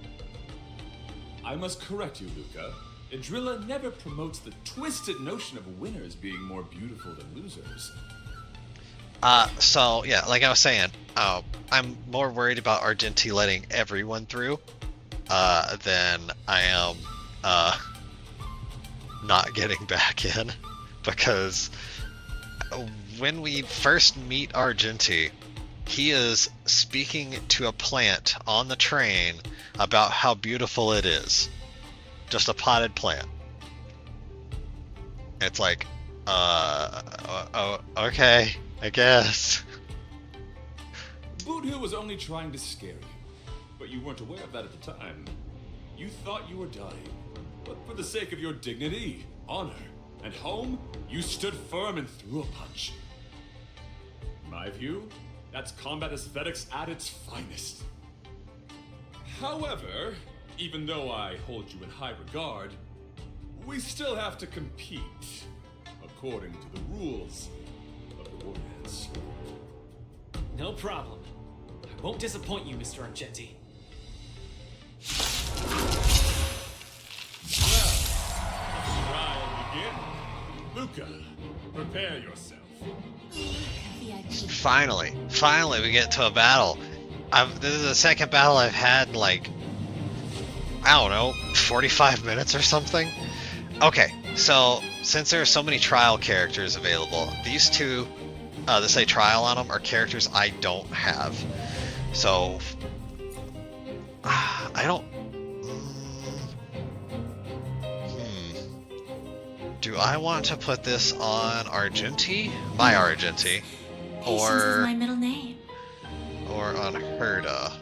I must correct you, Luca. Idrilla never promotes the twisted notion of winners being more beautiful than losers. So yeah, like I was saying, I'm more worried about Argenti letting everyone through, than I am, not getting back in, because when we first meet Argenti, he is speaking to a plant on the train about how beautiful it is. Just a potted plant. It's like, okay, I guess. Boothill was only trying to scare you, but you weren't aware of that at the time. You thought you were dying, but for the sake of your dignity, honor, and home, you stood firm and threw a punch. In my view, that's combat aesthetics at its finest. However, even though I hold you in high regard, we still have to compete according to the rules of the War Dance. No problem. I won't disappoint you, Mr. Argenti. Trial begin. Luca, prepare yourself. Finally we get to a battle. This is the second battle I've had in like, I don't know, 45 minutes or something. Okay, so since there are so many trial characters available, these two that say trial on them are characters I don't have. So I don't. Do I want to put this on Argenti, my Argenti, Patience is my middle name. or on Herda?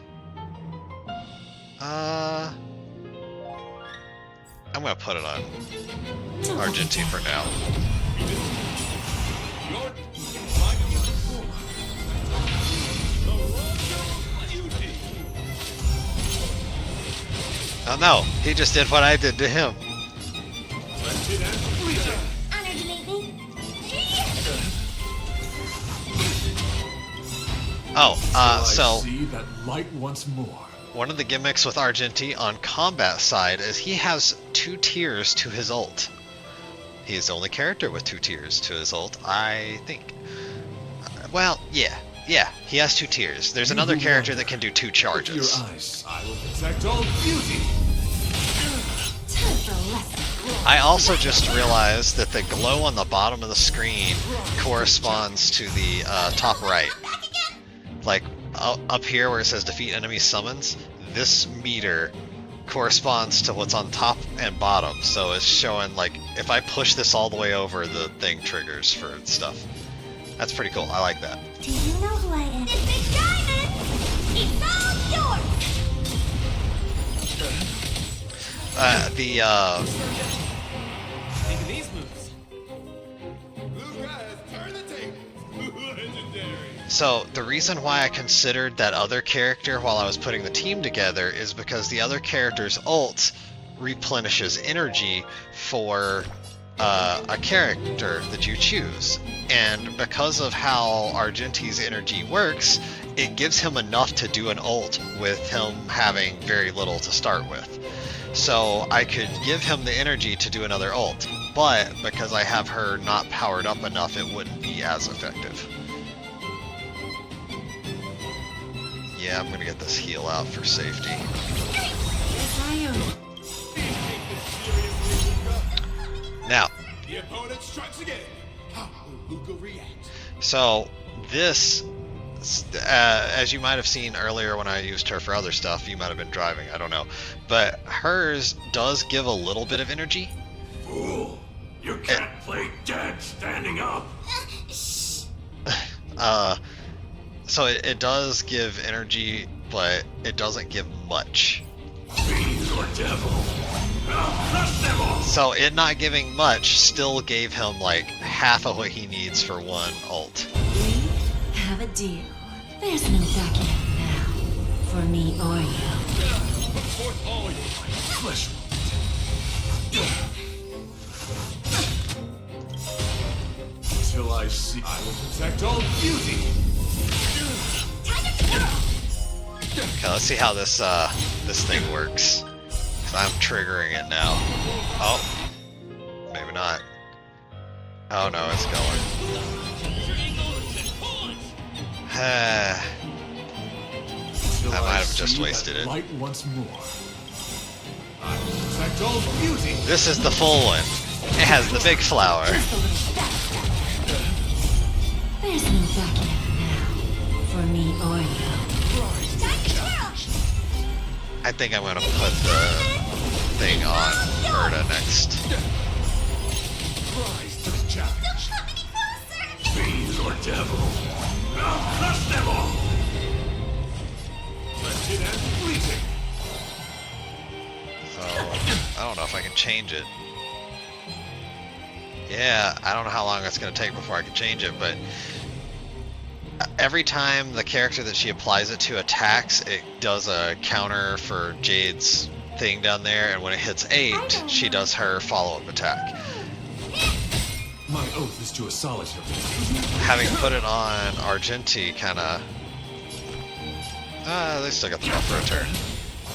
I'm gonna put it on Argenti for now. Oh no, he just did what I did to him. Honor to meet me. So See that light once more. one of the gimmicks with Argenti on combat side is he has 2 tiers to his ult. He's the only character with 2 tiers to his ult, I think. Well, yeah, he has 2 tiers. There's another character that can do 2 charges. Your eyes, I will protect all beauty. Time for a lesson. I also just realized that the glow on the bottom of the screen corresponds to the top right. Like up here where it says defeat enemy summons, this meter corresponds to what's on top and bottom. So it's showing like if I push this all the way over, the thing triggers for stuff. That's pretty cool. I like that. Do you know who I am? This big diamond! It's all yours! Think of these moves. So the reason why I considered that other character while I was putting the team together is because the other character's ult replenishes energy for a character that you choose. And because of how Argenti's energy works, it gives him enough to do an ult with him having very little to start with. So I could give him the energy to do another ult, but because I have her not powered up enough, it wouldn't be as effective. Yeah, I'm gonna get this heal out for safety. Now, The opponent strikes again. How will Luca react? so this, as you might have seen earlier when I used her for other stuff, you might have been driving, I don't know, but hers does give a little bit of energy. Fool! You can't play dead standing up! So it does give energy, but it doesn't give much. Fiend or devil! I'll crush them all! So it not giving much still gave him like half of what he needs for one ult. We have a deal. There's no backing out now. For me or you. Put forth all your might. Flesh Until I see, I will protect all beauty. Okay, let's see how this this thing works. 'Cause I'm triggering it now. Oh, maybe not. Oh no, it's going. I might have just wasted it. Light once more. I will protect all beauty. This is the full one. It has the big flower. There's no backing out now. For me or you. I think I'm gonna put the thing on Herta next. Rise to the challenge. Fiend or devil! I'll crush them all! Wretched and fleeting. So I don't know if I can change it. Yeah, I don't know how long it's gonna take before I can change it, but every time the character that she applies it to attacks, it does a counter for Jade's thing down there, and when it hits 8, she does her follow-up attack. My oath is to a solitary. Having put it on Argenti kinda... they still got the buffer return.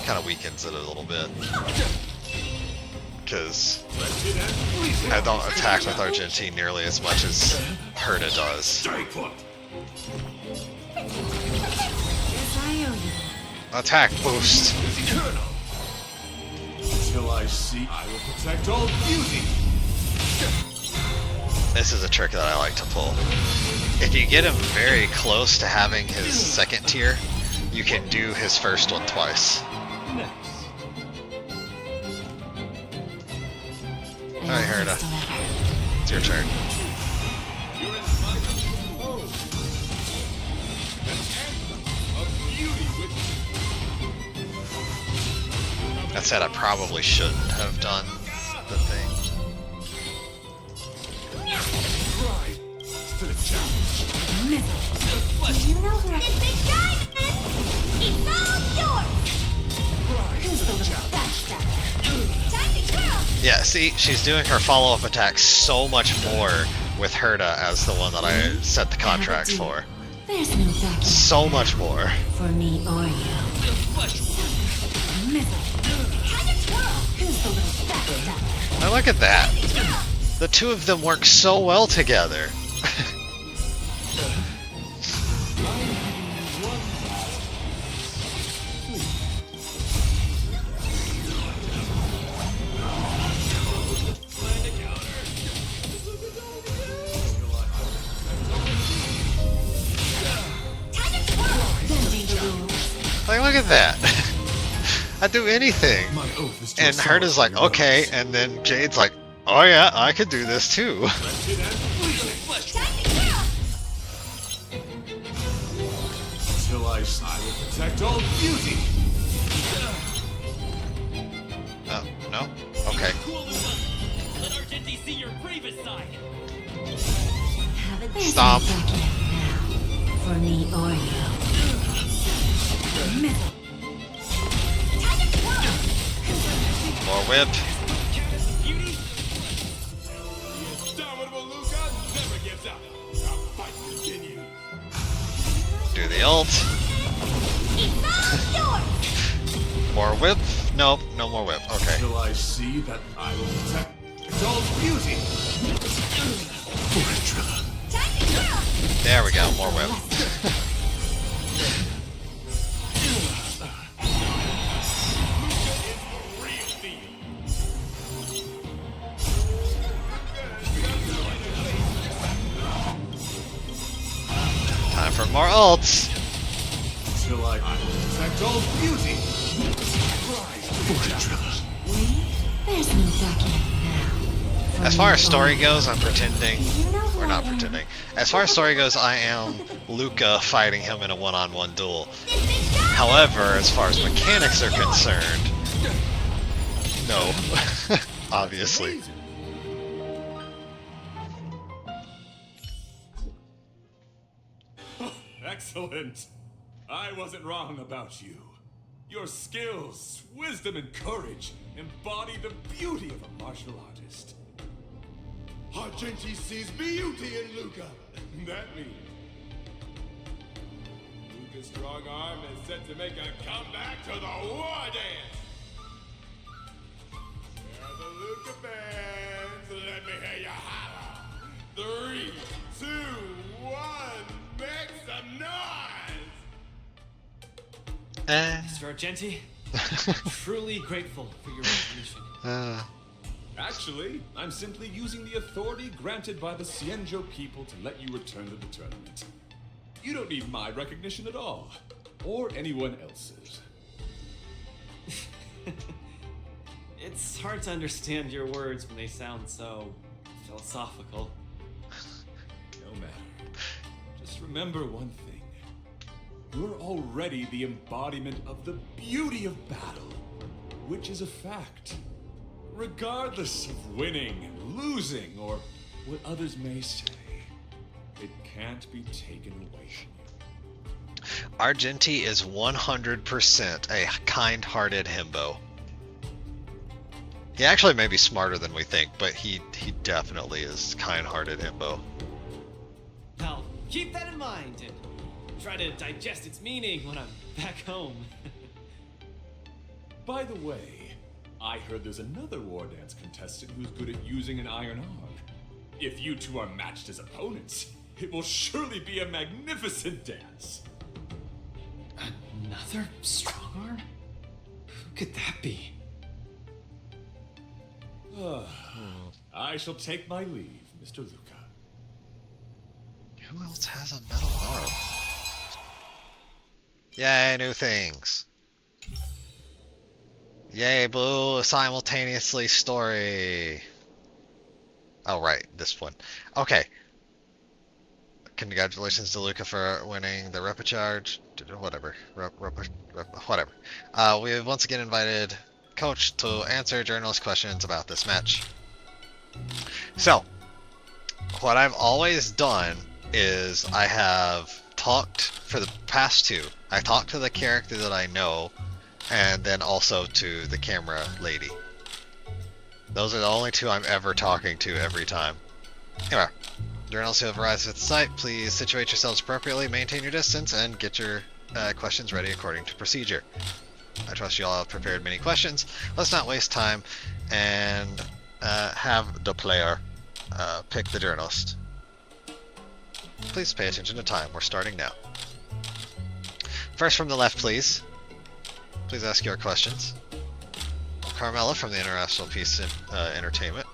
Kinda weakens it a little bit. Because Wretched and fleeting. I don't attack with Argenti nearly as much as Herta does. Stay put! Yes, I owe you. Attack boost! Eternal. Until I see, I will protect all beauty. This is a trick that I like to pull. If you get him very close to having his second tier, you can do his first one twice. Nice. Alright, Herta. It's your turn. That said, I probably shouldn't have done the thing. Rise to the challenge. Do you know where I It's big diamond! It's all yours! Who's the little backstabber? Time to twirl! Yeah, see, she's doing her follow-up attack so much more with Herta as the one that I set the contract for. There's no backing out So much more. for me or you. Time to twirl! Who's the little backstabber? Now look at that. The two of them work so well together. Bending the rules. Like, look at that. I do anything. My oath is to a And Herta's like, solitary okay, rose. and then Jade's like, oh yeah, I could do this too. Wretched and fleeting. Time to twirl! Until I will protect all beauty. Oh, no? Okay. Let Argenti see your bravest side. Have it. There's Stomp. no backing out now. for me or you. More whip. Indomitable Luca never gives up. Our fight continues. Do the ult. More whip. Nope, no more whip. Okay. Till I see that I will protect Exalt's beauty. There we go, more whip. Time for more ults. Till I will protect Exalt's beauty. There's no backing out now. As far as story goes, I'm pretending, or not pretending. As far as story goes, I am Luca fighting him in a one-on-one duel. However, as far as mechanics are concerned, no. Obviously. Excellent. I wasn't wrong about you. Your skills, wisdom, and courage embody the beauty of a martial artist. Argenti sees beauty in Luca. That means Luca's strong arm is set to make a comeback to the war dance. There are the Luca bands. Let me hear you holler. 3, 2, 1, make some noise! Mr. Argenti, truly grateful for your recognition. Actually, I'm simply using the authority granted by the Cienjo people to let you return to the tournament. You don't need my recognition at all, or anyone else's. It's hard to understand your words when they sound so philosophical. No matter. Just remember one thing. You're already the embodiment of the beauty of battle, which is a fact. Regardless of winning and losing, or what others may say, it can't be taken away from you. Argenti is 100% a kind-hearted himbo. He actually may be smarter than we think, but he definitely is kind-hearted himbo. I'll keep that in mind and try to digest its meaning when I'm back home. By the way, I heard there's another war dance contestant who's good at using an iron arm. If you two are matched as opponents, it will surely be a magnificent dance. Another strong arm? Who could that be? I shall take my leave, Mr. Luca. Who else has a metal arm? Yay, new things. Yay, blue simultaneously story. Oh, right, this one. Okay. Congratulations to Luca for winning the repecharge. Whatever. Whatever. We have once again invited Coach to answer journalist questions about this match. So, what I've always done is I have talked for the past two. I talked to the character that I know, and then also to the camera lady. Those are the only two I'm ever talking to every time. Anyway, journalists who have arrived at the site, please situate yourselves appropriately, maintain your distance, and get your questions ready according to procedure. I trust you all have prepared many questions. Let's not waste time and have the player pick the journalist. Please pay attention to time. We're starting now. First from the left, please. Please ask your questions. Carmela from the International Peace Entertainment.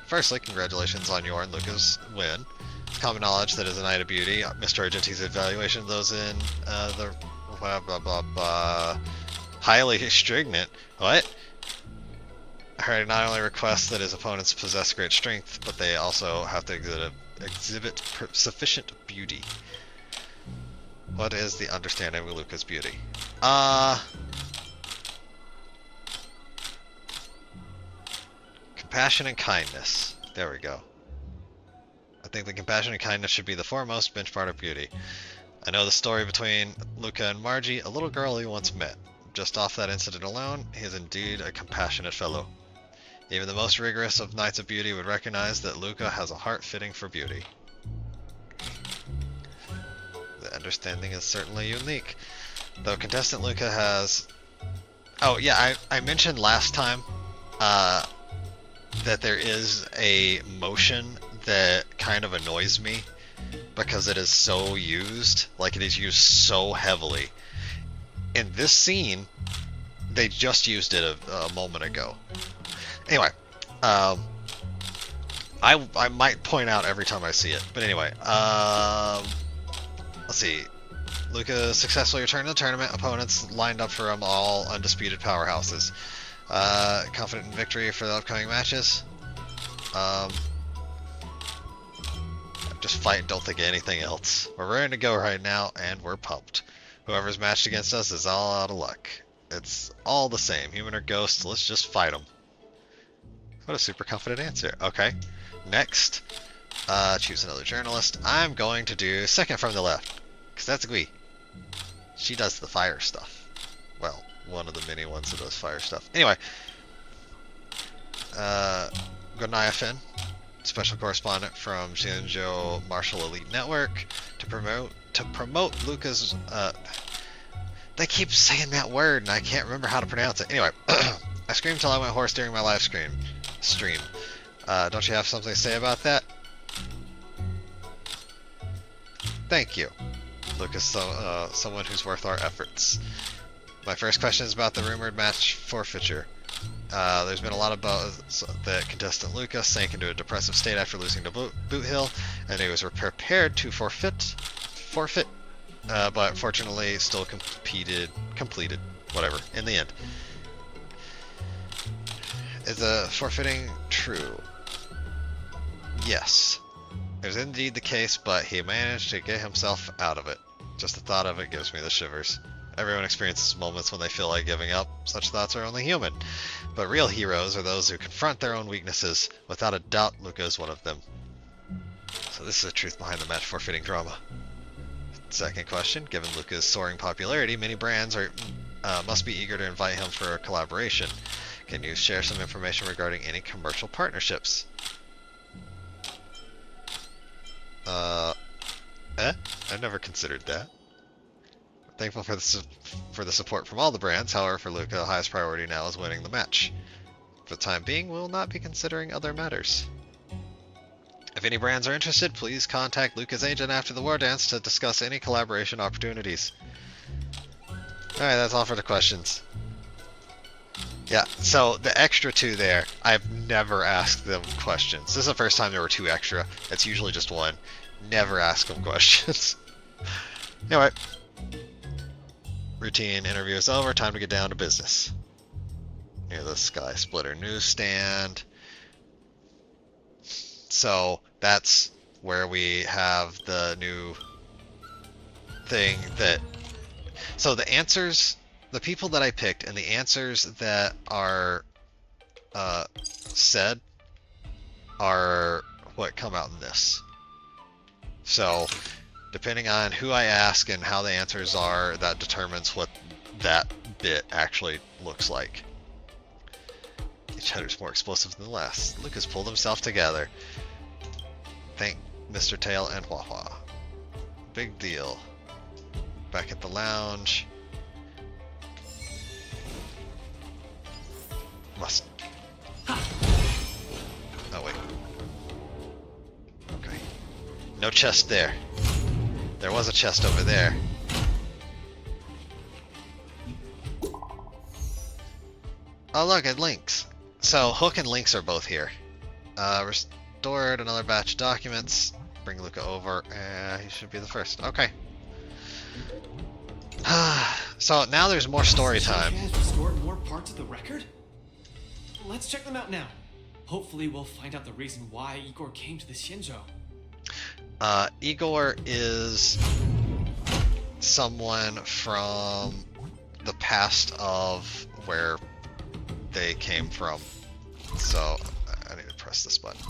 Firstly, congratulations on your and Luca's win. It's common knowledge that as a Knight of Beauty, Mr. Argenti's evaluation of those in the blah blah blah blah highly stringent. What? I heard not only requests that his opponents possess great strength, but they also have to exhibit sufficient beauty. What is the understanding of Luca's beauty? Compassion and kindness. There we go. I think the compassion and kindness should be the foremost benchmark of beauty. I know the story between Luca and Margie, a little girl he once met. Just off that incident alone, he is indeed a compassionate fellow. Even the most rigorous of Knights of Beauty would recognize that Luca has a heart fitting for beauty. The understanding is certainly unique. Though contestant Luca has... Oh yeah, I mentioned last time that there is a motion that kind of annoys me because it is so used, like it is used so heavily. In this scene, they just used it a moment ago. Anyway, I might point out every time I see it, but anyway, let's see. Luca successfully returned to the tournament. Opponents lined up for him, all undisputed powerhouses. Confident in victory for the upcoming matches. Just fight and don't think of anything else. We're ready to go right now, and we're pumped. Whoever's matched against us is all out of luck. It's all the same, human or ghost, let's just fight them. What a super confident answer. Okay, next, choose another journalist. I'm going to do second from the left, because that's Gui. She does the fire stuff. Well, one of the many ones that does fire stuff. Anyway, Gonaya Finn, special correspondent from Xinzhou Martial Elite Network, to promote Luca's. They keep saying that word, and I can't remember how to pronounce it. Anyway, I screamed till I went hoarse during my live stream. Don't you have something to say about that? Thank you. Luca's someone who's worth our efforts. My first question is about the rumored match forfeiture. There's been a lot about that contestant Luca sank into a depressive state after losing to Boot Hill, and he was prepared to forfeit, but fortunately still completed, whatever, in the end. Is the forfeiting true? Yes. It was indeed the case, but he managed to get himself out of it. Just the thought of it gives me the shivers. Everyone experiences moments when they feel like giving up. Such thoughts are only human. But real heroes are those who confront their own weaknesses. Without a doubt, Luca is one of them. So this is the truth behind the match forfeiting drama. Second question. Given Luca's soaring popularity, many brands must be eager to invite him for a collaboration. Can you share some information regarding any commercial partnerships? I've never considered that. Thankful for the support from all the brands. However, for Luca, the highest priority now is winning the match. For the time being, we'll not be considering other matters. If any brands are interested, please contact Luca's agent after the War Dance to discuss any collaboration opportunities. Alright, that's all for the questions. Yeah, so the extra two there, I've never asked them questions. This is the first time there were two extra. It's usually just one. Never ask them questions. Anyway. Routine interview is over. Time to get down to business. Near the Sky Splitter newsstand. So that's where we have the new thing that... So the answers, the people that I picked and the answers that are said are what come out in this. So depending on who I ask and how the answers are, that determines what that bit actually looks like. Each header's more explosive than the last. Lucas pulled himself together. Thank Mr. Tail and Hua Hua. Big deal. Back at the lounge. Must. Oh, wait. Okay. No chest there. There was a chest over there. Oh look, it links. So Hook and Lynx are both here. Restored another batch of documents. Bring Luca over. He should be the first. Okay. So now there's more story time. Has restored more parts of the record? Let's check them out now. Hopefully we'll find out the reason why Igor came to the Xinzhou. Igor is someone from the past of where they came from. So I need to press this button.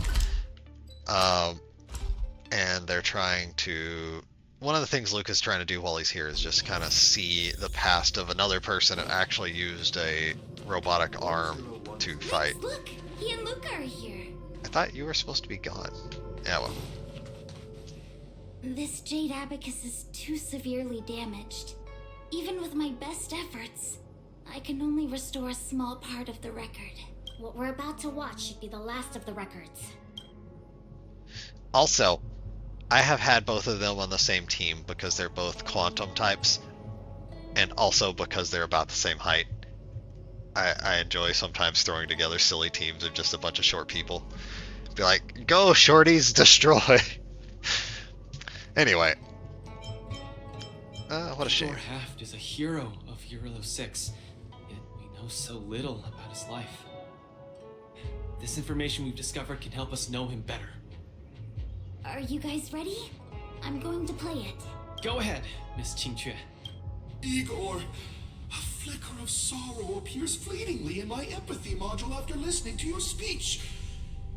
and they're trying to. One of the things Luke is trying to do while he's here is just kind of see the past of another person that actually used a robotic arm to fight. Rex, look! He and Luca are here. I thought you were supposed to be gone. Yeah, well. This Jade Abacus is too severely damaged. Even with my best efforts, I can only restore a small part of the record. What we're about to watch should be the last of the records. Also, I have had both of them on the same team because they're both quantum types, and also because they're about the same height. I enjoy sometimes throwing together silly teams of just a bunch of short people. Be like, go shorties, destroy! Anyway. What a shame. Igor Haft is a hero of Eurilo 6, yet we know so little about his life. This information we've discovered can help us know him better. Are you guys ready? I'm going to play it. Go ahead, Miss Qingque. Igor, a flicker of sorrow appears fleetingly in my empathy module after listening to your speech.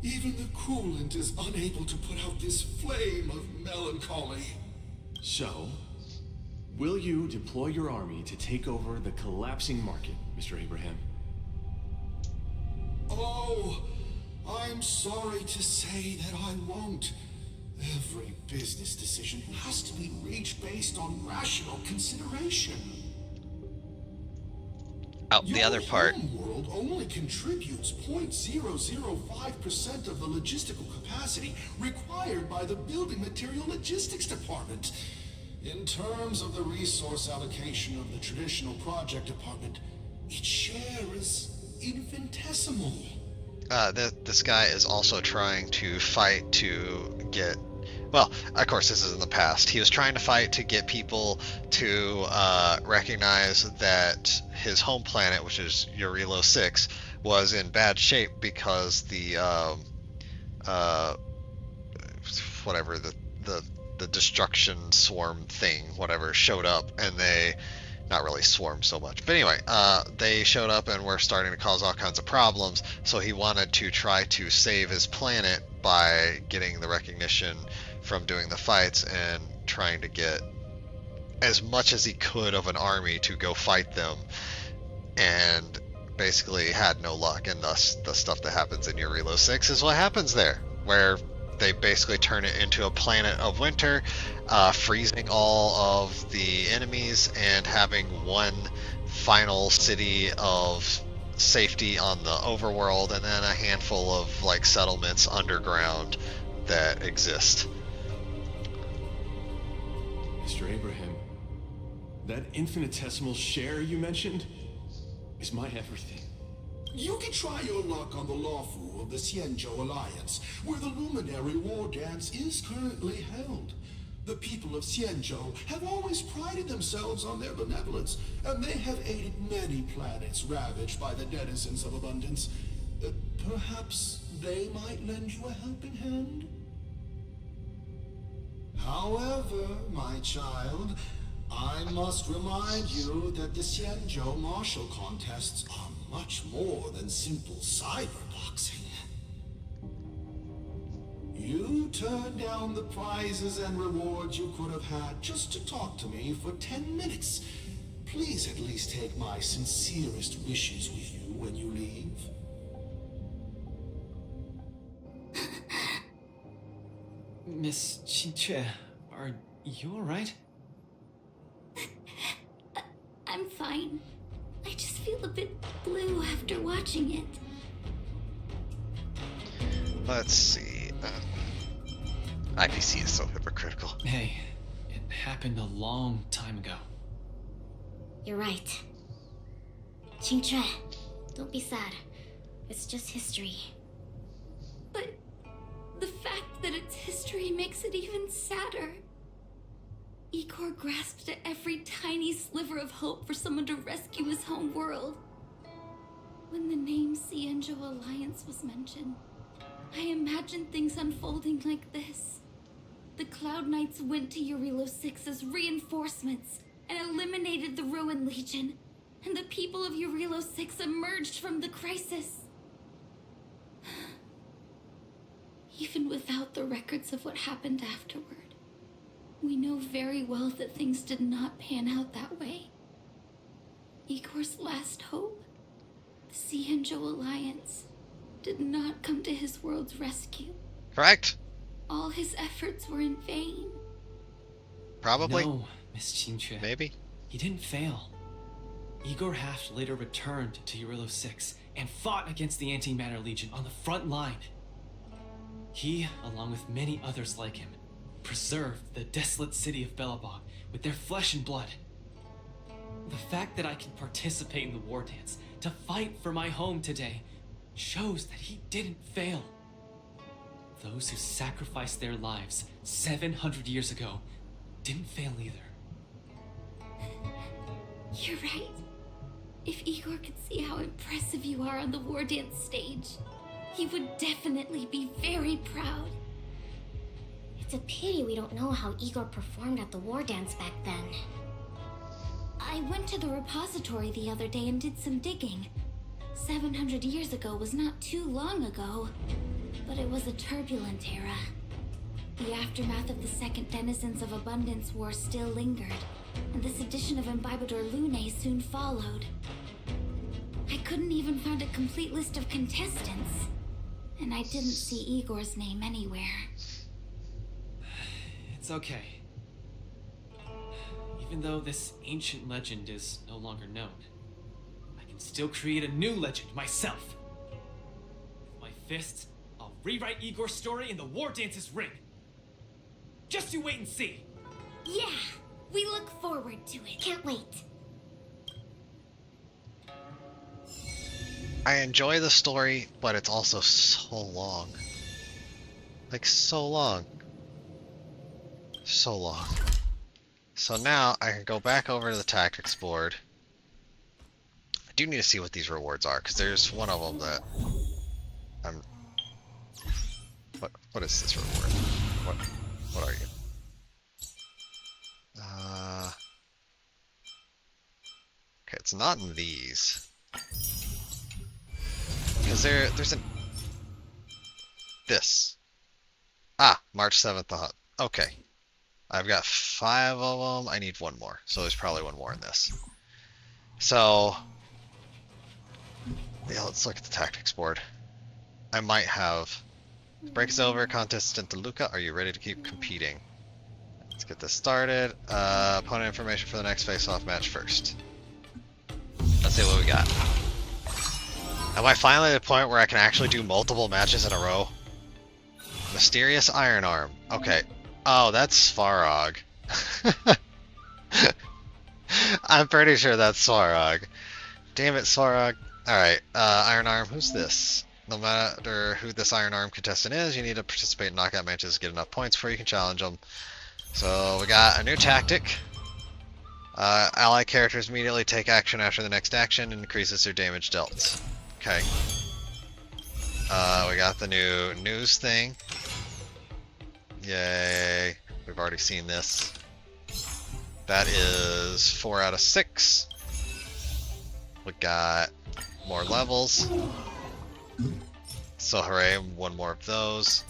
Even the coolant is unable to put out this flame of melancholy. So, will you deploy your army to take over the collapsing market, Mr. Abraham? Oh, I'm sorry to say that I won't. Every business decision has to be reached based on rational consideration. Oh, the other part. Your world only contributes 0.005% of the logistical capacity required by the Building Material Logistics Department. In terms of the resource allocation of the traditional project department, its share is infinitesimal. This guy is also trying to fight to get. Well, of course, this is in the past. He was trying to fight to get people to recognize that his home planet, which is Eurilo 6, was in bad shape because the whatever the destruction swarm thing, whatever, showed up, and they. Not really swarm so much. But anyway, they showed up and were starting to cause all kinds of problems, so he wanted to try to save his planet by getting the recognition from doing the fights and trying to get as much as he could of an army to go fight them, and basically had no luck, and thus the stuff that happens in Eurilo 6 is what happens there, where they basically turn it into a planet of winter, freezing all of the enemies and having one final city of safety on the overworld, and then a handful of like settlements underground that exist. Mr. Abraham, that infinitesimal share you mentioned is my everything. You can try your luck on the Lawfu of the Xianzhou Alliance, where the Luminary War Dance is currently held. The people of Xianzhou have always prided themselves on their benevolence, and they have aided many planets ravaged by the denizens of abundance. Perhaps they might lend you a helping hand? However, my child, I must remind you that the Xianzhou martial contests are much more than simple cyberboxing. You turned down the prizes and rewards you could have had just to talk to me for 10 minutes. Please at least take my sincerest wishes with you when you leave. Miss Qingque, are you alright? I'm fine. I just feel a bit blue after watching it. Let's see. IPC is so hypocritical. Hey, it happened a long time ago. You're right. Qingque, don't be sad. It's just history. But the fact that it's history makes it even sadder. Igor grasped at every tiny sliver of hope for someone to rescue his home world. When the name Xianzhou Alliance was mentioned, I imagined things unfolding like this. The Cloud Knights went to Eurilo 6 as reinforcements and eliminated the Ruin Legion, and the people of Eurilo 6 emerged from the crisis. even without the records of what happened afterward. We know very well that things did not pan out that way. Igor's last hope, the Xianzhou Alliance, did not come to his world's rescue. Correct? All his efforts were in vain. Probably. No, Miss Qingque. Maybe. He didn't fail. Igor Haft later returned to Urilo 6 and fought against the Antimatter Legion on the front line. He, along with many others like him, preserved the desolate city of Belobog with their flesh and blood. The fact that I can participate in the war dance to fight for my home today shows that he didn't fail. Those who sacrificed their lives 700 years ago didn't fail either. You're right. If Igor could see how impressive you are on the war dance stage, he would definitely be very proud. It's a pity we don't know how Igor performed at the war dance back then. I went to the repository the other day and did some digging. 700 years ago was not too long ago, but it was a turbulent era. The aftermath of the Second Denizens of Abundance War still lingered, and this edition of Imbibador Lune soon followed. I couldn't even find a complete list of contestants, and I didn't see Igor's name anywhere. It's okay. Even though this ancient legend is no longer known, I can still create a new legend myself. With my fists, I'll rewrite Igor's story in the War Dance's ring. Just you wait and see. Yeah, we look forward to it. Can't wait. I enjoy the story, but it's also so long. Like, so long. So long. So now I can go back over to the tactics board. I do need to see what these rewards are, because there's one of them that I'm... What is this reward? What are you? Okay, it's not in these. Because there's an... This. Ah, March 7th the hunt. Okay. I've got 5 of them. I need 1 more. So there's probably 1 more in this. So... Yeah, let's look at the tactics board. I might have... Break is over. Contestant DeLuca, are you ready to keep competing? Let's get this started. Opponent information for the next face-off match first. Let's see what we got. Am I finally at a point where I can actually do multiple matches in a row? Mysterious Iron Arm. Okay. Oh, that's Svarog. I'm pretty sure that's Svarog. Damn it, Svarog. Alright, Iron Arm, who's this? No matter who this Iron Arm contestant is, you need to participate in knockout matches to get enough points before you can challenge them. So, we got a new tactic. Ally characters immediately take action after the next action and increases their damage dealt. Okay. We got the new news thing. Yay. We've already seen this. That is 4 out of 6. We got more levels. So hooray, 1 more of those.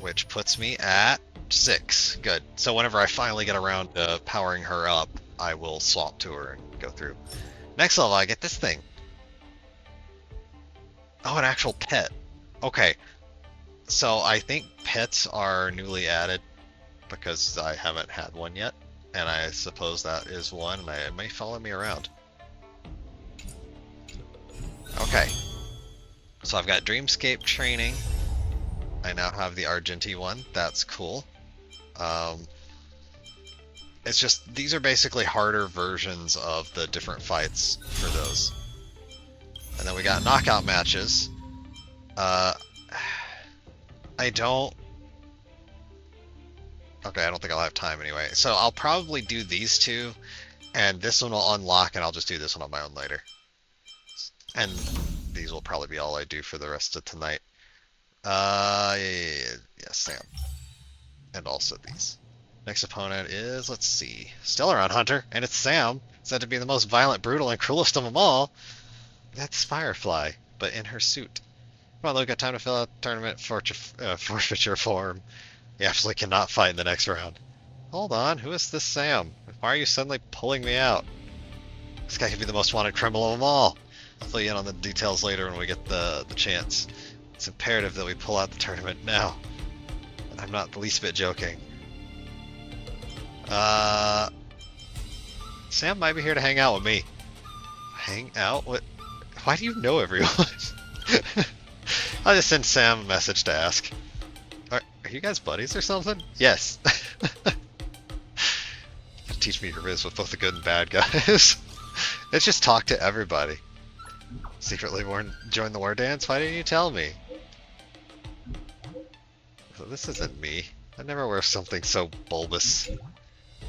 Which puts me at 6. Good. So whenever I finally get around to powering her up, I will swap to her and go through. Next level, I get this thing. Oh, an actual pet. Okay. So I think pets are newly added because I haven't had one yet. And I suppose that is one, and it may follow me around. Okay. So I've got Dreamscape training. I now have the Argenti one. That's cool. It's just, these are basically harder versions of the different fights for those. And then we got knockout matches. I don't think I'll have time anyway. So I'll probably do these 2, and this one will unlock, and I'll just do this one on my own later. And these will probably be all I do for the rest of tonight. Yeah, Sam. And also these. Next opponent is, let's see, Stellaron Hunter, and it's Sam, said to be the most violent, brutal, and cruelest of them all. That's Firefly, but in her suit. Come on, Luca, time to fill out the tournament forfeiture form. You absolutely cannot fight in the next round. Hold on, who is this Sam? Why are you suddenly pulling me out? This guy could be the most wanted criminal of them all. I'll fill you in on the details later when we get the chance. It's imperative that we pull out the tournament now. I'm not the least bit joking. Sam might be here to hang out with me. Hang out? What? Why do you know everyone? I'll just send Sam a message to ask. Are you guys buddies or something? Yes. Teach me your riz with both the good and bad guys. Let's just talk to everybody. Secretly join the war dance? Why didn't you tell me? This isn't me. I never wear something so bulbous.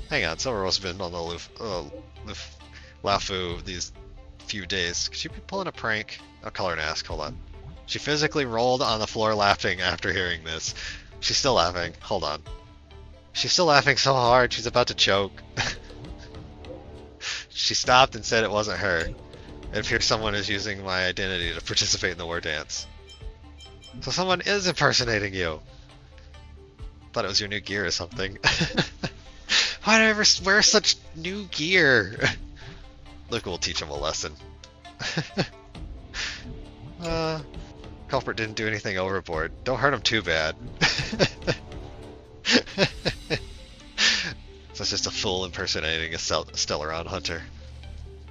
Hang on, Silverwolf's been on the Lafu these few days. Could she be pulling a prank? I'll call her and ask. Hold on. She physically rolled on the floor laughing after hearing this. She's still laughing. Hold on. She's still laughing so hard she's about to choke. She stopped and said it wasn't her. It appears someone is using my identity to participate in the war dance. So someone is impersonating you. Thought it was your new gear or something. Why do I ever wear such new gear? Luca will teach him a lesson. Culprit didn't do anything overboard. Don't hurt him too bad. So it's just a fool impersonating a Stellaron hunter.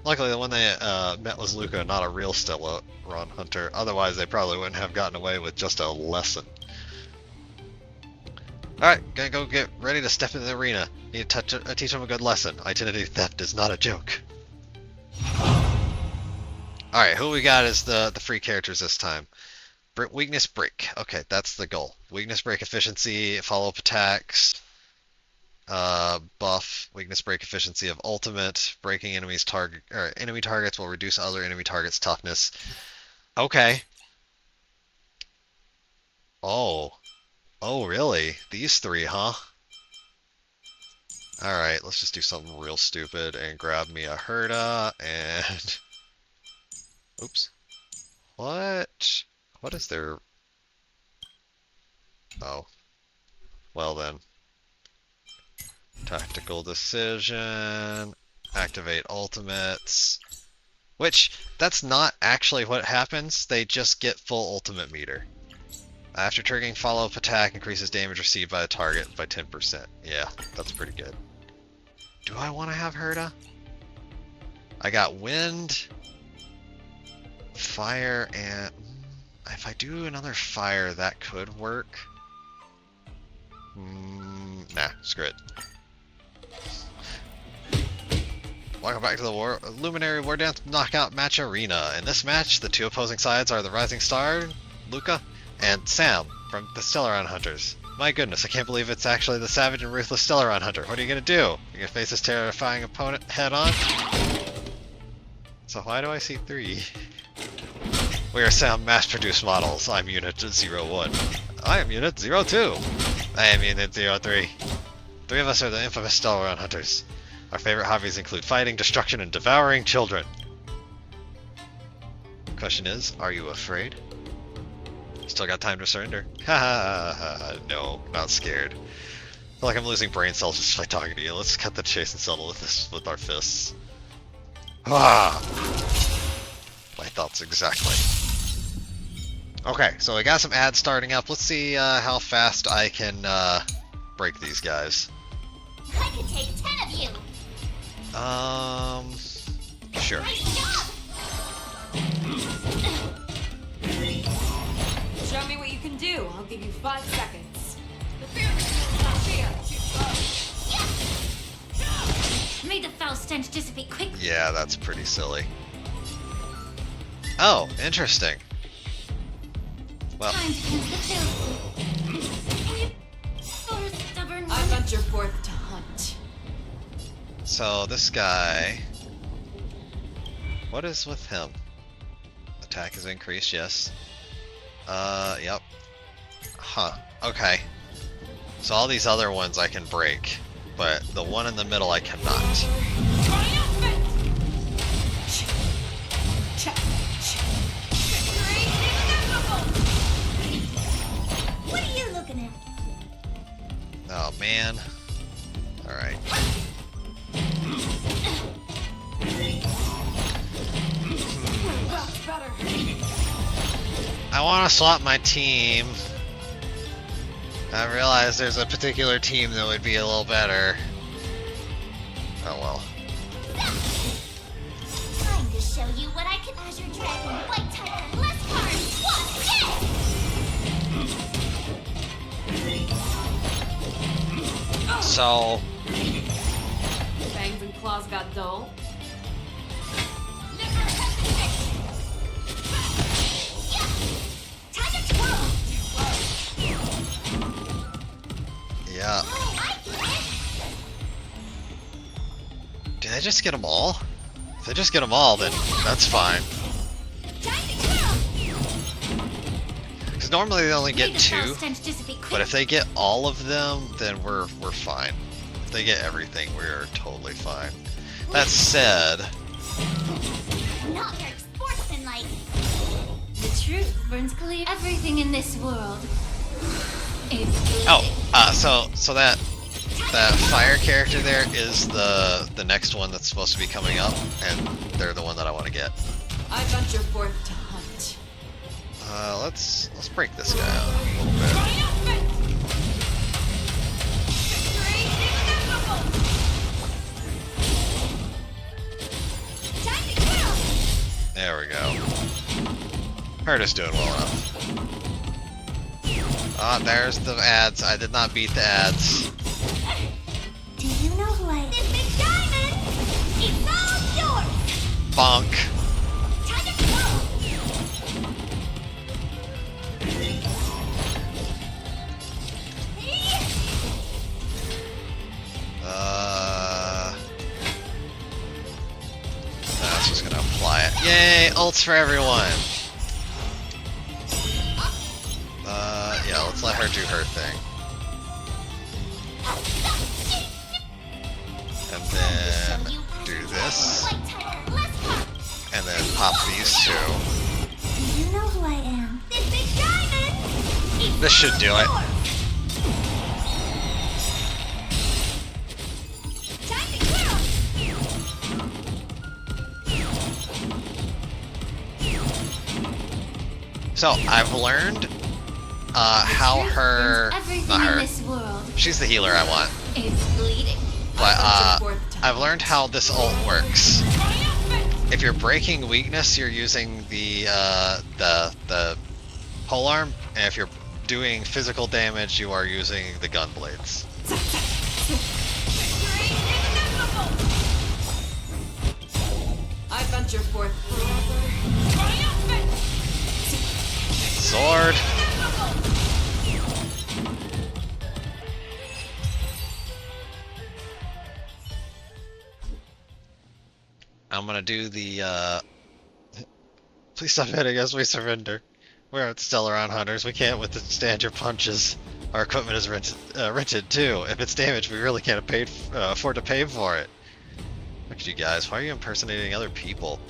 Luckily, the one they met was Luca, not a real Stellaron hunter. Otherwise, they probably wouldn't have gotten away with just a lesson. Alright, gonna go get ready to step into the arena. Need to teach him a good lesson. Identity theft is not a joke. Alright, who we got as the free characters this time? Weakness break. Okay, that's the goal. Weakness break efficiency, follow-up attacks, buff, weakness break efficiency of ultimate, breaking enemy targets will reduce other enemy targets' toughness. Okay. Oh, really? These three, huh? Alright, let's just do something real stupid and grab me a Herda and... Oops. What? What is their... Oh. Well then. Tactical decision. Activate ultimates. Which, that's not actually what happens. They just get full ultimate meter. After triggering follow-up attack, increases damage received by the target by 10%. Yeah, that's pretty good. Do I want to have Herda? I got wind, fire, and... If I do another fire, that could work. Nah, screw it. Welcome back to the Luminary War Dance Knockout Match Arena. In this match, the two opposing sides are the Rising Star, Luca, and Sam from the Stellaron Hunters. My goodness, I can't believe it's actually the savage and ruthless Stellaron Hunter. What are you gonna do? You're gonna face this terrifying opponent head on? So why do I see 3? We are Sam mass-produced models. I'm Unit 01. I am Unit 02. I am Unit 03. 3 of us are the infamous Stellaron Hunters. Our favorite hobbies include fighting, destruction, and devouring children. Question is, are you afraid? Still got time to surrender. Ha no, not scared. I feel like I'm losing brain cells just by talking to you. Let's cut the chase and settle with our fists. Ah! My thoughts exactly. Okay, so I got some ads starting up. Let's see how fast I can break these guys. I could take 10 of you. Sure. Show me what you can do. I'll give you 5 seconds. May the foul stench dissipate quickly. Yeah, that's pretty silly. Oh, interesting. Well, Time to cleanse the filth. Stubborn I one. venture forth to hunt. so this guy... What is with him? Attack is increased, yes. Yep. Huh, okay. So all these other ones I can break, but the one in the middle I cannot. accident. Oh man. Alright. I want to swap my team. I realize there's a particular team that would be a little better. Oh well. Time to show you what I can. Azure Dragon, White Tiger, less cards. What? So Fangs and claws got dull. yeah. Did I just get them all? If I just get them all, then that's fine. Because normally they only get 2, but if they get all of them, then we're fine. If they get everything, we're totally fine. That said, Not very sportsmanlike. The truth burns clear. Everything in this world. so that fire character there is the next one that's supposed to be coming up, and they're the one that I want to get. I venture forth to hunt. Let's break this guy out a little bit. There we go. Hurt is doing well enough. Ah, there's the ads. I did not beat the ads. Do you know who I am? This big diamond! It's all yours! Bonk. That's just gonna apply it. Yay! Ults for everyone! Yeah, let's let her do her thing. And then do this. And then pop these 2. Do you know who I am? This big diamond! This should do it. So I've learned how her, not her, she's the healer I want. But I've learned how this ult works. If you're breaking weakness, you're using the polearm, and if you're doing physical damage, you are using the gun blades. I venture forth. Sword. I'm gonna do the, please stop hitting us, we surrender. We're at Stellaron Hunters, we can't withstand your punches. Our equipment is rented too. If it's damaged, we really can't afford to pay for it. Look at you guys, why are you impersonating other people?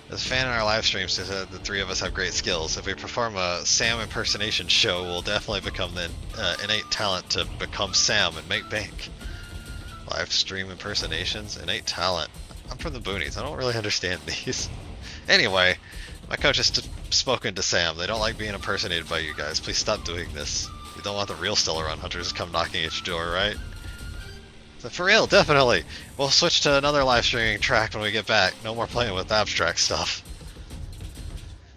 As a fan in our live streams said the 3 of us have great skills. If we perform a Sam impersonation show, we'll definitely become the innate talent to become Sam and make bank. Live stream impersonations, innate talent. I'm from the boonies, I don't really understand these. Anyway, my coach has spoken to Sam. They don't like being impersonated by you guys. Please stop doing this. You don't want the real Stellaron Hunters to come knocking at your door, right? So for real, definitely. We'll switch to another live streaming track when we get back. No more playing with abstract stuff.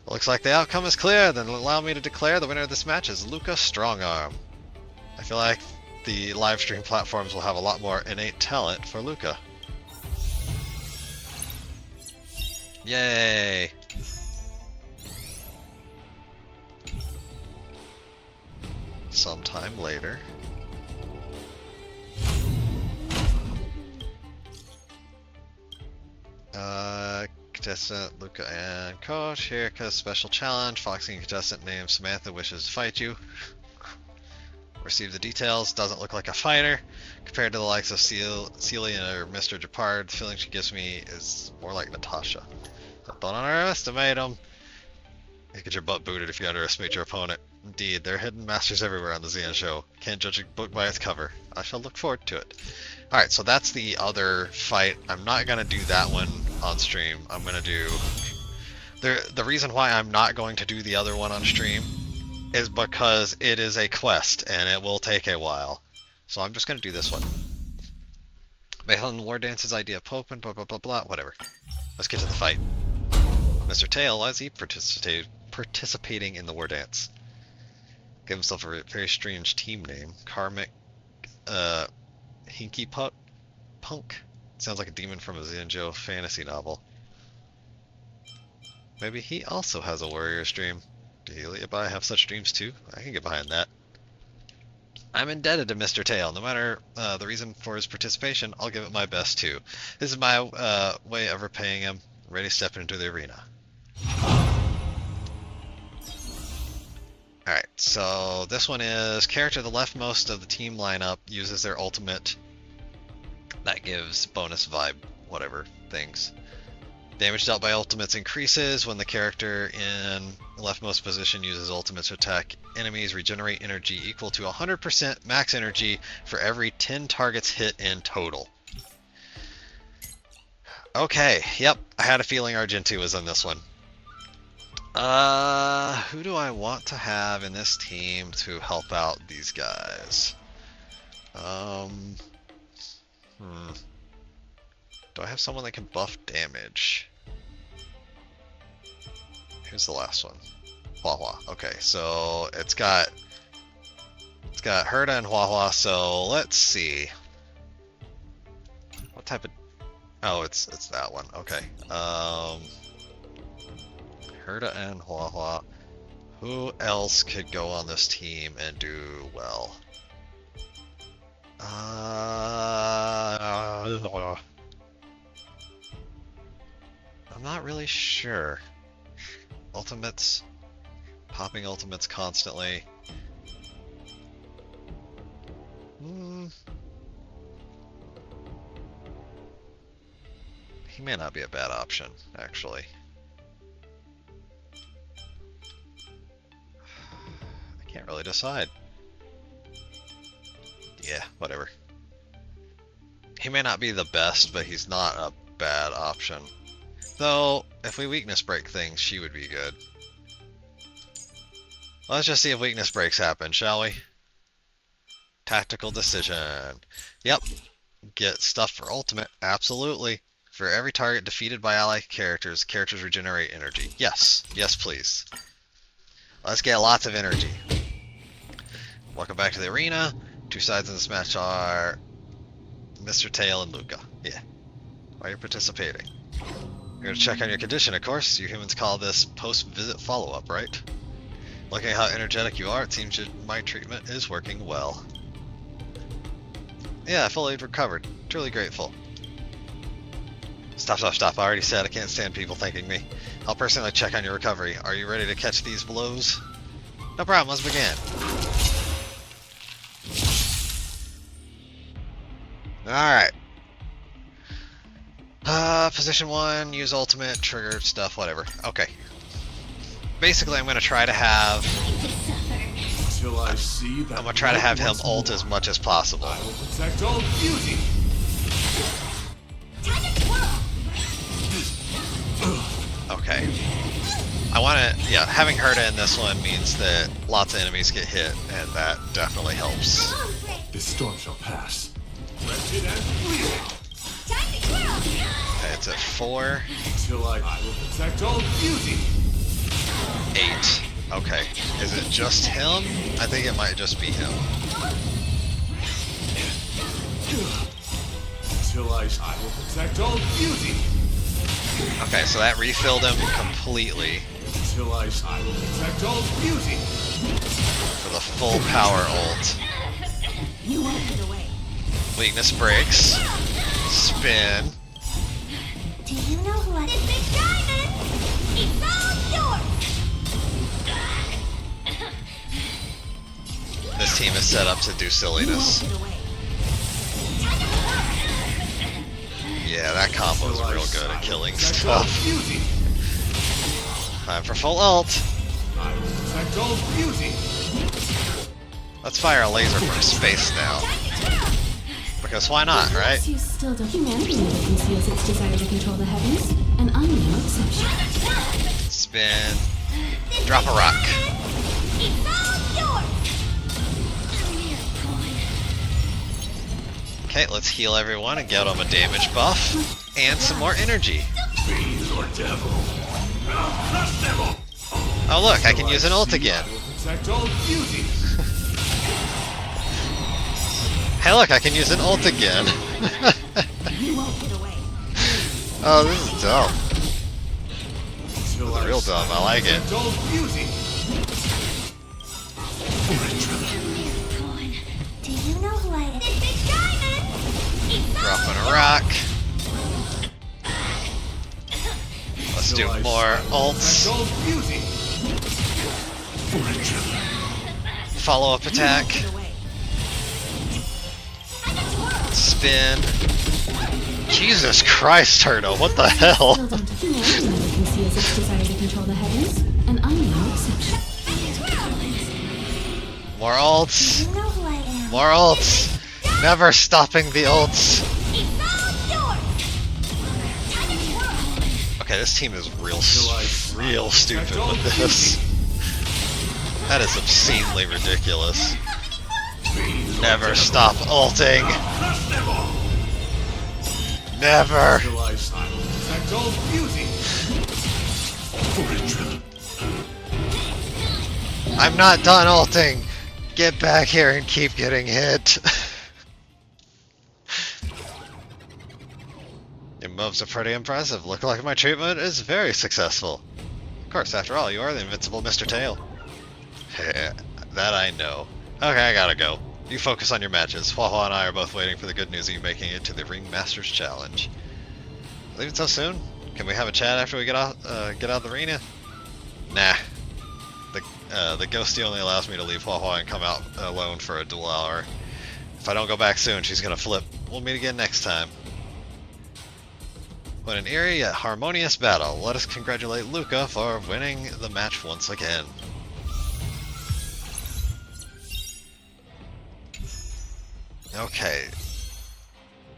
Looks like the outcome is clear. Then allow me to declare the winner of this match is Luca Strongarm. I feel like the live stream platforms will have a lot more innate talent for Luca. Yay! Sometime later. Contestant Luca and coach here because special challenge. Foxing contestant named Samantha wishes to fight you. Receive the details. Doesn't look like a fighter. Compared to the likes of Celia or Mr. Japard, the feeling she gives me is more like Natasha. So don't underestimate him. You get your butt booted if you underestimate your opponent. Indeed, there are hidden masters everywhere on the Xian show. Can't judge a book by its cover. I shall look forward to it. Alright, so that's the other fight. I'm not going to do that one on stream. I'm going to do... The reason why I'm not going to do the other one on stream is because it is a quest, and it will take a while. So I'm just going to do this one. Based on War Dance's idea of Popin, blah blah blah blah, whatever. Let's get to the fight. Mr. Tail, why is he participating in the War Dance? Gave himself a very strange team name. Karmic, Hinky Punk? Sounds like a demon from a Xianzhou fantasy novel. Maybe he also has a warrior's dream. Do Heliabai have such dreams too? I can get behind that. I'm indebted to Mr. Tail. No matter the reason for his participation, I'll give it my best too. This is my way of repaying him. I'm ready to step into the arena. Alright, so this one is character the leftmost of the team lineup uses their ultimate. That gives bonus vibe, whatever, things. Damage dealt by ultimates increases when the character in the leftmost position uses ultimates to attack enemies. Regenerate energy equal to 100% max energy for every 10 targets hit in total. Okay, yep, I had a feeling Argenti was in this one. Who do I want to have in this team to help out these guys? Do I have someone that can buff damage? Here's the last one. Hua Hua. Okay, so it's got Herda and Hua Hua, so let's see. What type of... Oh, it's that one. Okay. Herda and Hua Hua. Who else could go on this team and do well? I'm not really sure. Ultimates. Popping ultimates constantly. He may not be a bad option, actually. I can't really decide. Yeah, whatever. He may not be the best, but he's not a bad option. Though, if we weakness break things, she would be good. Let's just see if weakness breaks happen, shall we? Tactical decision. Yep. Get stuff for ultimate. Absolutely. For every target defeated by ally characters, characters regenerate energy. Yes. Yes, please. Let's get lots of energy. Welcome back to the arena. Two sides in this match are Mr. Tail and Luca. Yeah. Why are you participating? You're going to check on your condition, of course. You humans call this post-visit follow-up, right? Looking at how energetic you are, it seems my treatment is working well. Yeah, I fully recovered. Truly grateful. Stop. I already said I can't stand people thanking me. I'll personally check on your recovery. Are you ready to catch these blows? No problem, let's begin. Alright. Position 1, use ultimate, trigger stuff, whatever. Okay. Basically, I'm going to try to have... Till I see that I'm going to try to have him ult as much as possible. I will protect all beauty. Okay. I want to... Yeah, having Herda in this one means that lots of enemies get hit, and that definitely helps. This storm shall pass. Okay, it's at 4. Till I will protect all beauty. 8. Okay. Is it just him? I think it might just be him. Till I will protect all beauty. Okay, so that refilled him completely. Till I will protect all beauty. For the full power ult. You won't get away. Weakness breaks. Spin. Do you know who I... This big diamond! It's all yours! This team is set up to do silliness. Yeah, that combo is real good at killing stuff. Time for full ult. I will protect all beauty. Let's fire a laser from space now. Because why not, right? You still don't. Humanity never conceals its desire to control the heavens, and I'm no exception. Spin. Drop a rock. Okay, let's heal everyone and get them a damage buff. And some more energy. Oh look, I can use an ult again. Hey look, I can use an ult again. Oh, this is dumb. This is real dumb, I like it. Do you know who I am? Dropping a rock. Let's do more ults. Follow-up attack. Spin. Jesus Christ, Turtle, what the hell? Humanity never conceals its desire to control the heavens, and I'm no exception. More ults. You know who I am. More ults. Never stopping the ults. Okay, this team is real stupid with this. That is obscenely ridiculous. Never stop ulting. Never. I'm not done ulting. Get back here and keep getting hit. Your moves are pretty impressive. Look like my treatment is very successful. Of course, after all, you are the invincible Mr. Tail. That I know. Okay, I gotta go. You focus on your matches. Hua and I are both waiting for the good news of you making it to the Ringmasters Challenge. Leaving so soon? Can we have a chat after we get out of the arena? Nah. The ghostie only allows me to leave Hua and come out alone for a dual hour. If I don't go back soon, she's gonna flip. We'll meet again next time. What an eerie yet harmonious battle. Let us congratulate Luca for winning the match once again. Okay.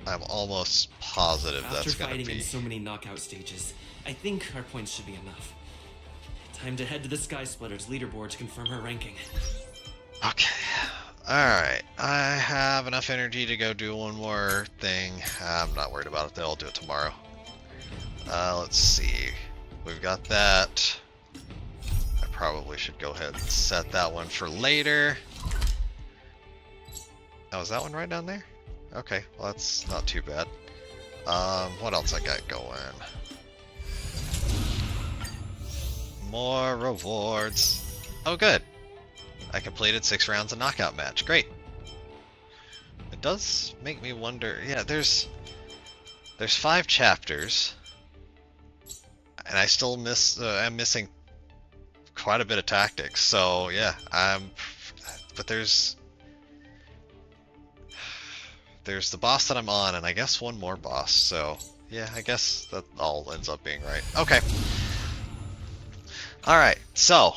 I'm almost positive that's After gonna fighting be... in so many knockout stages, I think our points should be enough. Time to head to the Sky Splitters leaderboard to confirm her ranking. Okay. Alright. I have enough energy to go do one more thing. I'm not worried about it though. I'll do it tomorrow. Let's see. We've got that. I probably should go ahead and set that one for later. Oh, is that one right down there? Okay, well that's not too bad. What else I got going? More rewards. Oh good. I completed 6 rounds of knockout match. Great. It does make me wonder. Yeah, there's 5 chapters. And I still I'm missing quite a bit of tactics. So yeah, but there's the boss that I'm on, and I guess one more boss. So yeah, I guess that all ends up being right. Okay. All right. So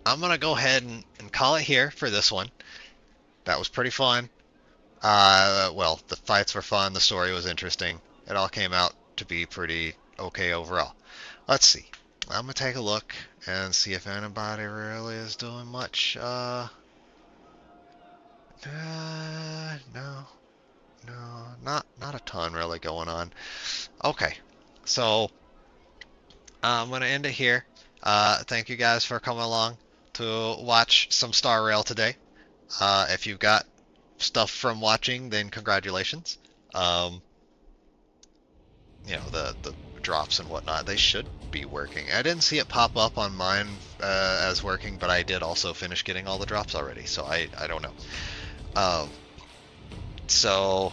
I'm gonna go ahead and call it here for this one. That was pretty fun. Well, the fights were fun. The story was interesting. It all came out to be pretty okay overall. Let's see. I'm gonna take a look and see if anybody really is doing much. No, not a ton really going on. Okay, so I'm gonna end it here. Thank you guys for coming along to watch some Star Rail today. If you've got stuff from watching, then congratulations. You know, the drops and whatnot, they should be working. I didn't see it pop up on mine as working, but I did also finish getting all the drops already, so I don't know. So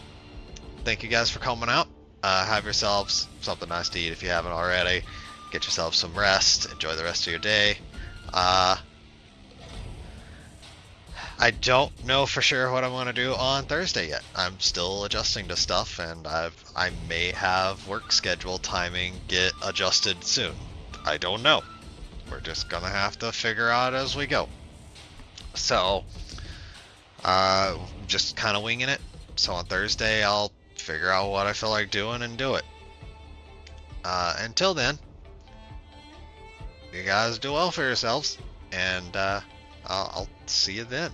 thank you guys for coming out. Have yourselves something nice to eat if you haven't already. Get yourself some rest. Enjoy the rest of your day. I don't know for sure what I'm going to do on Thursday yet. I'm still adjusting to stuff, and I may have work schedule timing get adjusted soon. I don't know. We're just going to have to figure out as we go. So, Just kind of winging it. So on Thursday, I'll figure out what I feel like doing and do it. Until then, you guys do well for yourselves, and I'll see you then.